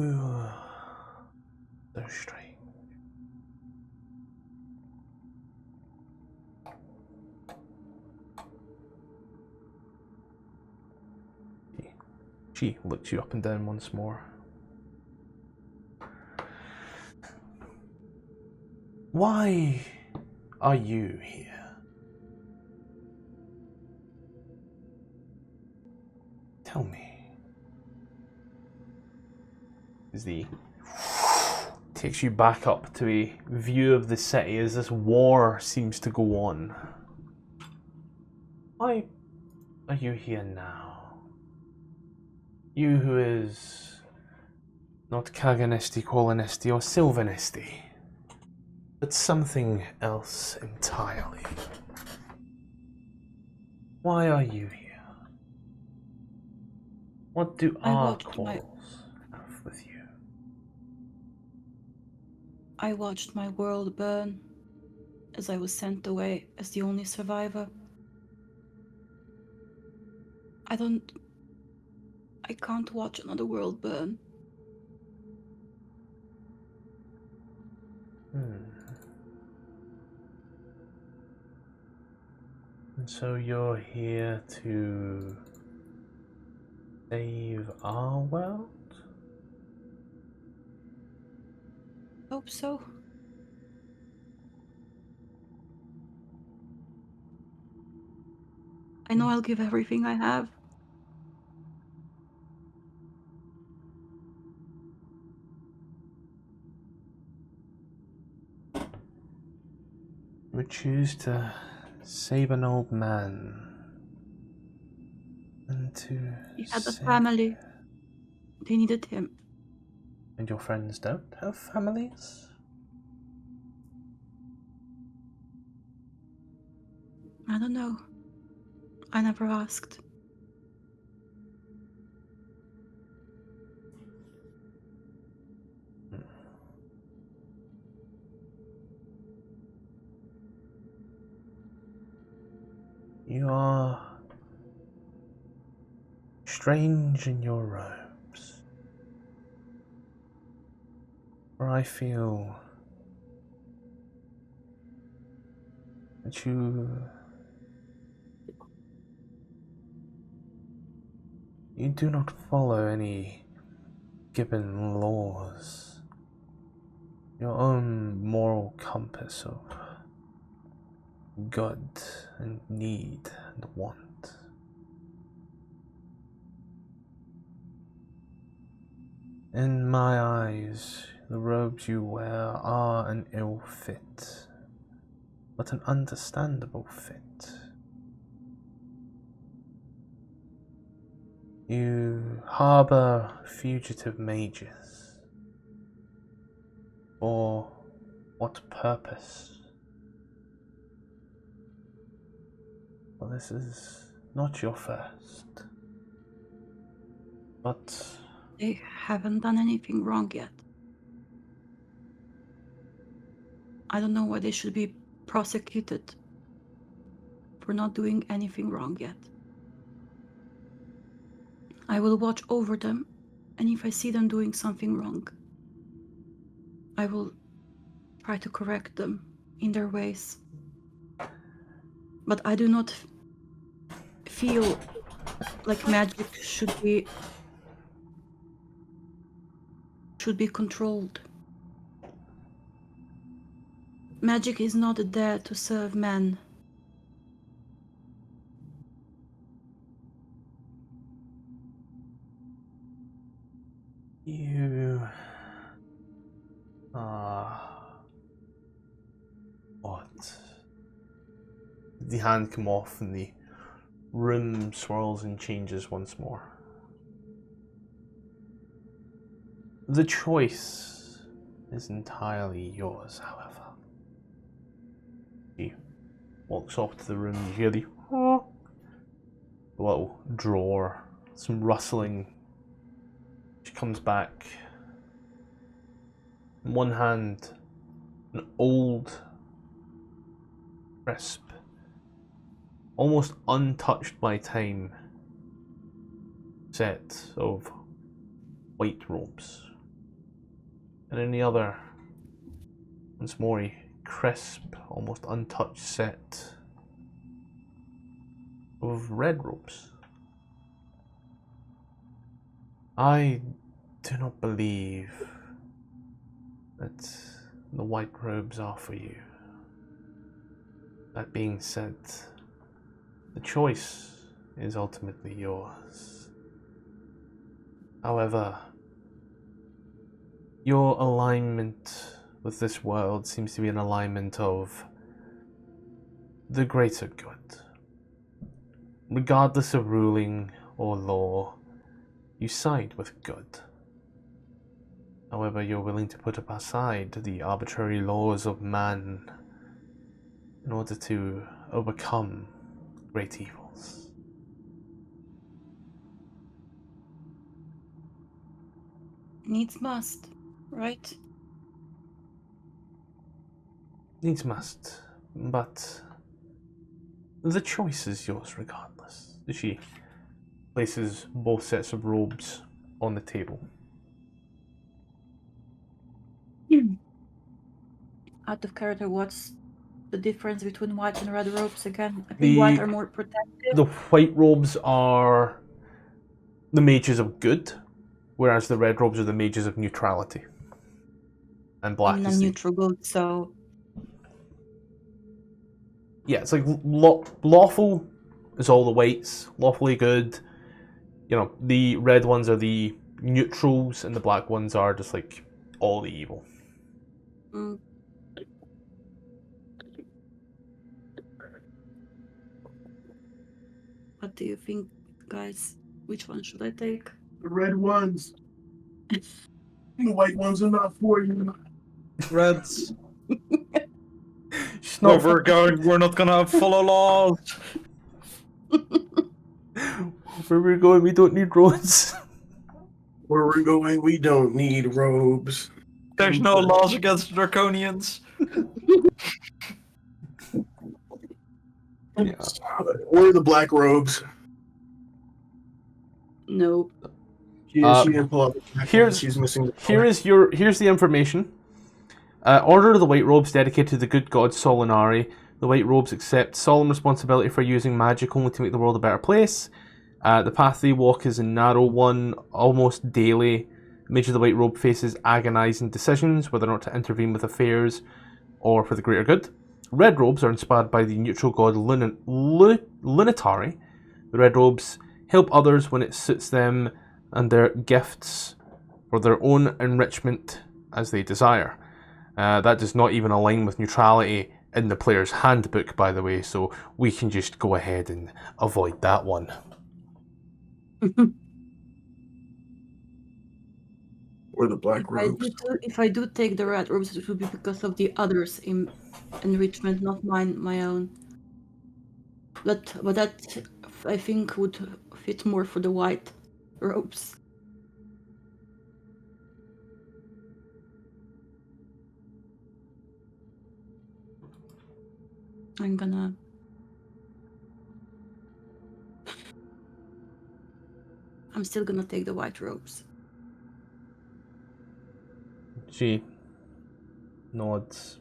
Speaker 1: Ooh, so strange. She looks you up and down once more. Why are you here? Tell me. As the takes you back up to a view of the city as this war seems to go on. Why are you here now? You who is not Kaganisti, Kolonisti, or Sylvanisti, but something else entirely. Why are you here? What do our quarrels have with you?
Speaker 5: I watched my world burn as I was sent away as the only survivor. I can't watch another world burn.
Speaker 1: And so you're here to save our world?
Speaker 5: Hope so. I know I'll give everything I have.
Speaker 1: We choose to save an old man. And to
Speaker 5: He had a family. They needed him.
Speaker 1: And your friends don't have families?
Speaker 5: I don't know. I never asked.
Speaker 1: You are strange in your robes, for I feel that you do not follow any given laws, your own moral compass of good and need and want. In my eyes, the robes you wear are an ill fit, but an understandable fit. You harbor fugitive mages. For what purpose? Well, this is not your first, but
Speaker 5: They haven't done anything wrong yet. I don't know why they should be prosecuted. for not doing anything wrong yet. I will watch over them, and if I see them doing something wrong, I will try to correct them in their ways. But I do not feel like magic should be controlled. Magic is not there to serve man.
Speaker 1: You... What? The hand come off and the room swirls and changes once more. The choice is entirely yours, however. He walks off to the room, you hear the little drawer, some rustling. She comes back. In one hand, an old, crisp, almost untouched by time set of white robes. And in the other, once more, a crisp, almost untouched set of red robes. I do not believe that the white robes are for you. That being said, the choice is ultimately yours. However, your alignment with this world seems to be an alignment of the greater good. Regardless of ruling or law, you side with good. However, you're willing to put aside the arbitrary laws of man in order to overcome great evils.
Speaker 5: Needs must, right?
Speaker 1: Needs must, but the choice is yours regardless. She places both sets of robes on the table.
Speaker 5: Out of character, what's the difference between white and red robes again? I think white are more protective.
Speaker 1: The white robes are the mages of good, whereas the red robes are the mages of neutrality. And black
Speaker 5: I'm
Speaker 1: is
Speaker 5: a
Speaker 1: the...
Speaker 5: neutral good, so...
Speaker 1: Yeah, it's like lawful is all the whites, lawfully good. You know, the red ones are the neutrals, and the black ones are just like all the evil.
Speaker 5: Mm. What do you think, guys? Which one should I take?
Speaker 7: The red ones. The white ones are not for you.
Speaker 6: Reds.
Speaker 1: She's
Speaker 6: Where
Speaker 1: not
Speaker 6: we're not gonna follow laws.
Speaker 1: Where we're going, we don't need roads.
Speaker 7: Where we're going, we don't need robes.
Speaker 6: There's no laws against draconians.
Speaker 1: Yeah.
Speaker 7: Where are the black robes?
Speaker 5: No.
Speaker 7: She didn't pull out the black ones. She's missing the color.
Speaker 1: Here's the information. Order of the White Robes dedicated to the good god Solinari. The White Robes accept solemn responsibility for using magic only to make the world a better place. The path they walk is a narrow one, almost daily. The Mage of the White Robe faces agonizing decisions whether or not to intervene with affairs or for the greater good. Red Robes are inspired by the neutral god Lunitari. The Red Robes help others when it suits them and their gifts for their own enrichment as they desire. That does not even align with neutrality in the player's handbook, by the way, so we can just go ahead and avoid that one.
Speaker 7: Or the black robes.
Speaker 5: If I do take the red robes, it would be because of the others in enrichment, not my own. But that I think would fit more for the white robes. I'm gonna I'm still gonna take the white robes.
Speaker 1: She nods.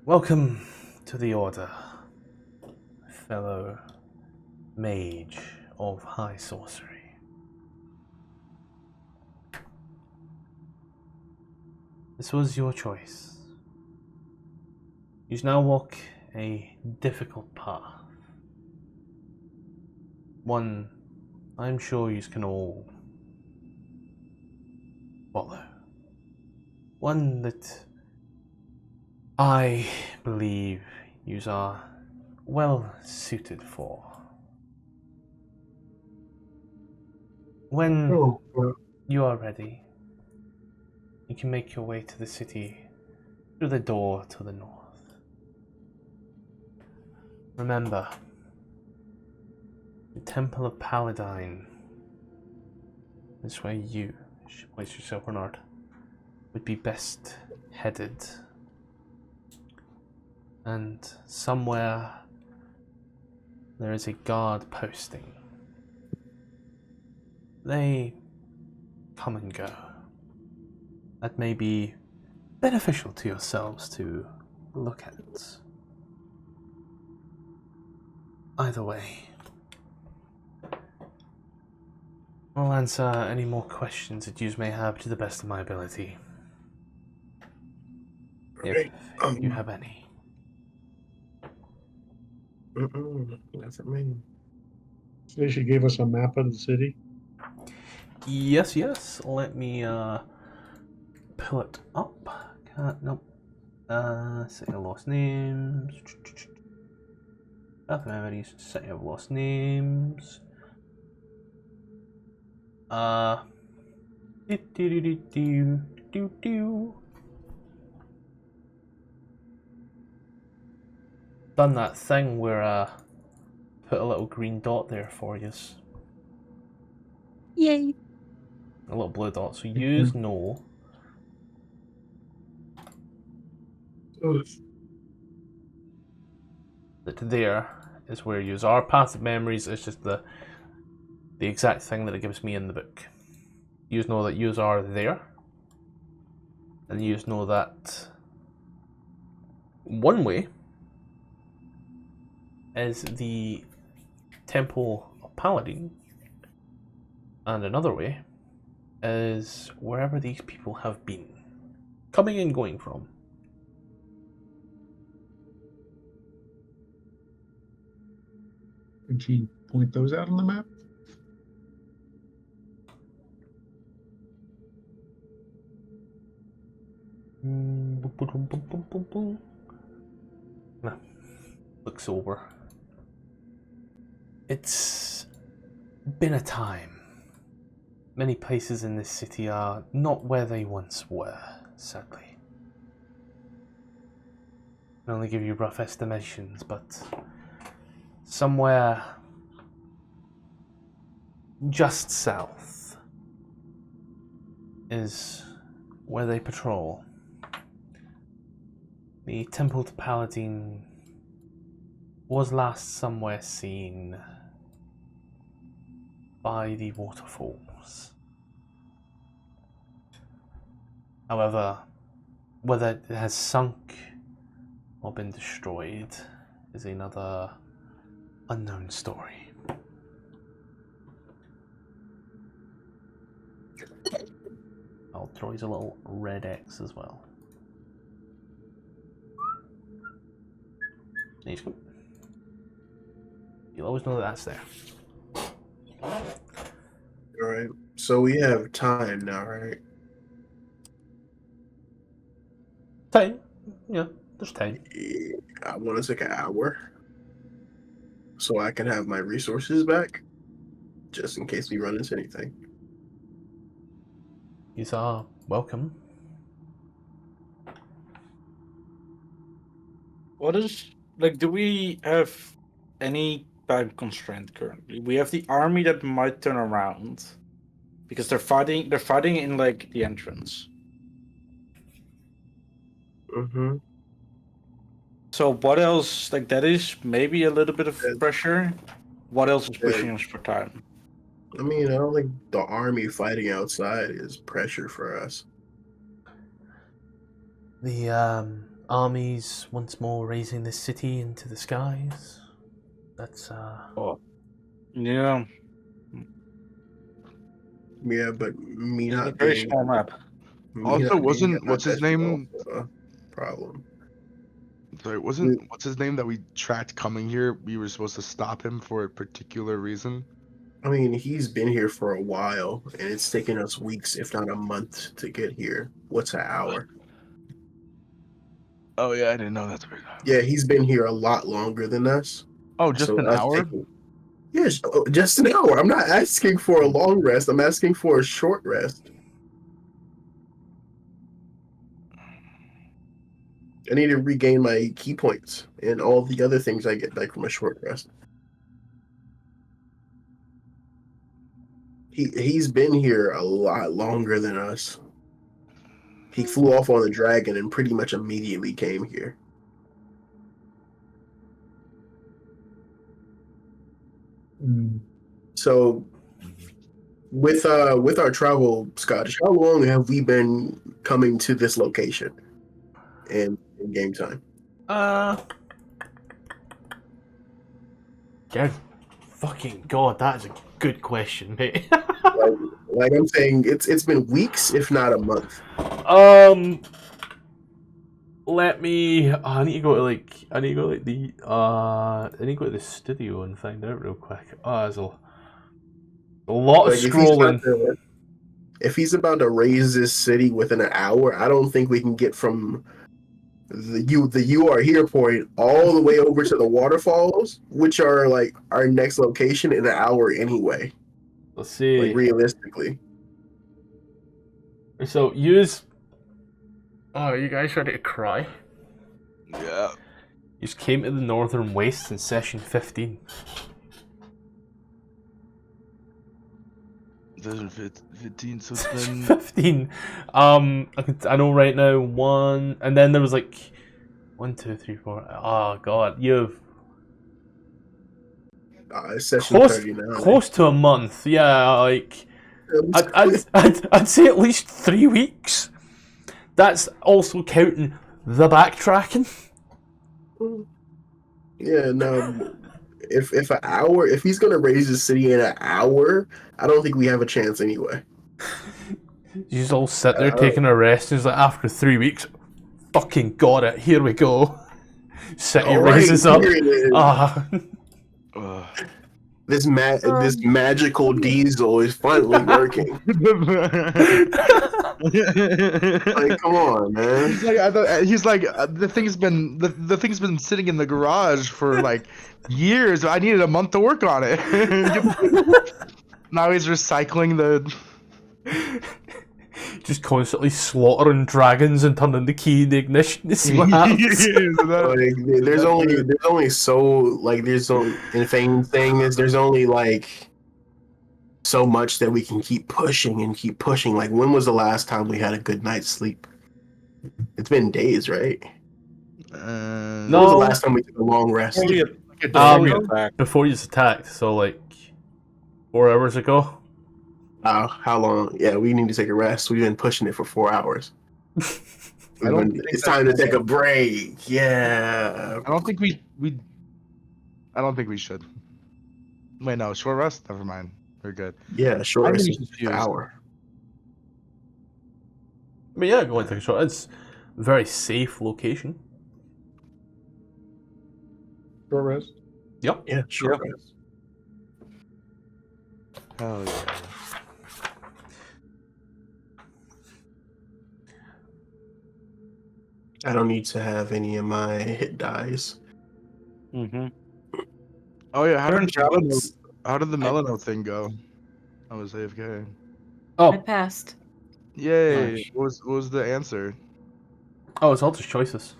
Speaker 1: Welcome to the Order, fellow mage of high sorcery. This was your choice. You now walk a difficult path. One I'm sure you can all follow. One that I believe you are well suited for. When
Speaker 2: Oh,
Speaker 1: you are ready, you can make your way to the city through the door to the north. Remember, the Temple of Paladine is where you should place yourself, Bernard, would be best headed. And somewhere there is a guard posting. They come and go. That may be beneficial to yourselves to look at. Either way, I'll answer any more questions that you may have to the best of my ability.
Speaker 7: Right.
Speaker 1: If you have any.
Speaker 7: That's for me.
Speaker 2: so she gave us a map of the city.
Speaker 1: Yes, yes. Let me pull it up. Nope. City of Lost Names. Path of Memories. City of Lost Names. Done that thing where put a little green dot there for you.
Speaker 5: Yay!
Speaker 1: A little blue dot. So use know that there is where you are. Path of Memories is just the exact thing that it gives me in the book. You know that you are there, and you know that one way is the Temple of Paladin, and another way is wherever these people have been, coming and going from.
Speaker 2: Can she point those out on the map?
Speaker 1: No. Looks over. It's been a time. Many places in this city are not where they once were, sadly. I can only give you rough estimations, but somewhere just south is where they patrol. The Temple to Paladin was last somewhere seen by the waterfalls. However, whether it has sunk or been destroyed is another unknown story. I'll throw you a little red X as well. There you go. You'll always know that that's there.
Speaker 7: Alright. So we have time now, right?
Speaker 1: Time. Yeah, there's time.
Speaker 7: Yeah, I want to take an hour so I can have my resources back, just in case we run into anything.
Speaker 1: You are welcome.
Speaker 6: What is do we have any time constraint currently? We have the army that might turn around because they're fighting in the entrance.
Speaker 7: Mm-hmm.
Speaker 6: So what else? That is maybe a little bit of pressure. What else is pushing us for time?
Speaker 7: I mean, I don't think the army fighting outside is pressure for us.
Speaker 1: The armies once more raising the city into the skies. That's
Speaker 6: Yeah.
Speaker 7: Yeah, but me
Speaker 6: It's a
Speaker 7: not
Speaker 6: very
Speaker 7: being
Speaker 6: small map.
Speaker 4: Also, what's his name?
Speaker 7: Problem.
Speaker 4: Sorry, what's his name that we tracked coming here? We were supposed to stop him for a particular reason.
Speaker 7: I mean, he's been here for a while, and it's taken us weeks, if not a month, to get here. What's an hour?
Speaker 4: Oh yeah, I didn't know that.
Speaker 7: Yeah, he's been here a lot longer than us.
Speaker 4: Oh, just
Speaker 7: So
Speaker 4: an
Speaker 7: us
Speaker 4: hour?
Speaker 7: Yes, just an hour. I'm not asking for a long rest. I'm asking for a short rest. I need to regain my key points and all the other things I get back from a short rest. He's been here a lot longer than us. He flew off on the dragon and pretty much immediately came here. So with our travel, Scottish, how long have we been coming to this location in game time?
Speaker 1: Yeah, fucking god, that is a good question, mate.
Speaker 7: like I'm saying, it's been weeks, if not a month.
Speaker 1: Let me. I need to go to the. I need to go to the studio and find out real quick. Oh, there's a lot of scrolling.
Speaker 7: If he's about to raise this city within an hour, I don't think we can get from the you are here point all the way over to the waterfalls, which are like our next location, in an hour anyway.
Speaker 1: Let's see.
Speaker 7: Like realistically.
Speaker 1: So use. Oh, are you guys ready to cry?
Speaker 4: Yeah.
Speaker 1: You just came to the Northern Wastes in session 15.
Speaker 4: 15, so it's been
Speaker 1: 15. I know right now one, and then there was like 1, 2, 3, 4. Oh god, you've
Speaker 7: Session
Speaker 1: close,
Speaker 7: 39.
Speaker 1: close to a month. Yeah, like I'd say at least 3 weeks. That's also counting the backtracking.
Speaker 7: Yeah, no. If an hour, if he's gonna raise the city in an hour, I don't think we have a chance anyway.
Speaker 1: You just all sit there taking a rest, and it's like after 3 weeks, fucking got it. Here we go. City raises up.
Speaker 7: This magical diesel is finally working. Like, come on, man.
Speaker 4: He's like, the thing's been sitting in the garage for like years. I needed a month to work on it. Now he's recycling the.
Speaker 1: Just constantly slaughtering dragons and turning the key in the ignition to see what happens.
Speaker 7: There's only so like there's so insane thing is there's only like so much that we can keep pushing and keep pushing. Like, when was the last time we had a good night's sleep? It's been days, right? When was the last time we took a long rest?
Speaker 1: Before you attacked, so like 4 hours ago.
Speaker 7: How long? Yeah, we need to take a rest. We've been pushing it for 4 hours. It's time to take a break. Yeah.
Speaker 4: I don't think we should. Wait, no, short rest? Never mind. We're good.
Speaker 7: Yeah, short rest is an hour.
Speaker 1: I mean, yeah, go and take a shot. It's a very safe location.
Speaker 2: Short rest?
Speaker 1: Yep.
Speaker 7: Yeah, short rest.
Speaker 4: Oh yeah.
Speaker 7: I don't need to have any of my hit dies.
Speaker 6: Mm-hmm.
Speaker 4: Oh yeah, how did the Melano thing go? I was AFK.
Speaker 1: Oh,
Speaker 5: I passed.
Speaker 4: Yay!
Speaker 1: Nice.
Speaker 4: What was the answer?
Speaker 1: Oh, it's all just choices.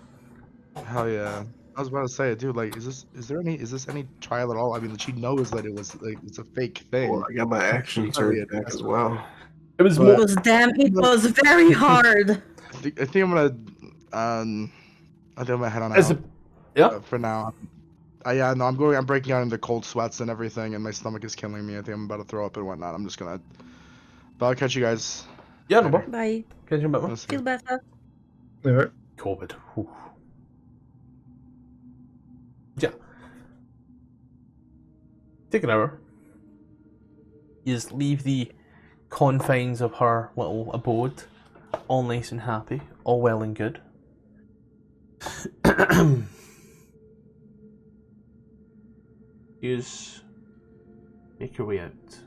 Speaker 4: Hell yeah! I was about to say, dude. Like, is this any trial at all? I mean, she knows that it was like it's a fake thing.
Speaker 7: Well, I got my action turned back as well.
Speaker 1: It was
Speaker 5: It
Speaker 1: more.
Speaker 5: was very hard.
Speaker 4: I think I'm gonna I think I'm gonna head on out.
Speaker 1: Yeah.
Speaker 4: For now. Yeah, no, I'm breaking out into cold sweats and everything, and my stomach is killing me. I think I'm about to throw up and whatnot. I'm just gonna. But I'll catch you guys.
Speaker 1: Yeah, no
Speaker 4: later.
Speaker 1: bother.
Speaker 5: Bye.
Speaker 1: Catch you in a bit, man.
Speaker 4: Let's see.
Speaker 5: Feel better.
Speaker 2: All right.
Speaker 1: COVID. Whew. Yeah. Take an hour. You just leave the confines of her little abode, all nice and happy, all well and good. You just make your way out.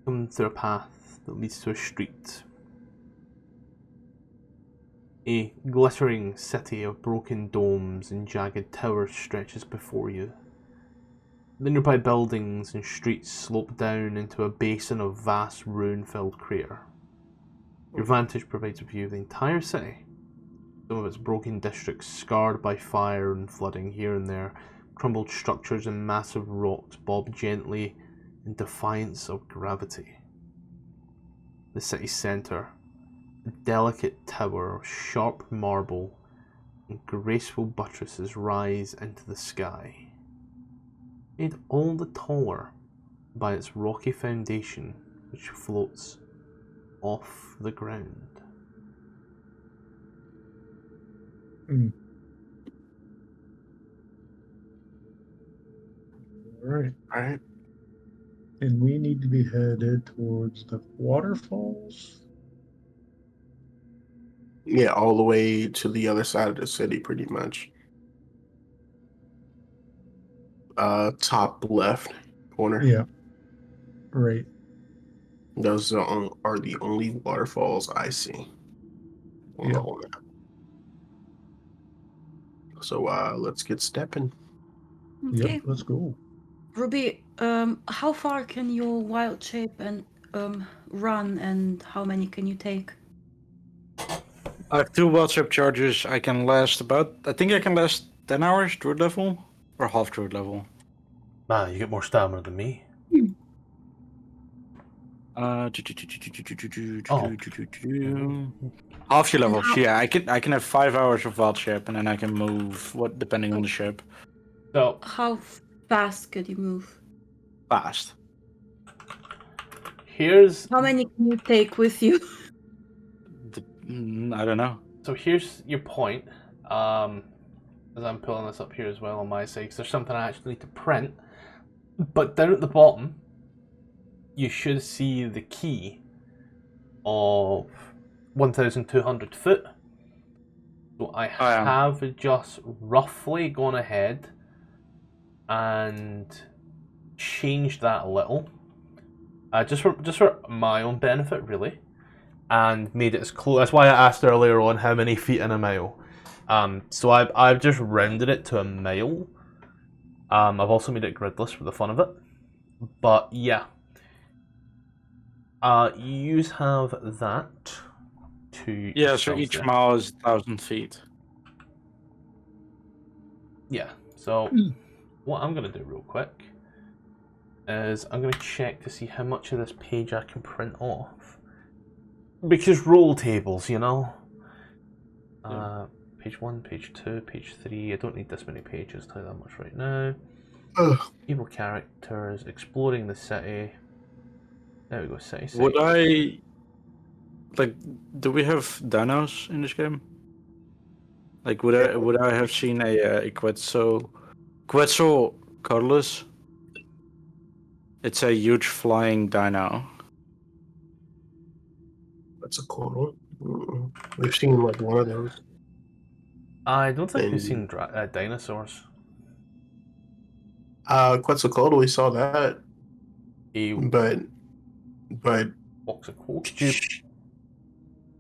Speaker 1: Come through a path that leads to a street. A glittering city of broken domes and jagged towers stretches before you. The nearby buildings and streets slope down into a basin of vast ruin-filled crater. Your vantage provides a view of the entire city. Some of its broken districts scarred by fire and flooding here and there, crumbled structures and massive rocks bob gently in defiance of gravity. The city's centre, a delicate tower of sharp marble and graceful buttresses rise into the sky, made all the taller by its rocky foundation which floats off the ground.
Speaker 2: Mm. All right.
Speaker 7: All right.
Speaker 2: And we need to be headed towards the waterfalls.
Speaker 7: Yeah, all the way to the other side of the city, pretty much. Top left corner.
Speaker 2: Yeah. Right.
Speaker 7: Those are the only waterfalls I see on the whole map. So let's get stepping.
Speaker 5: Okay.
Speaker 2: Yep, let's go.
Speaker 5: Ruby, how far can your wild shape and run, and how many can you take?
Speaker 6: I have 2 wild shape charges. I can last I think I can last 10 hours druid level or half druid level.
Speaker 1: Man, you get more stamina than me.
Speaker 6: Half your level. Yeah, I can have 5 hours of wild shape, and then I can move depending on the ship.
Speaker 1: So
Speaker 5: How fast could you move?
Speaker 6: Fast.
Speaker 1: here's
Speaker 5: How many can you take with you?
Speaker 6: I don't know.
Speaker 1: So here's your point. As I'm pulling this up here as well on my side, because there's something I actually need to print. But down at the bottom, you should see the key of 1,200 foot. So I have just roughly gone ahead and changed that a little, just for my own benefit, really, and made it as close. That's why I asked earlier on how many feet in a mile. So I've just rounded it to a mile. I've also made it gridless for the fun of it, but yeah. You have that to
Speaker 6: Yeah, so each
Speaker 1: there.
Speaker 6: mile is 1,000 feet.
Speaker 1: Yeah, so what I'm going to do real quick is I'm going to check to see how much of this page I can print off. Because roll tables, you know? Page 1, page 2, page 3. I don't need this many pages, I'll tell you that much right now. Evil characters, exploring the city. There we go, city.
Speaker 6: Would I... Like, do we have dinos in this game? Like, would I have seen a Quetzalcoatlus? It's a huge flying dino.
Speaker 7: That's a cool one. We've seen like one of those.
Speaker 1: I don't think we've seen dinosaurs.
Speaker 7: Quetzalcoatl, we saw that. But
Speaker 1: box of quotes. Could you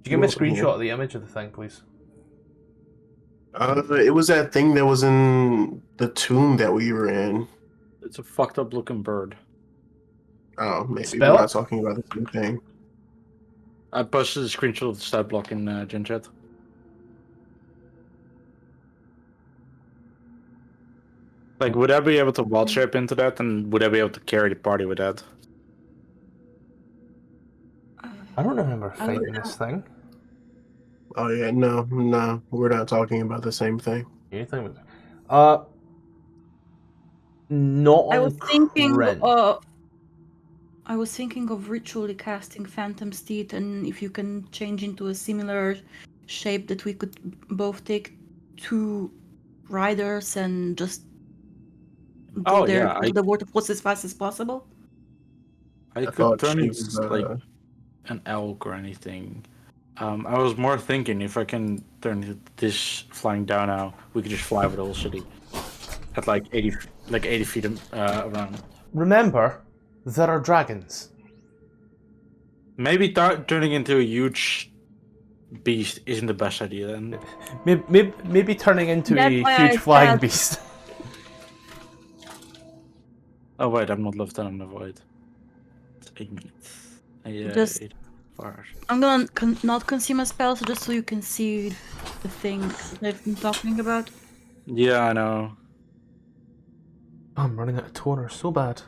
Speaker 1: give me a screenshot of the image of the thing, please?
Speaker 7: It was that thing that was in the tomb that we were in.
Speaker 6: It's a fucked up looking bird.
Speaker 7: Oh, maybe
Speaker 1: Spell?
Speaker 7: we're not talking about the same thing.
Speaker 6: I posted a screenshot of the stat block in Gen Chat. Like, would I be able to wild shape into that, and would I be able to carry the party with that?
Speaker 1: I don't remember fighting this thing.
Speaker 7: Oh yeah, no, we're not talking about the same thing.
Speaker 1: Anything with not on
Speaker 5: I was thinking
Speaker 1: Kryn.
Speaker 5: I was thinking of ritually casting Phantom's Teeth, and if you can change into a similar shape that we could both take 2 riders and just go there over the waterfalls as fast as possible.
Speaker 6: I could
Speaker 7: thought
Speaker 6: turn
Speaker 7: she
Speaker 6: into
Speaker 7: was,
Speaker 6: like an elk or anything. I was more thinking if I can turn into this flying down now, we could just fly over the whole city at like 80 feet around.
Speaker 1: Remember, there are dragons.
Speaker 6: Maybe turning into a huge beast isn't the best idea then.
Speaker 1: Maybe turning into
Speaker 5: That's
Speaker 1: a
Speaker 5: why
Speaker 1: huge
Speaker 5: I
Speaker 1: flying
Speaker 5: said-
Speaker 1: beast.
Speaker 6: Oh wait, I'm not left on the void. It's 8 minutes.
Speaker 5: Just-
Speaker 6: 8 hours.
Speaker 5: I'm gonna not consume a spell, so just so you can see the thing that I've been talking about.
Speaker 6: Yeah, I know.
Speaker 1: I'm running out of toner so bad.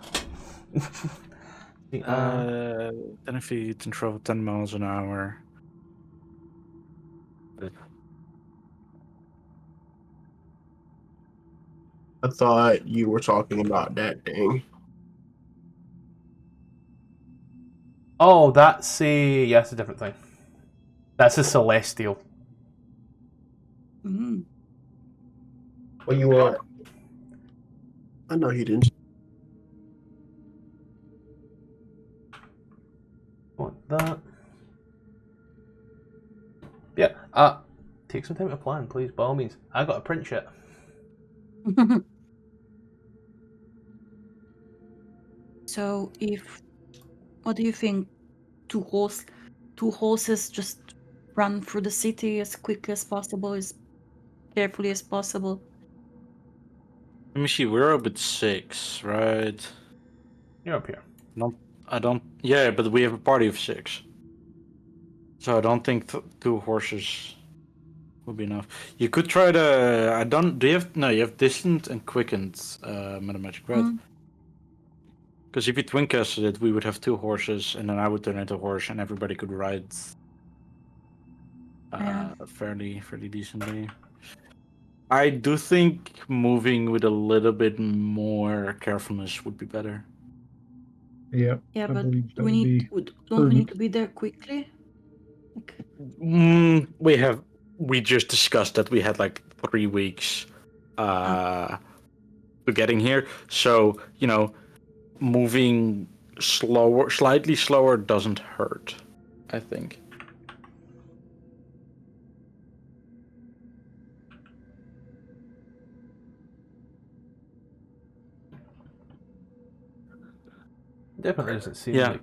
Speaker 6: 10 feet and travel 10 miles an hour.
Speaker 7: I thought you were talking about that thing.
Speaker 1: Oh, that's a yes, a different thing. That's a celestial.
Speaker 5: Mm.
Speaker 7: What you want? I know you didn't.
Speaker 1: Want that? Yeah. Take some time to plan, please. By all means, I got a print shit.
Speaker 5: So, what do you think? 2 horses just run through the city as quickly as possible, as carefully as possible.
Speaker 6: Let me see, we're up at 6, right?
Speaker 1: You're up here.
Speaker 6: Yeah, but we have a party of 6. So I don't think 2 horses would be enough. You could try to... you have distant and quickened meta magic, right?
Speaker 5: Mm.
Speaker 6: Because if you twin casted it, we would have 2 horses, and then I would turn into a horse, and everybody could ride fairly decently. I do think moving with a little bit more carefulness would be better.
Speaker 2: Yeah.
Speaker 5: Yeah,
Speaker 2: I
Speaker 5: but
Speaker 2: believe that
Speaker 5: don't
Speaker 2: would
Speaker 5: we
Speaker 2: prudent.
Speaker 5: need to be there quickly? Like,
Speaker 6: We just discussed that we had like 3 weeks to getting here, so moving slightly slower doesn't hurt, I think.
Speaker 1: Definitely doesn't seem
Speaker 6: Yeah.
Speaker 1: like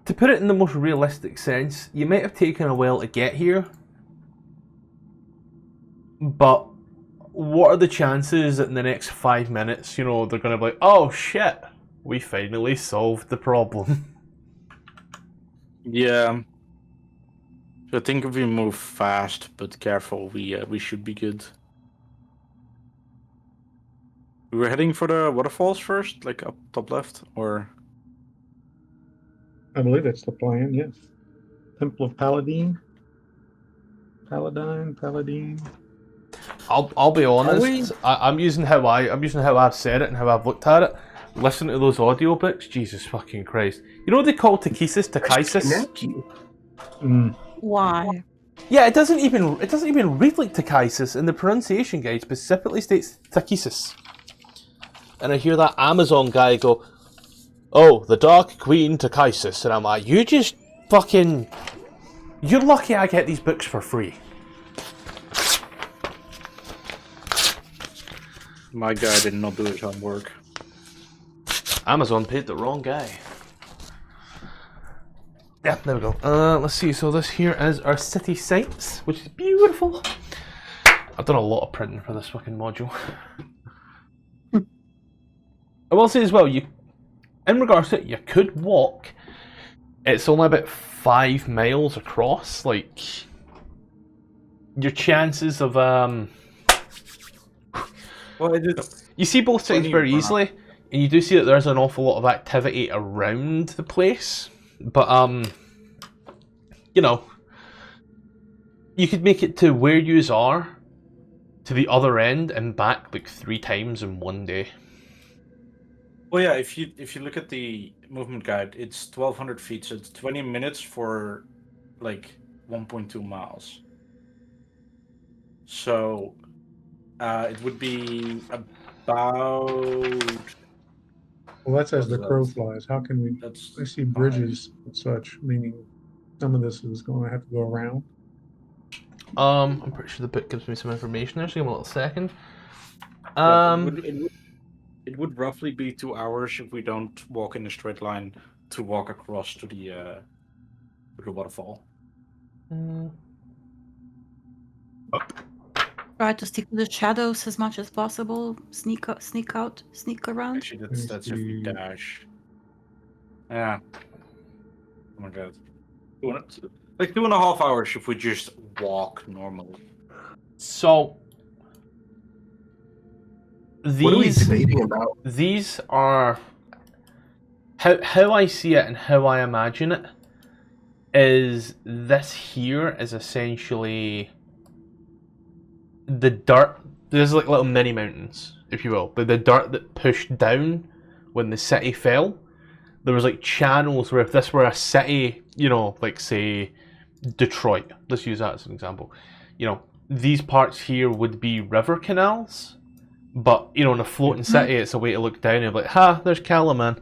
Speaker 1: to put it in the most realistic sense, you might have taken a while to get here, but what are the chances that in the next 5 minutes, they're going to be like, oh shit, we finally solved the problem.
Speaker 6: Yeah. So I think if we move fast but careful, we should be good. We were heading for the waterfalls first, like up top left, or...
Speaker 2: I believe that's the plan, yes. Temple of Paladine. Paladine.
Speaker 1: I'll be honest. I'm using how I've said it and how I've looked at it. Listen to those audiobooks. Jesus fucking Christ! You know what they call Tachesis?
Speaker 5: why?
Speaker 1: Yeah, it doesn't even read like Tachesis, and the pronunciation guide specifically states Tachesis. And I hear that Amazon guy go, "Oh, the Dark Queen Tachesis," and I'm like, "You just fucking, you're lucky I get these books for free."
Speaker 6: My guy did not do his homework.
Speaker 1: Amazon paid the wrong guy. Yeah, there we go. Let's see. So this here is our city sites, which is beautiful. I've done a lot of printing for this fucking module. I will say as well, in regards to it, you could walk. It's only about 5 miles across. Like, your chances of you see both sides very easily, and you do see that there's an awful lot of activity around the place. But You could make it to where yous are, to the other end and back like 3 times in one day.
Speaker 6: Well, yeah. If you look at the movement guide, it's 1,200 feet, so it's 20 minutes for like 1.2 miles. So it would be about.
Speaker 2: Well, that's as the
Speaker 6: What's
Speaker 2: crow
Speaker 6: that?
Speaker 2: flies. How can we?
Speaker 6: That's
Speaker 2: I see
Speaker 6: fine.
Speaker 2: bridges and such, meaning some of this is going to have to go around.
Speaker 1: I'm pretty sure the book gives me some information there, so give me a little second.
Speaker 6: Yeah, it would roughly be 2 hours if we don't walk in a straight line to walk across to the waterfall.
Speaker 5: Try to stick to the shadows as much as possible. Sneak out, sneak around.
Speaker 6: Actually,
Speaker 2: Let me
Speaker 6: that's if we
Speaker 2: see.
Speaker 6: dash. Yeah. Oh my god. Like 2.5 hours if we just walk normally.
Speaker 1: So
Speaker 7: What are we debating about?
Speaker 1: these are how I see it and how I imagine it is this here is essentially the dirt. There's like little mini mountains, if you will, but the dirt that pushed down when the city fell. There was like channels where if this were a city, you know, like say Detroit, let's use that as an example. You know, these parts here would be river canals, but you know, in a floating city, it's a way to look down and be like, ha, there's Calaman.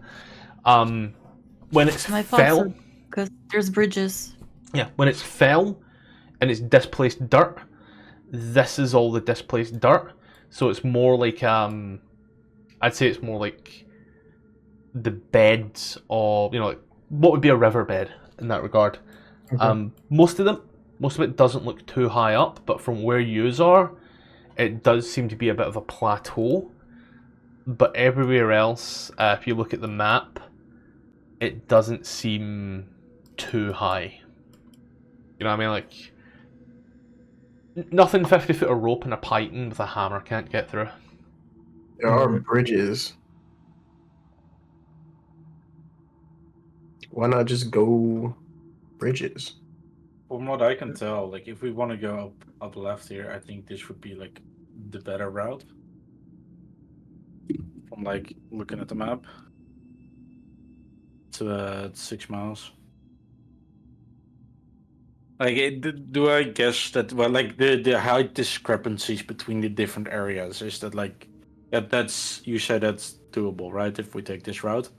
Speaker 1: When it's
Speaker 5: My
Speaker 1: fell,
Speaker 5: because there's bridges.
Speaker 1: yeah, when it's fell and it's displaced dirt, this is all the displaced dirt. So it's more like I'd say it's more like the beds of, you know, like what would be a riverbed in that regard.
Speaker 2: Okay.
Speaker 1: Most of it doesn't look too high up, but from where yous are, it does seem to be a bit of a plateau. But everywhere else, if you look at the map, it doesn't seem too high. You know what I mean? Like, nothing 50 foot of rope and a python with a hammer can't get through.
Speaker 7: There are bridges. Why not just go bridges?
Speaker 6: From what I can tell, like if we want to go up left here, I think this would be like the better route. From like looking at the map. To 6 miles. Like, do I guess that? Well, like the height discrepancies between the different areas is that like, that's you said that's doable, right? If we take this route.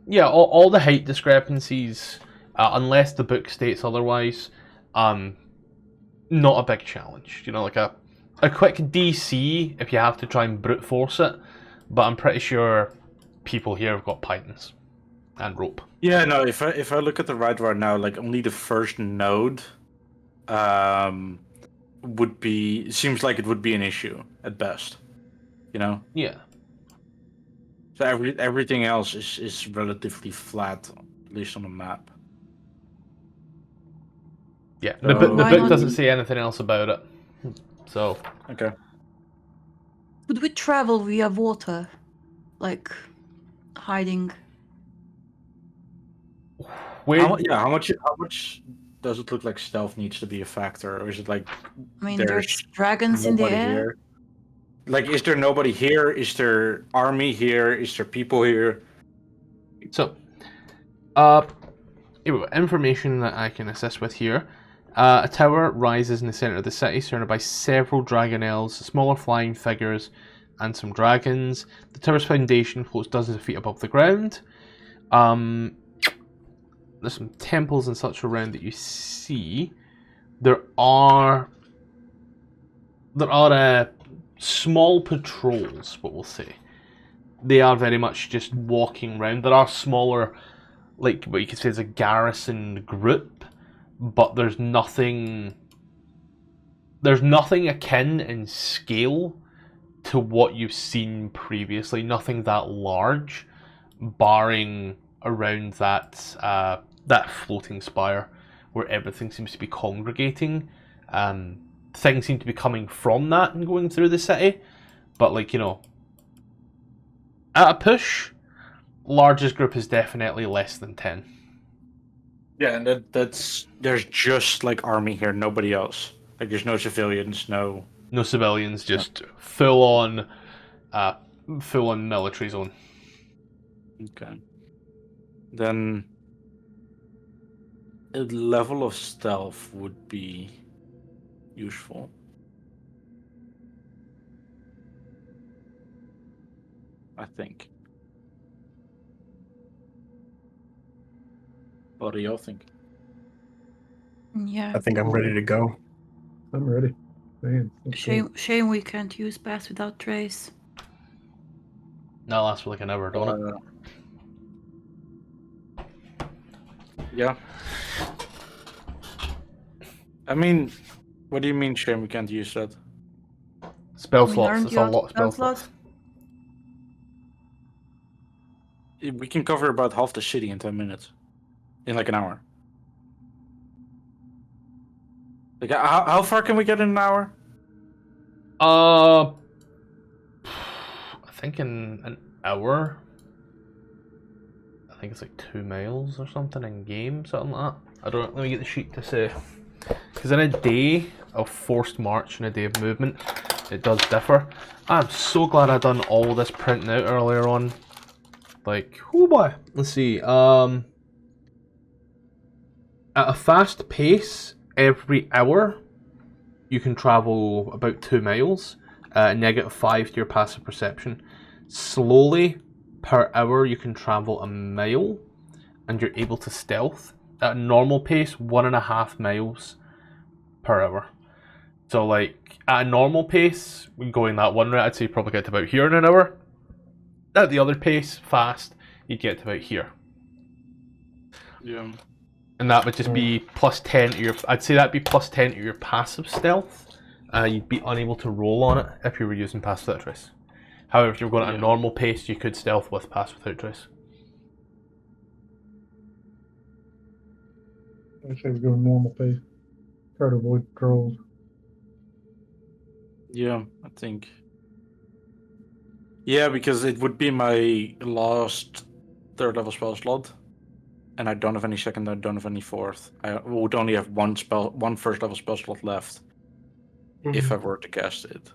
Speaker 1: Yeah, all the height discrepancies, unless the book states otherwise, not a big challenge. You know, like a quick DC if you have to try and brute force it, but I'm pretty sure people here have got pythons and rope.
Speaker 6: Yeah, no. If I look at the right now, like only the first node, would be seems like it would be an issue at best. You know.
Speaker 1: Yeah.
Speaker 6: So everything else is relatively flat, at least on the map.
Speaker 1: Yeah,
Speaker 6: So-
Speaker 1: the book
Speaker 5: Why not-
Speaker 1: doesn't say anything else about it. So,
Speaker 6: Okay.
Speaker 5: Could we travel via water? Like, hiding?
Speaker 1: where
Speaker 6: How much does it look like stealth needs to be a factor, or is it like
Speaker 5: I mean,
Speaker 6: There's
Speaker 5: there's dragons in the
Speaker 6: nobody
Speaker 5: air.
Speaker 6: here? Like, is there nobody here? Is there army here? Is there people here?
Speaker 1: So, here we go. Information that I can assist with here. A tower rises in the center of the city, surrounded by several dragonels, smaller flying figures, and some dragons. The tower's foundation floats dozens of feet above the ground. There's some temples and such around that you see. There are small patrols, what we'll say. They are very much just walking around. There are smaller, like what you could say is a garrison group, but there's nothing akin in scale to what you've seen previously. Nothing that large, barring around that floating spire where everything seems to be congregating. Things seem to be coming from that and going through the city, but like, you know, at a push, largest group is definitely less than 10.
Speaker 6: Yeah, and there's just like army here, nobody else. Like there's no civilians, no.
Speaker 1: No civilians, just full on military zone.
Speaker 6: Okay. Then a level of stealth would be useful. I think. What do y'all think?
Speaker 5: Yeah.
Speaker 7: I think I'm ready to go.
Speaker 2: I'm ready. Man, let's go.
Speaker 5: Shame we can't use Pass Without Trace.
Speaker 1: That lasts for like an hour, don't it?
Speaker 6: Yeah. I mean, what do you mean, shame we can't use that?
Speaker 1: Spell
Speaker 5: We
Speaker 1: slots.
Speaker 5: learned
Speaker 1: It's a
Speaker 5: your
Speaker 1: lot of spell
Speaker 5: spell
Speaker 1: slots.
Speaker 6: We can cover about half the city in 10 minutes. In like an hour. Like, how far can we get in an hour?
Speaker 1: I think in an hour. I think it's like 2 miles or something in game, something like that. I don't. Let me get the sheet to say. Because in a day of forced march and a day of movement, it does differ. I'm so glad I done all this printing out earlier on. Like, oh boy. Let's see. At a fast pace, every hour, you can travel about 2 miles. -5 to your passive perception. Slowly, per hour, you can travel 1 mile, and you're able to stealth. At a normal pace, 1.5 miles per hour. So, like, at a normal pace, when going that one route, I'd say you probably get to about here in an hour. At the other pace, fast, you get to about here.
Speaker 6: Yeah.
Speaker 1: And that would just be +10 to your... I'd say that'd be +10 to your passive stealth. You'd be unable to roll on it if you were using Pass Without Trace. However, if you were going at a normal pace, you could stealth with Pass Without Trace.
Speaker 2: I say we go normal pace. Try to avoid trolls.
Speaker 6: Yeah, I think. Yeah, because it would be my last 3rd level spell slot. And I don't have any second, I don't have any fourth. I would only have one 1st level spell slot left. If I were to cast it.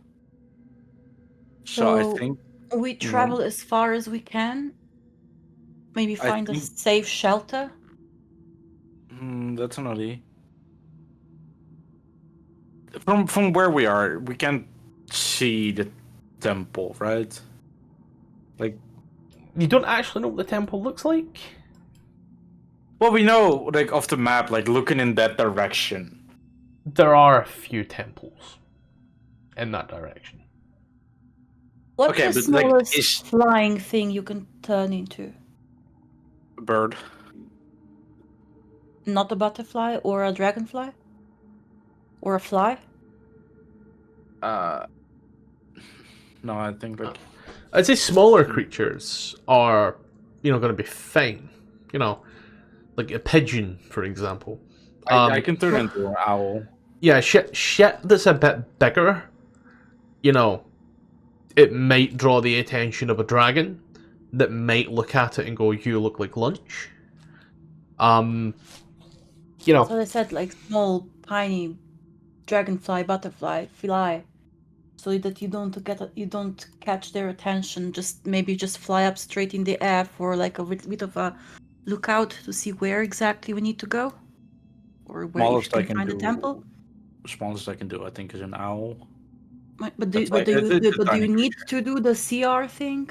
Speaker 6: So I think
Speaker 5: we travel as far as we can. Maybe
Speaker 6: I
Speaker 5: find a
Speaker 6: think-
Speaker 5: safe shelter.
Speaker 6: That's an idea. From where we are, we can't see the temple, right? Like,
Speaker 1: You don't actually know what the temple looks like?
Speaker 6: well, we know, like, off the map, like, looking in that direction.
Speaker 1: There are a few temples in that direction.
Speaker 5: What's
Speaker 6: Okay,
Speaker 5: the
Speaker 6: but, like,
Speaker 5: smallest
Speaker 6: is-
Speaker 5: flying thing you can turn into?
Speaker 6: A bird.
Speaker 5: Not a butterfly or a dragonfly? Or a fly?
Speaker 6: No, I think, like,
Speaker 1: I'd say smaller creatures are, going to be fine. Like a pigeon, for example.
Speaker 6: I can turn into an owl.
Speaker 1: Yeah, shit that's a bit bigger, it might draw the attention of a dragon that might look at it and go, "You look like lunch."
Speaker 5: So they said like small, tiny dragonfly, butterfly, fly, so that you don't catch their attention. Just fly up straight in the air for like a bit of a lookout to see where exactly we need to go, or where you
Speaker 6: Smallest I
Speaker 5: can
Speaker 6: can
Speaker 5: find
Speaker 6: do.
Speaker 5: the temple.
Speaker 6: Smallest I can do, I think, is an owl.
Speaker 5: But do
Speaker 6: That's it's a tiny
Speaker 5: you need to do the CR thing?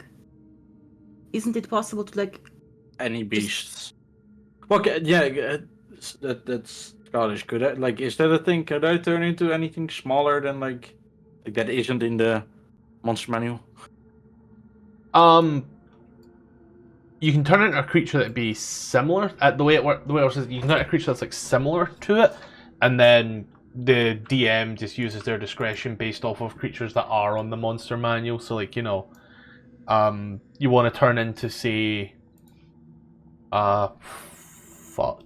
Speaker 5: Isn't it possible to like?
Speaker 6: Any beasts. Well, yeah, that's Scottish. Could I, like, is that a thing? Could I turn into anything smaller than like that isn't in the monster manual?
Speaker 1: You can turn into a creature that'd be similar. The way it works is you can turn into a creature that's like similar to it, and then the DM just uses their discretion based off of creatures that are on the monster manual. So, like, you want to turn into, say, fuck.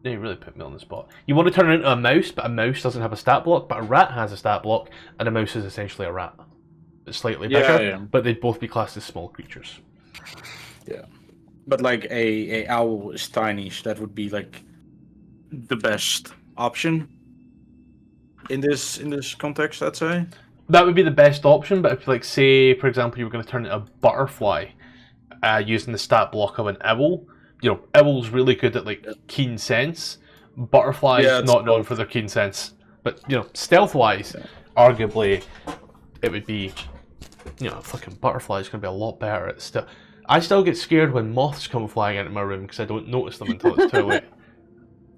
Speaker 1: They really put me on the spot. You want to turn into a mouse, but a mouse doesn't have a stat block, but a rat has a stat block, and a mouse is essentially a rat. It's slightly bigger, but they'd both be classed as small creatures.
Speaker 6: Yeah, but like a owl is tiny, so that would be like the best option. in this context, I'd say.
Speaker 1: That would be the best option, but if, like, say, for example, you were going to turn it a butterfly using the stat block of an owl, owl's really good at, like, keen sense. Butterfly's not known for their keen sense. But, stealth-wise, arguably, it would be, fucking butterfly's going to be a lot better at stealth. I still get scared when moths come flying into my room because I don't notice them until it's too late.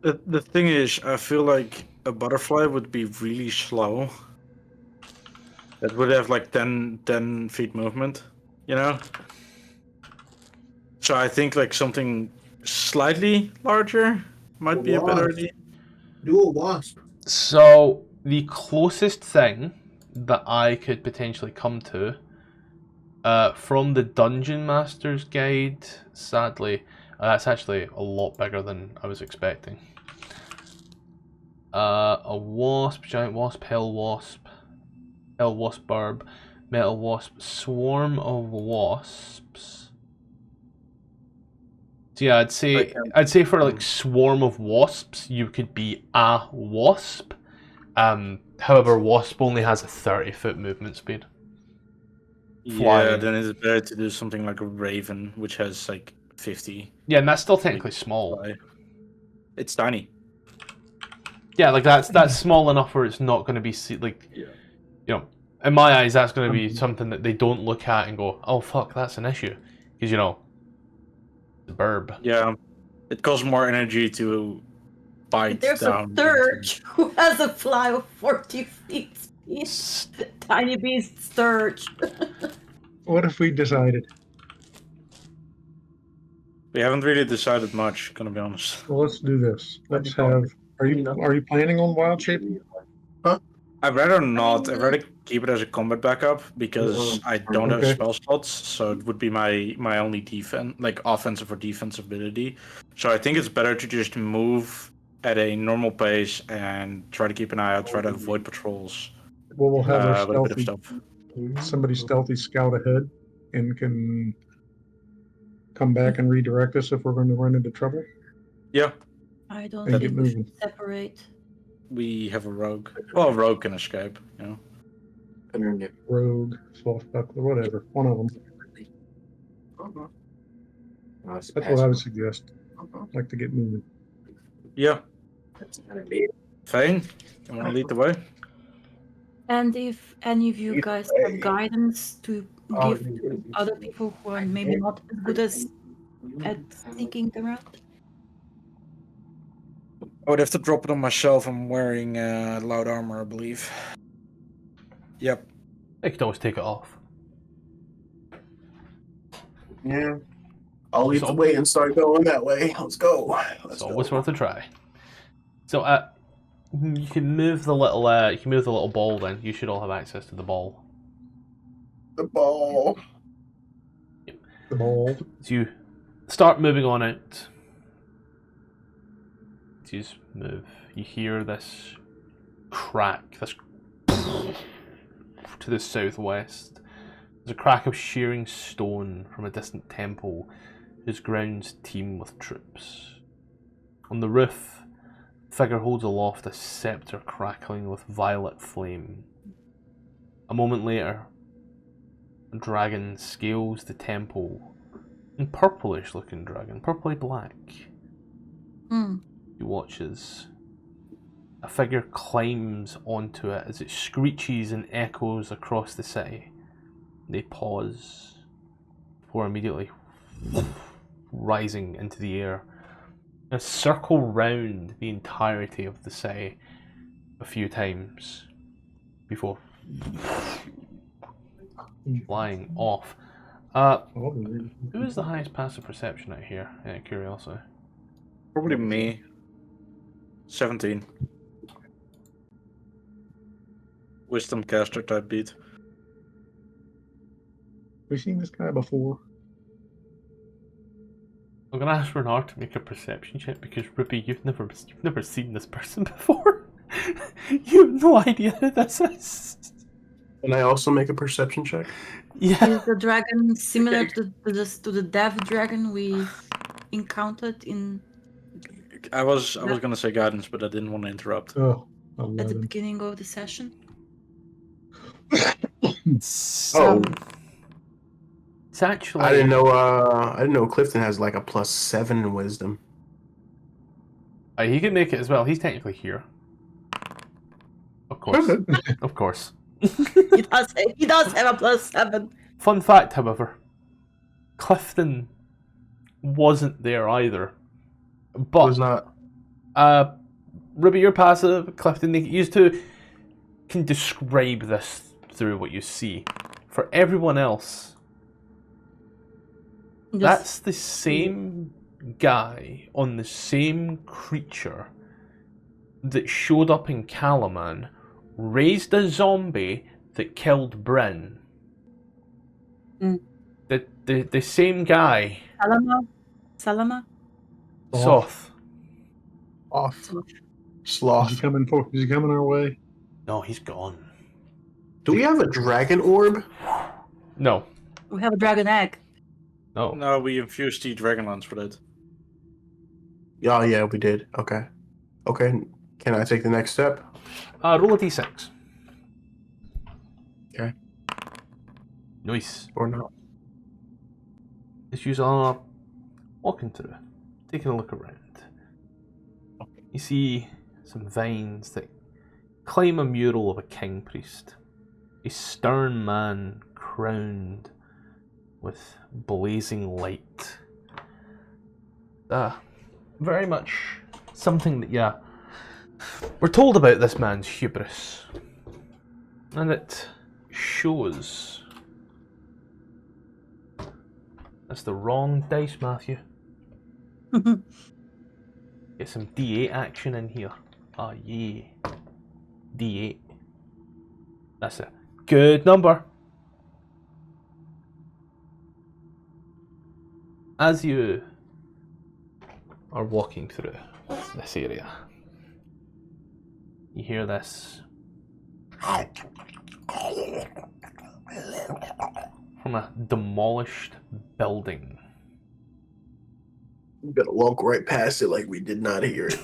Speaker 6: The thing is, I feel like a butterfly would be really slow. That would have like 10 feet movement, So I think like something slightly larger might be a better idea.
Speaker 7: Do a wasp.
Speaker 1: So, the closest thing that I could potentially come to, from the Dungeon Master's Guide, sadly, that's actually a lot bigger than I was expecting. A wasp, giant wasp, hell wasp burb, metal wasp, swarm of wasps. So yeah, I'd say for like swarm of wasps, you could be a wasp. However, wasp only has a 30-foot movement speed.
Speaker 6: Yeah, then it's better to do something like a raven, which has like 50.
Speaker 1: Yeah, and that's still technically small.
Speaker 6: It's tiny.
Speaker 1: Yeah, like that's small enough where it's not going to be in my eyes, that's going to be something that they don't look at and go, "Oh fuck, that's an issue," because the burb.
Speaker 6: Yeah, it costs more energy to bite
Speaker 5: There's
Speaker 6: down.
Speaker 5: a sturge who has a fly of 40 feet speed. Tiny beast sturge.
Speaker 2: What if we decided?
Speaker 6: We haven't really decided much, gonna be honest.
Speaker 2: Well, let's do this. Let's have. Are you planning on wild shaping?
Speaker 6: I'd rather not. I'd rather keep it as a combat backup because I don't have spell slots, so it would be my only defense, like offensive or defensive ability. So I think it's better to just move at a normal pace and try to keep an eye out, try to avoid patrols.
Speaker 2: Well, we'll have our
Speaker 6: with a bit of
Speaker 2: stealthy,
Speaker 6: stealth.
Speaker 2: somebody stealthy scout ahead and can come back and redirect us if we're going to run into trouble.
Speaker 6: Yeah.
Speaker 5: I don't
Speaker 2: And
Speaker 5: think
Speaker 2: get
Speaker 5: we
Speaker 2: moving.
Speaker 5: should separate.
Speaker 6: We have a rogue. Well, a rogue can escape,
Speaker 2: Rogue, swashbuckler, whatever. One of them. That's what I would suggest. I'd like to get moving.
Speaker 6: Yeah. Fane, you want to lead the way?
Speaker 5: And if any of you guys have guidance to give to other people who are maybe not as good at sneaking around.
Speaker 6: I would have to drop it on myself. I'm wearing loud armor, I believe. Yep.
Speaker 1: I could always take it off.
Speaker 7: Yeah. I'll lead the way and start going that way. Let's go.
Speaker 1: It's always worth a try. So, you can move the little ball. Then you should all have access to the ball.
Speaker 7: The ball.
Speaker 1: Yep.
Speaker 2: The ball.
Speaker 1: So you start moving on out. You just move. You hear this crack, this to the southwest. There's a crack of shearing stone from a distant temple whose grounds teem with troops. On the roof, a figure holds aloft a scepter crackling with violet flame. A moment later, a dragon scales the temple. A purplish looking dragon, purpley black. He watches. A figure climbs onto it as it screeches and echoes across the city. They pause before immediately rising into the air. A circle round the entirety of the city a few times before flying off. Who is the highest passive perception out here? Out of curiosity.
Speaker 6: Probably me. 17. Wisdom caster type beat.
Speaker 2: We've seen this guy before.
Speaker 1: I'm gonna ask Renard to make a perception check because Ruby, you've never seen this person before. You have no idea who this is.
Speaker 7: Can I also make a perception check?
Speaker 1: Yeah.
Speaker 5: Is the dragon similar to the dev dragon we encountered in?
Speaker 6: I was gonna say guidance, but I didn't want to interrupt.
Speaker 2: Oh,
Speaker 5: at the
Speaker 2: 11.
Speaker 5: beginning of the session?
Speaker 1: It's,
Speaker 7: Oh.
Speaker 1: it's actually.
Speaker 7: I didn't know. I didn't know Clifton has like a +7 in wisdom.
Speaker 1: He can make it as well. He's technically here. Of course. Of course.
Speaker 5: He does have a +7.
Speaker 1: Fun fact, however, Clifton wasn't there either. But
Speaker 7: Was not.
Speaker 1: Ruby, you're passive. Clifton, you two can describe this through what you see. For everyone else, that's the same guy on the same creature that showed up in Calaman, raised a zombie that killed Bryn. The same guy.
Speaker 5: Salama?
Speaker 1: Soth.
Speaker 7: Off.
Speaker 2: Is he
Speaker 7: Sloth.
Speaker 2: coming our way?
Speaker 1: No, he's gone.
Speaker 7: Do we have a dragon orb?
Speaker 1: No.
Speaker 5: We have a dragon egg.
Speaker 1: No.
Speaker 6: No, we infused the Dragonlance for that.
Speaker 7: Oh yeah, we did. Okay. Okay. Can I take the next step?
Speaker 1: Roll a d6.
Speaker 7: Okay.
Speaker 1: Nice.
Speaker 7: Or not?
Speaker 1: As you are walking through, taking a look around, you see some vines that claim a mural of a king priest, a stern man crowned with blazing light. Very much something that we're told about this man's hubris, and it shows. That's the wrong dice, Matthew. Get some D8 action in here. Ah, yeah. D8. That's a good number. As you are walking through this area, you hear this from a demolished building.
Speaker 7: We gotta walk right past it like we did not hear it.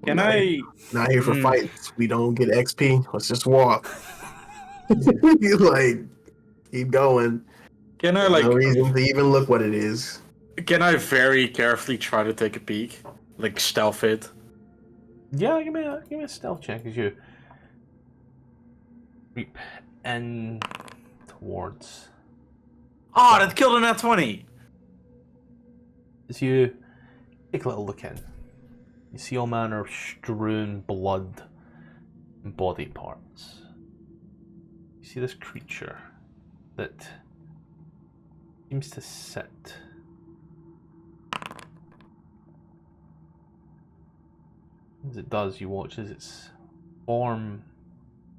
Speaker 6: Can I?
Speaker 7: Not here for fights. We don't get XP. Let's just walk. Like, keep going.
Speaker 6: Can I
Speaker 7: No reason to even look what it is.
Speaker 6: Can I very carefully try to take a peek, like stealth it?
Speaker 1: Yeah, give me a stealth check as you creep in towards.
Speaker 6: Oh, that killed a nat 20.
Speaker 1: As you take a little look in, you see all manner of strewn blood and body parts. You see this creature that seems to sit as it does. You watch as its form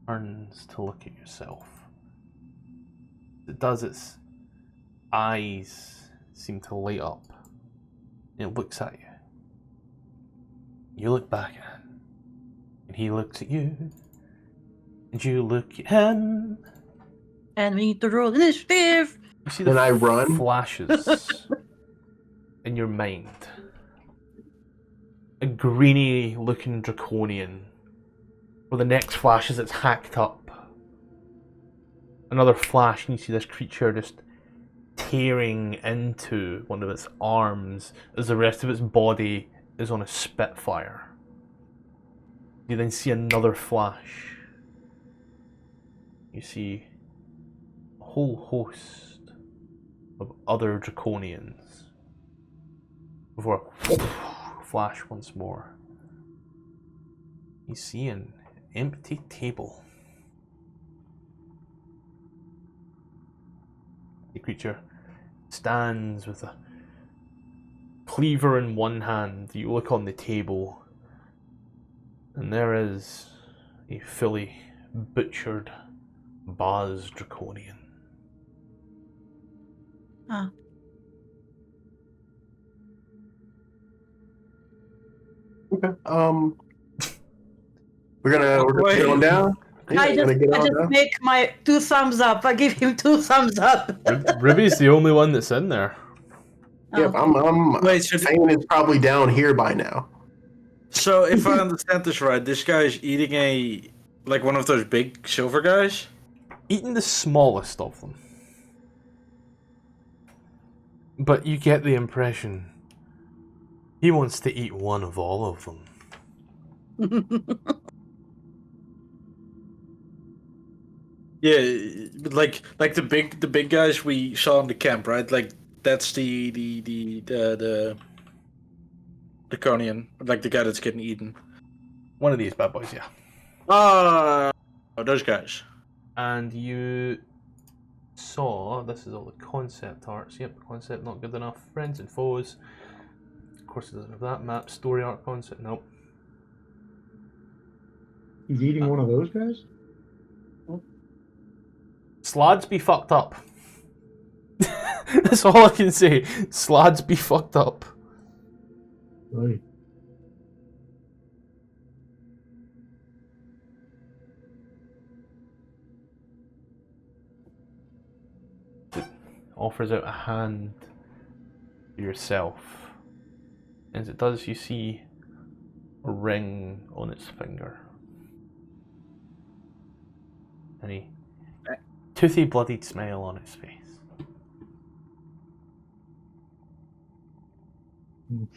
Speaker 1: turns to look at yourself. As it does, its eyes seem to light up. It looks at you. You look back at him, and he looks at you, and you look at him.
Speaker 5: And we need to roll initiative.
Speaker 1: You see
Speaker 7: Then I run.
Speaker 1: flashes in your mind. A greeny-looking draconian. Where the next flash is it's hacked up. Another flash, and you see this creature just tearing into one of its arms as the rest of its body is on a spitfire. You then see another flash. You see a whole host of other draconians before a flash once more. You see an empty table. The creature stands with a cleaver in one hand. You look on the table, and there is a fully butchered Baz Draconian.
Speaker 5: Ah.
Speaker 7: Okay. We're gonna get on down. Yeah,
Speaker 5: I
Speaker 7: gonna get on
Speaker 5: just
Speaker 7: down.
Speaker 5: make my 2 thumbs up. I give him 2 thumbs up.
Speaker 1: Ruby's the only one that's in there.
Speaker 7: Yep, I'm
Speaker 6: Wait, so
Speaker 7: saying it's probably down here by now.
Speaker 6: So if I understand this right, this guy is eating one of those big silver guys?
Speaker 1: Eating the smallest of them. But you get the impression he wants to eat one of all of them.
Speaker 6: Yeah, but like the big guys we saw in the camp, right? Like that's the draconian, like the guy that's getting eaten.
Speaker 1: One of these bad boys, yeah.
Speaker 6: Oh, those guys.
Speaker 1: And you saw, this is all the concept arts. Yep, concept not good enough. Friends and foes. Of course it doesn't have that. Map, story art, concept, nope.
Speaker 2: He's eating one of those guys?
Speaker 1: Slads be fucked up. That's all I can say. Slads be fucked up.
Speaker 2: Right.
Speaker 1: Offers out a hand to yourself. As it does, you see a ring on its finger. And a toothy, bloodied smile on its face.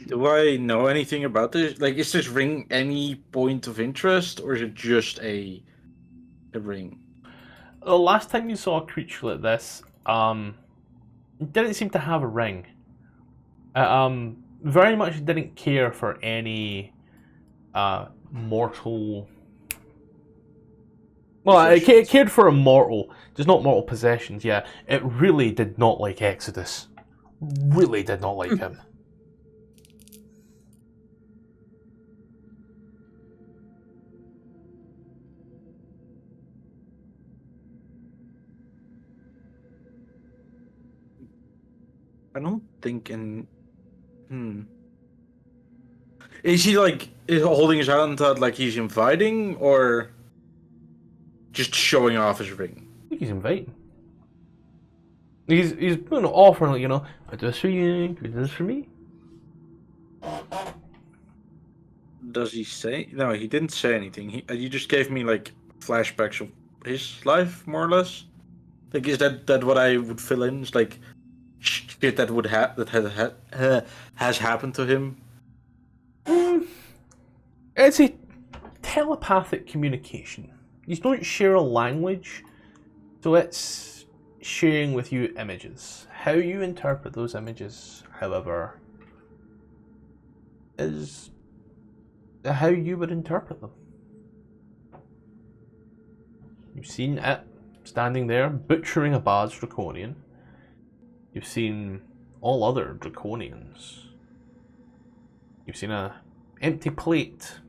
Speaker 6: Do I know anything about this? Like, is this ring any point of interest, or is it just a ring?
Speaker 1: The last time you saw a creature like this, it didn't seem to have a ring. Very much didn't care for any mortal. Well, it cared for a mortal, just not mortal possessions. Yeah, it really did not like Exodus. Really did not like him.
Speaker 6: I don't think Is he is holding his hand out like he's inviting, or just showing off his ring?
Speaker 1: I think he's inviting. He's offering, like, I do this for you, do this for me.
Speaker 6: Does he say? No, he didn't say anything. He just gave me flashbacks of his life, more or less. Like, is that what I would fill in? It's like shit that would has happened to him.
Speaker 1: It's a telepathic communication. You don't share a language, so it's sharing with you images. How you interpret those images, however, is how you would interpret them. You've seen it standing there butchering a Baz Draconian. You've seen all other Draconians. You've seen a empty plate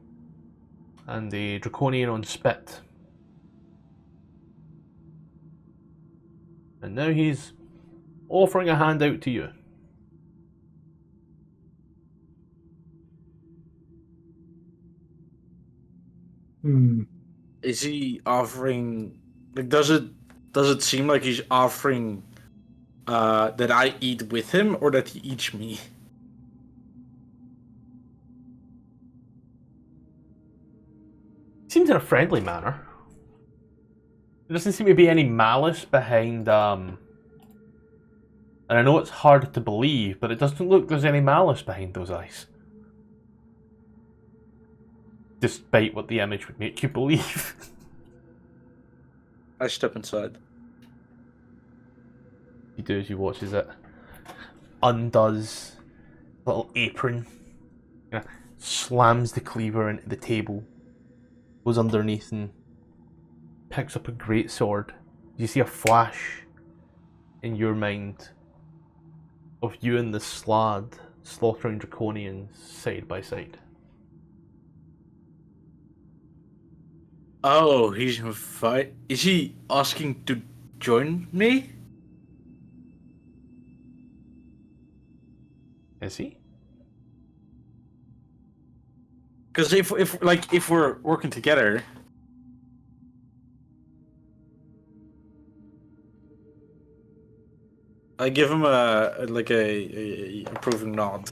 Speaker 1: and a Draconian on spit. And now he's offering a hand out to you.
Speaker 6: Is he offering? Does it seem like he's offering that I eat with him, or that he eats me?
Speaker 1: Seems in a friendly manner. There doesn't seem to be any malice behind, and I know it's hard to believe, but it doesn't look there's any malice behind those eyes. Despite what the image would make you believe.
Speaker 6: I step inside.
Speaker 1: You do as you watch as it undoes a little apron, slams the cleaver into the table, goes underneath and picks up a great sword. You see a flash in your mind of you and the Slad slaughtering Draconians side by side.
Speaker 6: Oh, he's Is he asking to join me?
Speaker 1: Is he?
Speaker 6: Because if we're working together, I give him a approving nod.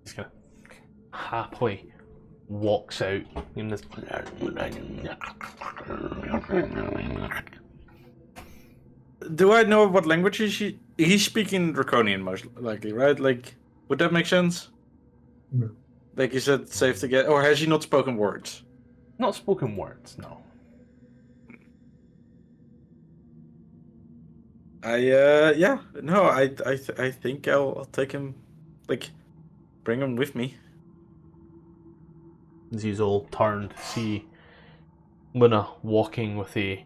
Speaker 1: He's gonna happily walks out in this.
Speaker 6: Do I know what language he's speaking? Draconian, most likely, right? Like, would that make sense?
Speaker 2: No.
Speaker 6: Like you said, safe to get, or has he not spoken words?
Speaker 1: Not spoken words, no.
Speaker 6: I think I'll take him, like, bring him with me.
Speaker 1: He's all turned to see Luna walking with a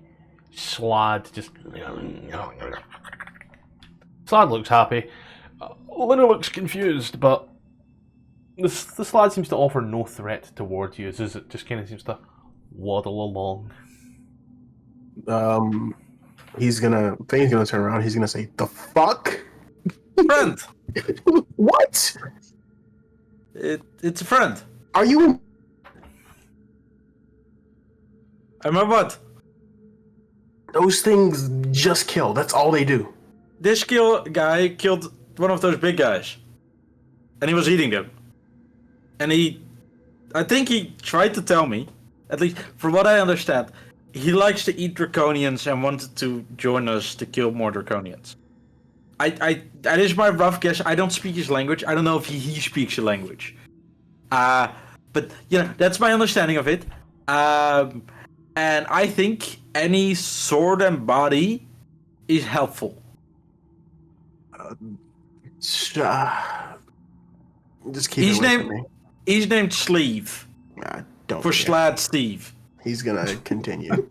Speaker 1: Slad. Just Slad looks happy. Luna looks confused, but the Slad seems to offer no threat towards you. As it just kind of seems to waddle along.
Speaker 7: Fane's gonna turn around. He's gonna say, "The fuck,
Speaker 6: Friend."
Speaker 7: What?
Speaker 6: It's a friend.
Speaker 7: Are you?
Speaker 6: Am I what?
Speaker 7: Those things just kill. That's all they do.
Speaker 6: This guy killed one of those big guys, and he was eating them. And I think he tried to tell me, at least from what I understand, he likes to eat draconians and wanted to join us to kill more draconians. That is my rough guess. I don't speak his language. I don't know if he speaks the language. But that's my understanding of it. And I think any sword and body is helpful.
Speaker 7: Just keep it away from me.
Speaker 6: He's named Sleeve.
Speaker 7: Don't
Speaker 6: for
Speaker 7: forget.
Speaker 6: Slad Steve.
Speaker 7: He's gonna continue.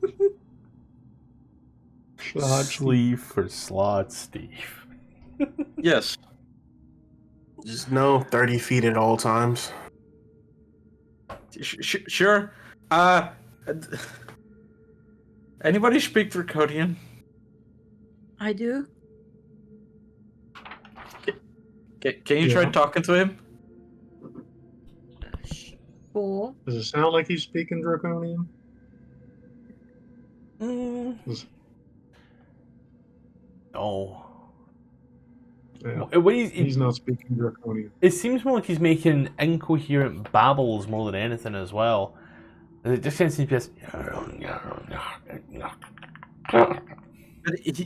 Speaker 1: Sleeve for Slad Steve.
Speaker 6: Yes.
Speaker 7: Just know 30 feet at all times.
Speaker 6: Sure. Anybody speak Draconian?
Speaker 5: I do.
Speaker 6: Can you try talking to him?
Speaker 5: Sure.
Speaker 2: Does it sound like he's speaking Draconian?
Speaker 1: No.
Speaker 2: Yeah. He's not speaking Draconian.
Speaker 1: It seems more like he's making incoherent babbles more than anything as well. And it just seems to be just...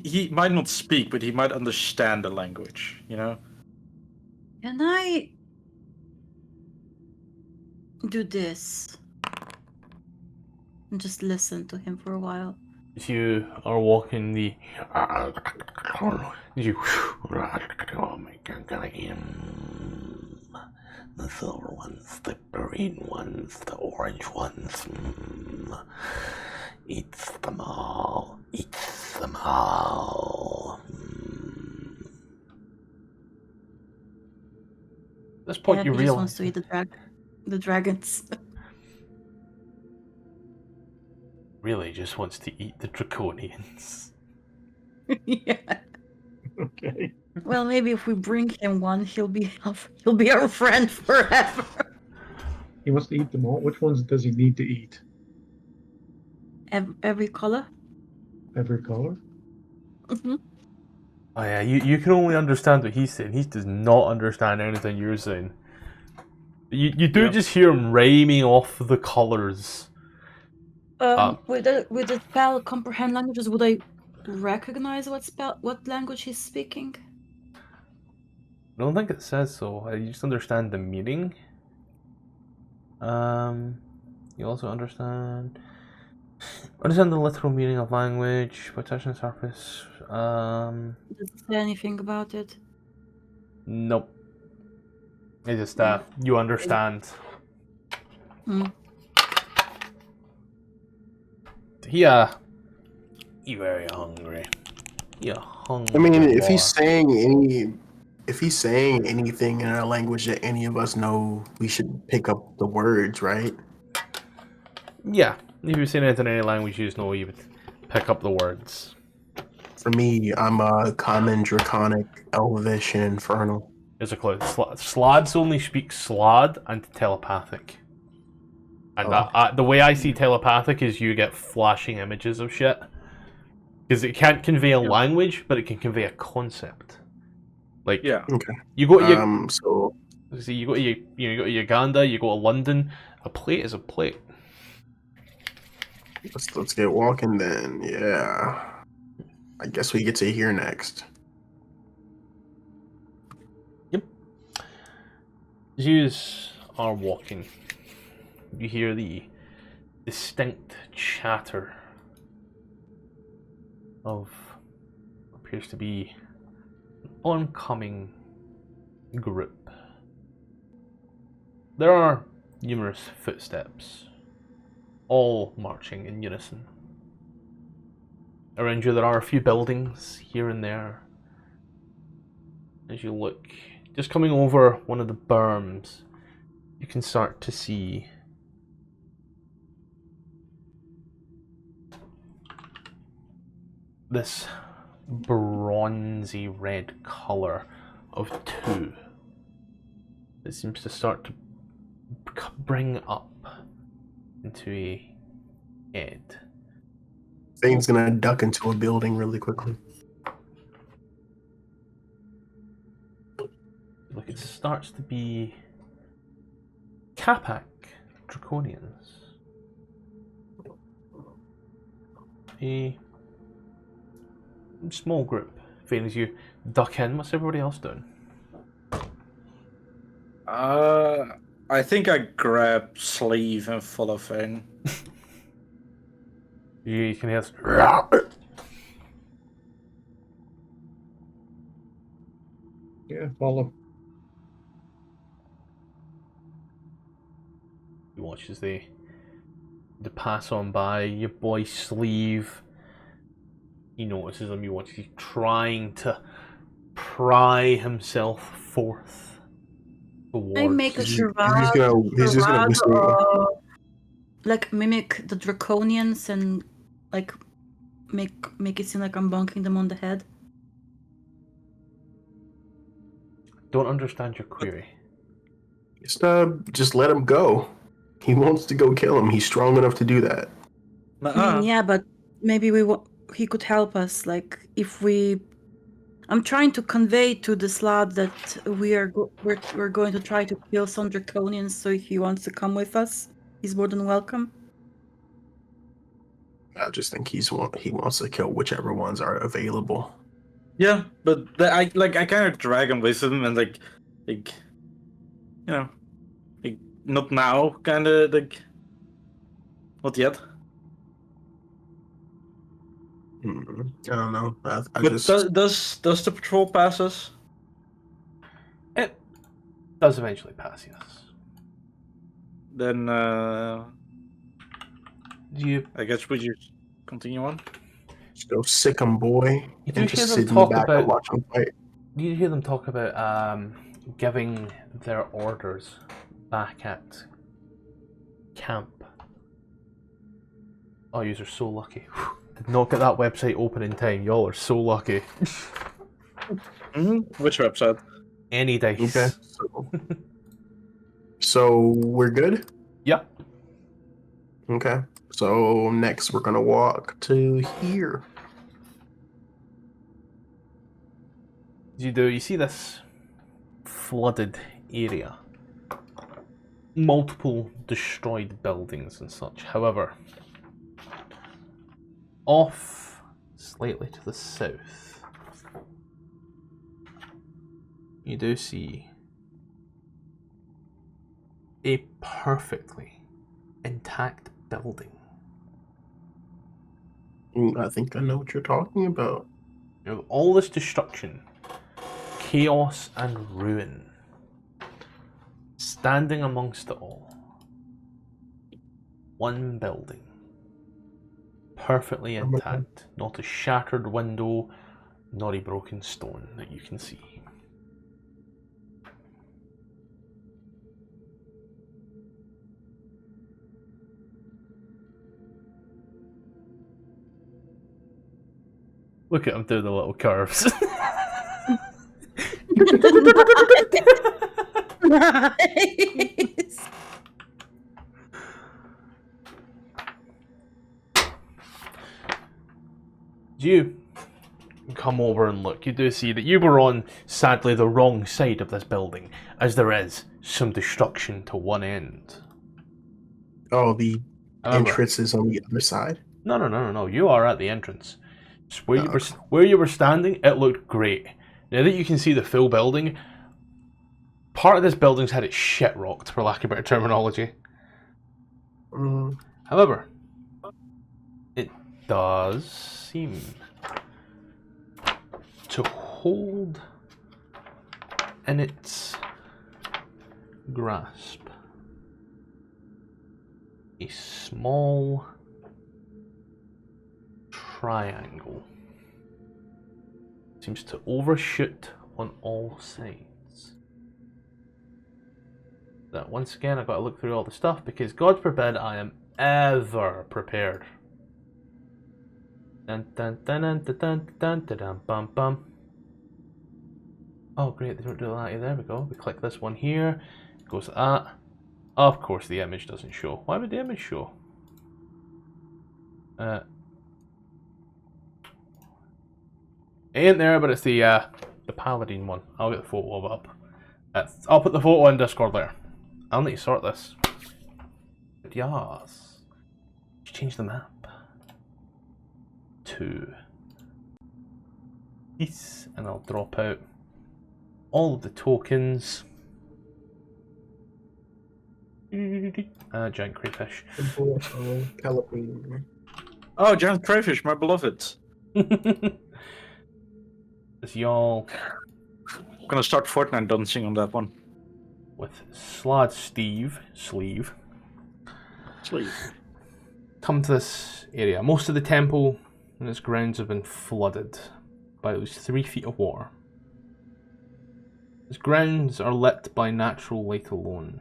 Speaker 6: He might not speak, but he might understand the language,
Speaker 5: Can I do this? And just listen to him for a while.
Speaker 1: You are walking the...
Speaker 3: The silver ones, the green ones, the orange ones. Eats them all. Eats them all.
Speaker 1: At this point, you
Speaker 5: he just
Speaker 1: realize...
Speaker 5: wants to eat the dragons.
Speaker 1: Really just wants to eat the draconians.
Speaker 5: Yeah.
Speaker 2: Okay.
Speaker 5: Well, maybe if we bring him one, he'll be our friend forever.
Speaker 2: He wants to eat them all. Which ones does he need to eat?
Speaker 5: Every color.
Speaker 2: Every color?
Speaker 5: Mm-hmm.
Speaker 1: Oh yeah, you can only understand what he's saying. He does not understand anything you're saying. You do just hear him rhyming off the colours.
Speaker 5: With the spell comprehend languages, would I recognize what language he's speaking?
Speaker 1: I don't think it says so. You just understand the meaning. You also understand the literal meaning of language by touching the surface.
Speaker 5: Does it say anything about it?
Speaker 1: Nope. It's just you understand. You're very hungry. You're hungry.
Speaker 7: I mean, if he's saying anything in a language that any of us know, we should pick up the words, right?
Speaker 1: Yeah. If you're saying anything in any language you just know, you would pick up the words.
Speaker 7: For me, I'm a common, draconic, elvish, and infernal.
Speaker 1: There's a clue. Slads only speak Slad and telepathic. And the way I see telepathic is you get flashing images of shit. Because it can't convey a
Speaker 6: Yeah.
Speaker 1: language, but it can convey a concept. Like,
Speaker 6: Yeah.
Speaker 7: Okay.
Speaker 1: you go to your,
Speaker 7: So
Speaker 1: see, you go to you go to Uganda, you go to London. A plate is a plate.
Speaker 7: let's get walking then. Yeah. I guess we get to hear next.
Speaker 1: Yep. As you are walking, you hear the distinct chatter of what appears to be an oncoming group. There are numerous footsteps, all marching in unison. Around you there are a few buildings here and there. As you look, just coming over one of the berms, you can start to see this bronzy red colour of two that seems to start to bring up into a head.
Speaker 7: Thing's gonna duck into a building really quickly.
Speaker 1: Look, it starts to be Capac Draconians. A small group. Fane, as you duck in, what's everybody else doing?
Speaker 6: I think I grab sleeve and follow Fane.
Speaker 1: You can hear this.
Speaker 2: Yeah, follow.
Speaker 1: You watch as they pass on by. Your boy Sleeve, he notices them. You watch he's trying to pry himself forth towards.
Speaker 5: I make a
Speaker 7: He's
Speaker 5: charade,
Speaker 7: just gonna whistle.
Speaker 5: or like mimic the Draconians and like make it seem like I'm bonking them on the head.
Speaker 1: Don't understand your query.
Speaker 7: Just let him go. He wants to go kill him. He's strong enough to do that.
Speaker 5: I mean, yeah, but maybe he could help us. Like if we, I'm trying to convey to this lad that we're going to try to kill some Draconians. So if he wants to come with us, he's more than welcome.
Speaker 7: I just think he wants to kill whichever ones are available.
Speaker 6: Yeah, but I kind of drag him with him and like you know, like not now, kind of like not yet.
Speaker 7: I don't know. I
Speaker 6: But
Speaker 7: just
Speaker 6: does the patrol pass us?
Speaker 1: It does eventually pass, yes.
Speaker 6: Then
Speaker 1: You
Speaker 6: I guess we just continue on.
Speaker 7: just go sick him, boy.
Speaker 1: You do
Speaker 7: And
Speaker 1: hear
Speaker 7: just
Speaker 1: them
Speaker 7: sit in the
Speaker 1: talk
Speaker 7: back
Speaker 1: about-
Speaker 7: and watch him fight.
Speaker 1: you hear them talk about giving their orders back at camp. Oh, you are so lucky. Did not get that website open in time. Y'all are so lucky.
Speaker 6: Which website?
Speaker 1: Any dice.
Speaker 7: Okay. So we're good?
Speaker 1: Yep.
Speaker 7: Okay. So next we're gonna walk to here.
Speaker 1: You see this flooded area. Multiple destroyed buildings and such. However, off slightly to the south, you do see a perfectly intact building.
Speaker 7: I think I know what you're talking about.
Speaker 1: You know, all this destruction, chaos and ruin, standing amongst it all, one building, perfectly intact, not a shattered window, not a broken stone that you can see. Look at him do the little curves.
Speaker 5: Nice.
Speaker 1: You come over and look. You do see that you were on, sadly, the wrong side of this building, as there is some destruction to one end.
Speaker 7: Oh, the
Speaker 1: However,
Speaker 7: entrance is on the other side.
Speaker 1: No. You are at the entrance. Just where,
Speaker 7: Oh,
Speaker 1: where you were standing, it looked great. Now that you can see the full building, part of this building's had its shit rocked, for lack of better terminology. However, it does seem to hold in its grasp a small triangle. Seems to overshoot on all sides. That once again, I've got to look through all the stuff because God forbid I am ever prepared. Dun dun dun dun dun dun dun dun dun bum bum. Oh great, they don't do that. There we go. We click this one here. It goes to that. Of course the image doesn't show. Why would the image show? It ain't there, but it's the Paladin one. I'll get the photo of it up. I'll put the photo in Discord later. I'll need to sort this. But yes. Let's change the map to this, and I'll drop out all of the tokens. Giant crayfish.
Speaker 6: Oh, giant crayfish, my beloved.
Speaker 1: As y'all
Speaker 6: I'm gonna start Fortnite dancing on that one.
Speaker 1: with Slad sleeve come to this area. Most of the temple and its grounds have been flooded by at least 3 feet of water. Its grounds are lit by natural light alone.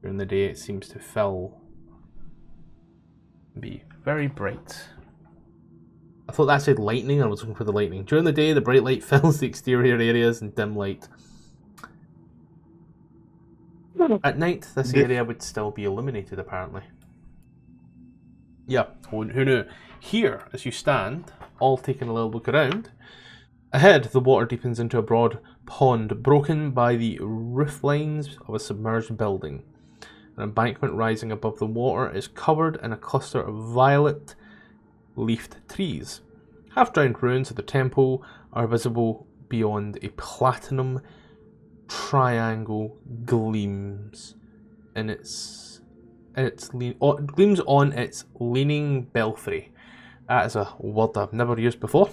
Speaker 1: During the day it seems to be very bright. I thought that said lightning, I was looking for the lightning. During the day the bright light fills the exterior areas and dim light. At night this area would still be illuminated apparently. Yeah, who knew? Here, as you stand, all taking a little look around, ahead the water deepens into a broad pond broken by the roof lines of a submerged building. An embankment rising above the water is covered in a cluster of violet-leafed trees. Half-drowned ruins of the temple are visible beyond. A platinum triangle gleams in gleams on its leaning belfry. That is a word I've never used before.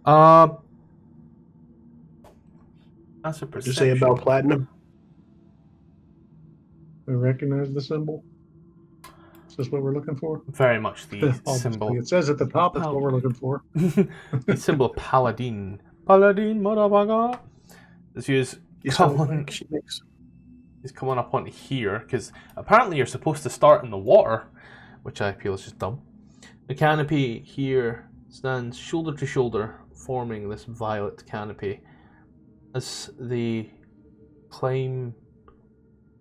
Speaker 1: That's a perception.
Speaker 7: What did you say about platinum?
Speaker 2: We recognize the symbol. Is this what we're looking for?
Speaker 1: Very much the symbol.
Speaker 2: It says at the top it's what we're looking for.
Speaker 1: The symbol of Paladin. Paladin, motherfucker. This is coming up onto here because apparently you're supposed to start in the water, which I feel is just dumb. The canopy here stands shoulder to shoulder, forming this violet canopy. As they climb,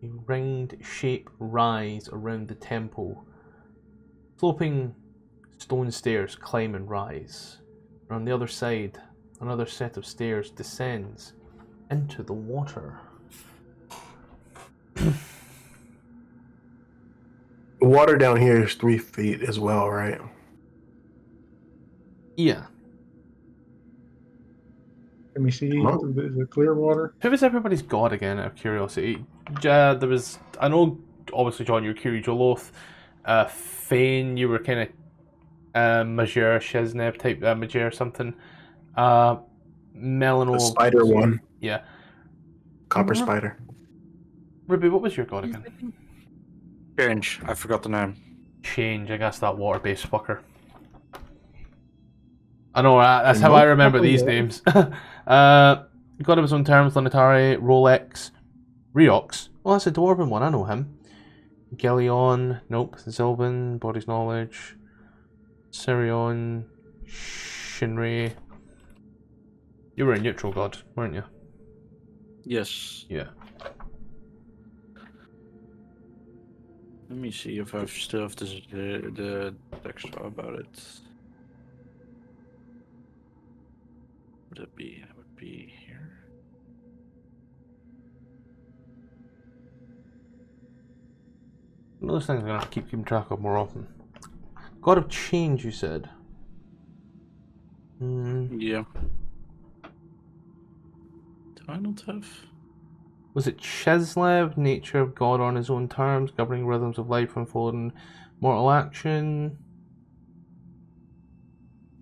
Speaker 1: a ringed shape rise around the temple. Sloping stone stairs climb and rise. And on the other side, another set of stairs descends into the water.
Speaker 7: The water down here is 3 feet as well, right?
Speaker 1: Yeah.
Speaker 2: Can we see the clear water?
Speaker 1: Who was everybody's god again, out of curiosity? There was, I know, obviously, John, you were Kiri Joloth. Fane, you were kind of Major Shizneb type, Major something. Melano.
Speaker 7: The spider one.
Speaker 1: Yeah.
Speaker 7: Copper spider.
Speaker 1: Ruby, what was your god again?
Speaker 6: Change. I forgot the name.
Speaker 1: Change, I guess that water-based fucker. I know, that's how I remember these names. God of his own terms, Lunatari, Rolex, Riox. Well, that's a dwarven one, I know him. Gelion, nope. Zilbin, Body's Knowledge, Sirion, Shinri. You were a neutral god, weren't you?
Speaker 6: Yes.
Speaker 1: Yeah.
Speaker 6: Let me see if I still have the extra about it. would it be? It would be here.
Speaker 1: Those things I'm gonna have to keep keeping track of more often. God of Change, you said.
Speaker 6: Yeah. Do I not have?
Speaker 1: Was it Chislev, nature of God on his own terms, governing rhythms of life unfolding mortal action?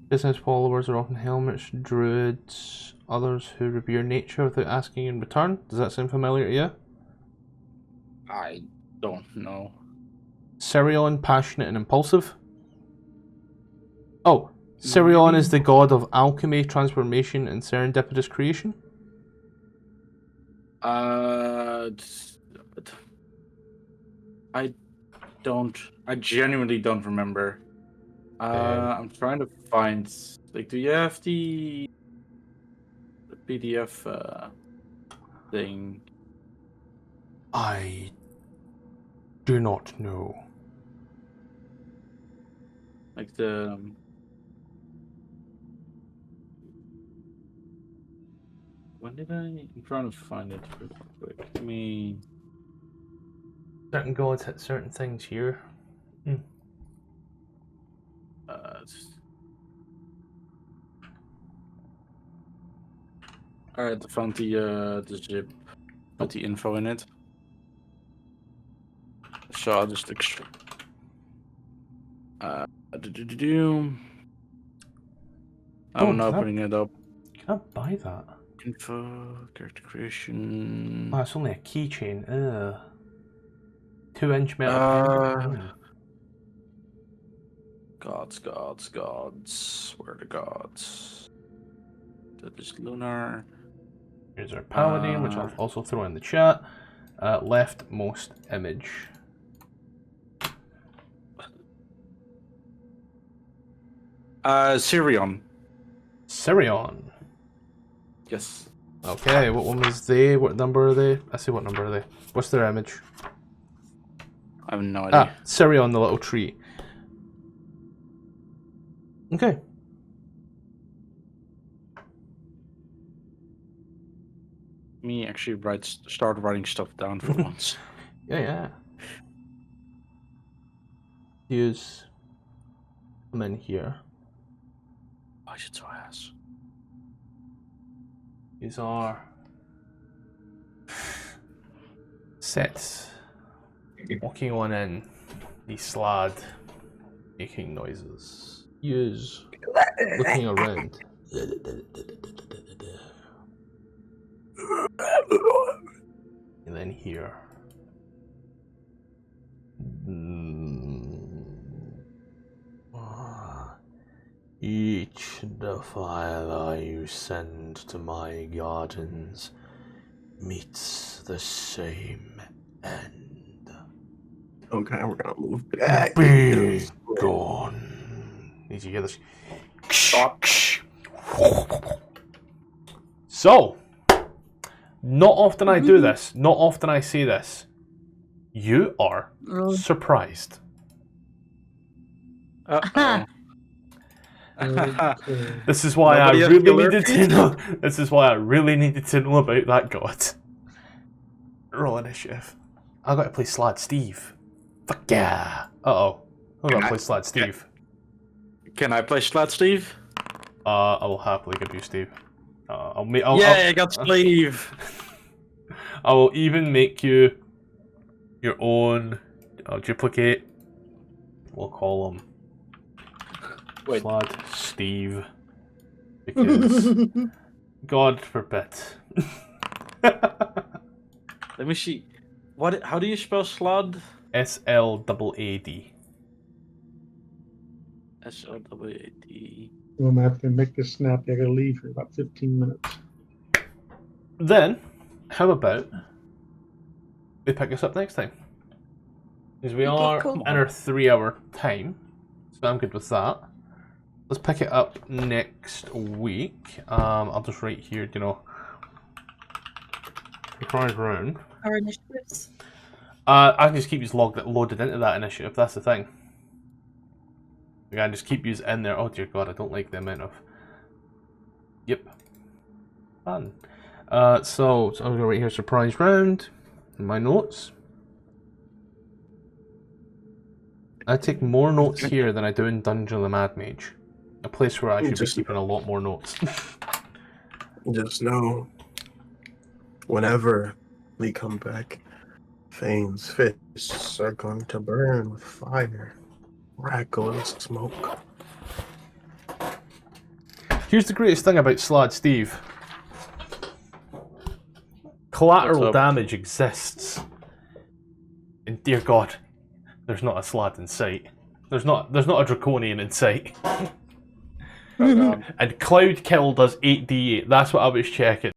Speaker 1: Business followers are often helmets, druids, others who revere nature without asking in return. Does that sound familiar to you?
Speaker 6: I don't know.
Speaker 1: Sirion, passionate and impulsive. Oh, Sirion is the god of alchemy, transformation, and serendipitous creation.
Speaker 6: I genuinely don't remember. I'm trying to find. Like, do you have the PDF thing?
Speaker 1: I do not know.
Speaker 6: Like the. When did I'm trying to find it real quick. I mean.
Speaker 1: Certain gods hit certain things here.
Speaker 6: Alright, I found the zip with the info in it. So I'll just extract. I'm now putting it up.
Speaker 1: Can I buy that?
Speaker 6: Info, character creation.
Speaker 1: Oh, it's only a keychain. Ugh. 2-inch metal pen.
Speaker 6: Gods. Where are the gods? That is lunar.
Speaker 1: Here's our paladin, which I'll also throw in the chat. Leftmost image.
Speaker 6: Sirion. Yes.
Speaker 1: Okay, what one was they? What number are they? I see what number are they. What's their image?
Speaker 6: I have no idea.
Speaker 1: Sirion, the little tree. Okay.
Speaker 6: Me actually start writing stuff down for once.
Speaker 1: Yeah. Use them in here.
Speaker 6: Why is it so ass?
Speaker 1: These are sets. Walking on in the slad, making noises. Use looking around. And then here. Each defiler you send to my gardens meets the same end.
Speaker 7: Okay, we're gonna move back.
Speaker 1: Be gone. Did you hear this?
Speaker 6: Stop.
Speaker 1: So, not often I do this, not often I say this. You are surprised.
Speaker 6: Uh-oh.
Speaker 1: This is why
Speaker 6: Nobody
Speaker 1: I
Speaker 6: has
Speaker 1: really
Speaker 6: killer
Speaker 1: needed to know. This is why I really needed to know about that god. Roll initiative. I got to play Slad Steve. Fuck yeah. Uh-oh. I got to play Slad Steve.
Speaker 6: Can I play Slad Steve?
Speaker 1: I will happily give you Steve.
Speaker 6: I got Steve.
Speaker 1: I will even make you your own duplicate. We'll call him Slad Steve. Because God forbid.
Speaker 6: Let me see. How do you spell Slad?
Speaker 1: SLAAD.
Speaker 6: SLAAD.
Speaker 2: Well, I'm gonna have to make this snappy. I gotta leave for about 15 minutes.
Speaker 1: Then, how about we pick this up next time? Because we are
Speaker 5: cool.
Speaker 1: in our 3-hour time, so I'm good with that. Let's pick it up next week. I'll just write here, surprise round.
Speaker 5: Our initiatives.
Speaker 1: I can just keep you loaded into that initiative. That's the thing. I can just keep you in there. Oh dear God, I don't like the amount of. Yep. Fun. So I'm gonna write here surprise round. In my notes. I take more notes here than I do in Dungeon of the Mad Mage. A place where I should be keeping a lot more notes.
Speaker 7: Just know, whenever we come back, Fane's fists are going to burn with fire, crackle and smoke.
Speaker 1: Here's the greatest thing about Slad Steve. Collateral damage exists. And dear God, there's not a Slad in sight. There's not a Draconian in sight. And Cloud Kill does 8d8. That's what I was checking.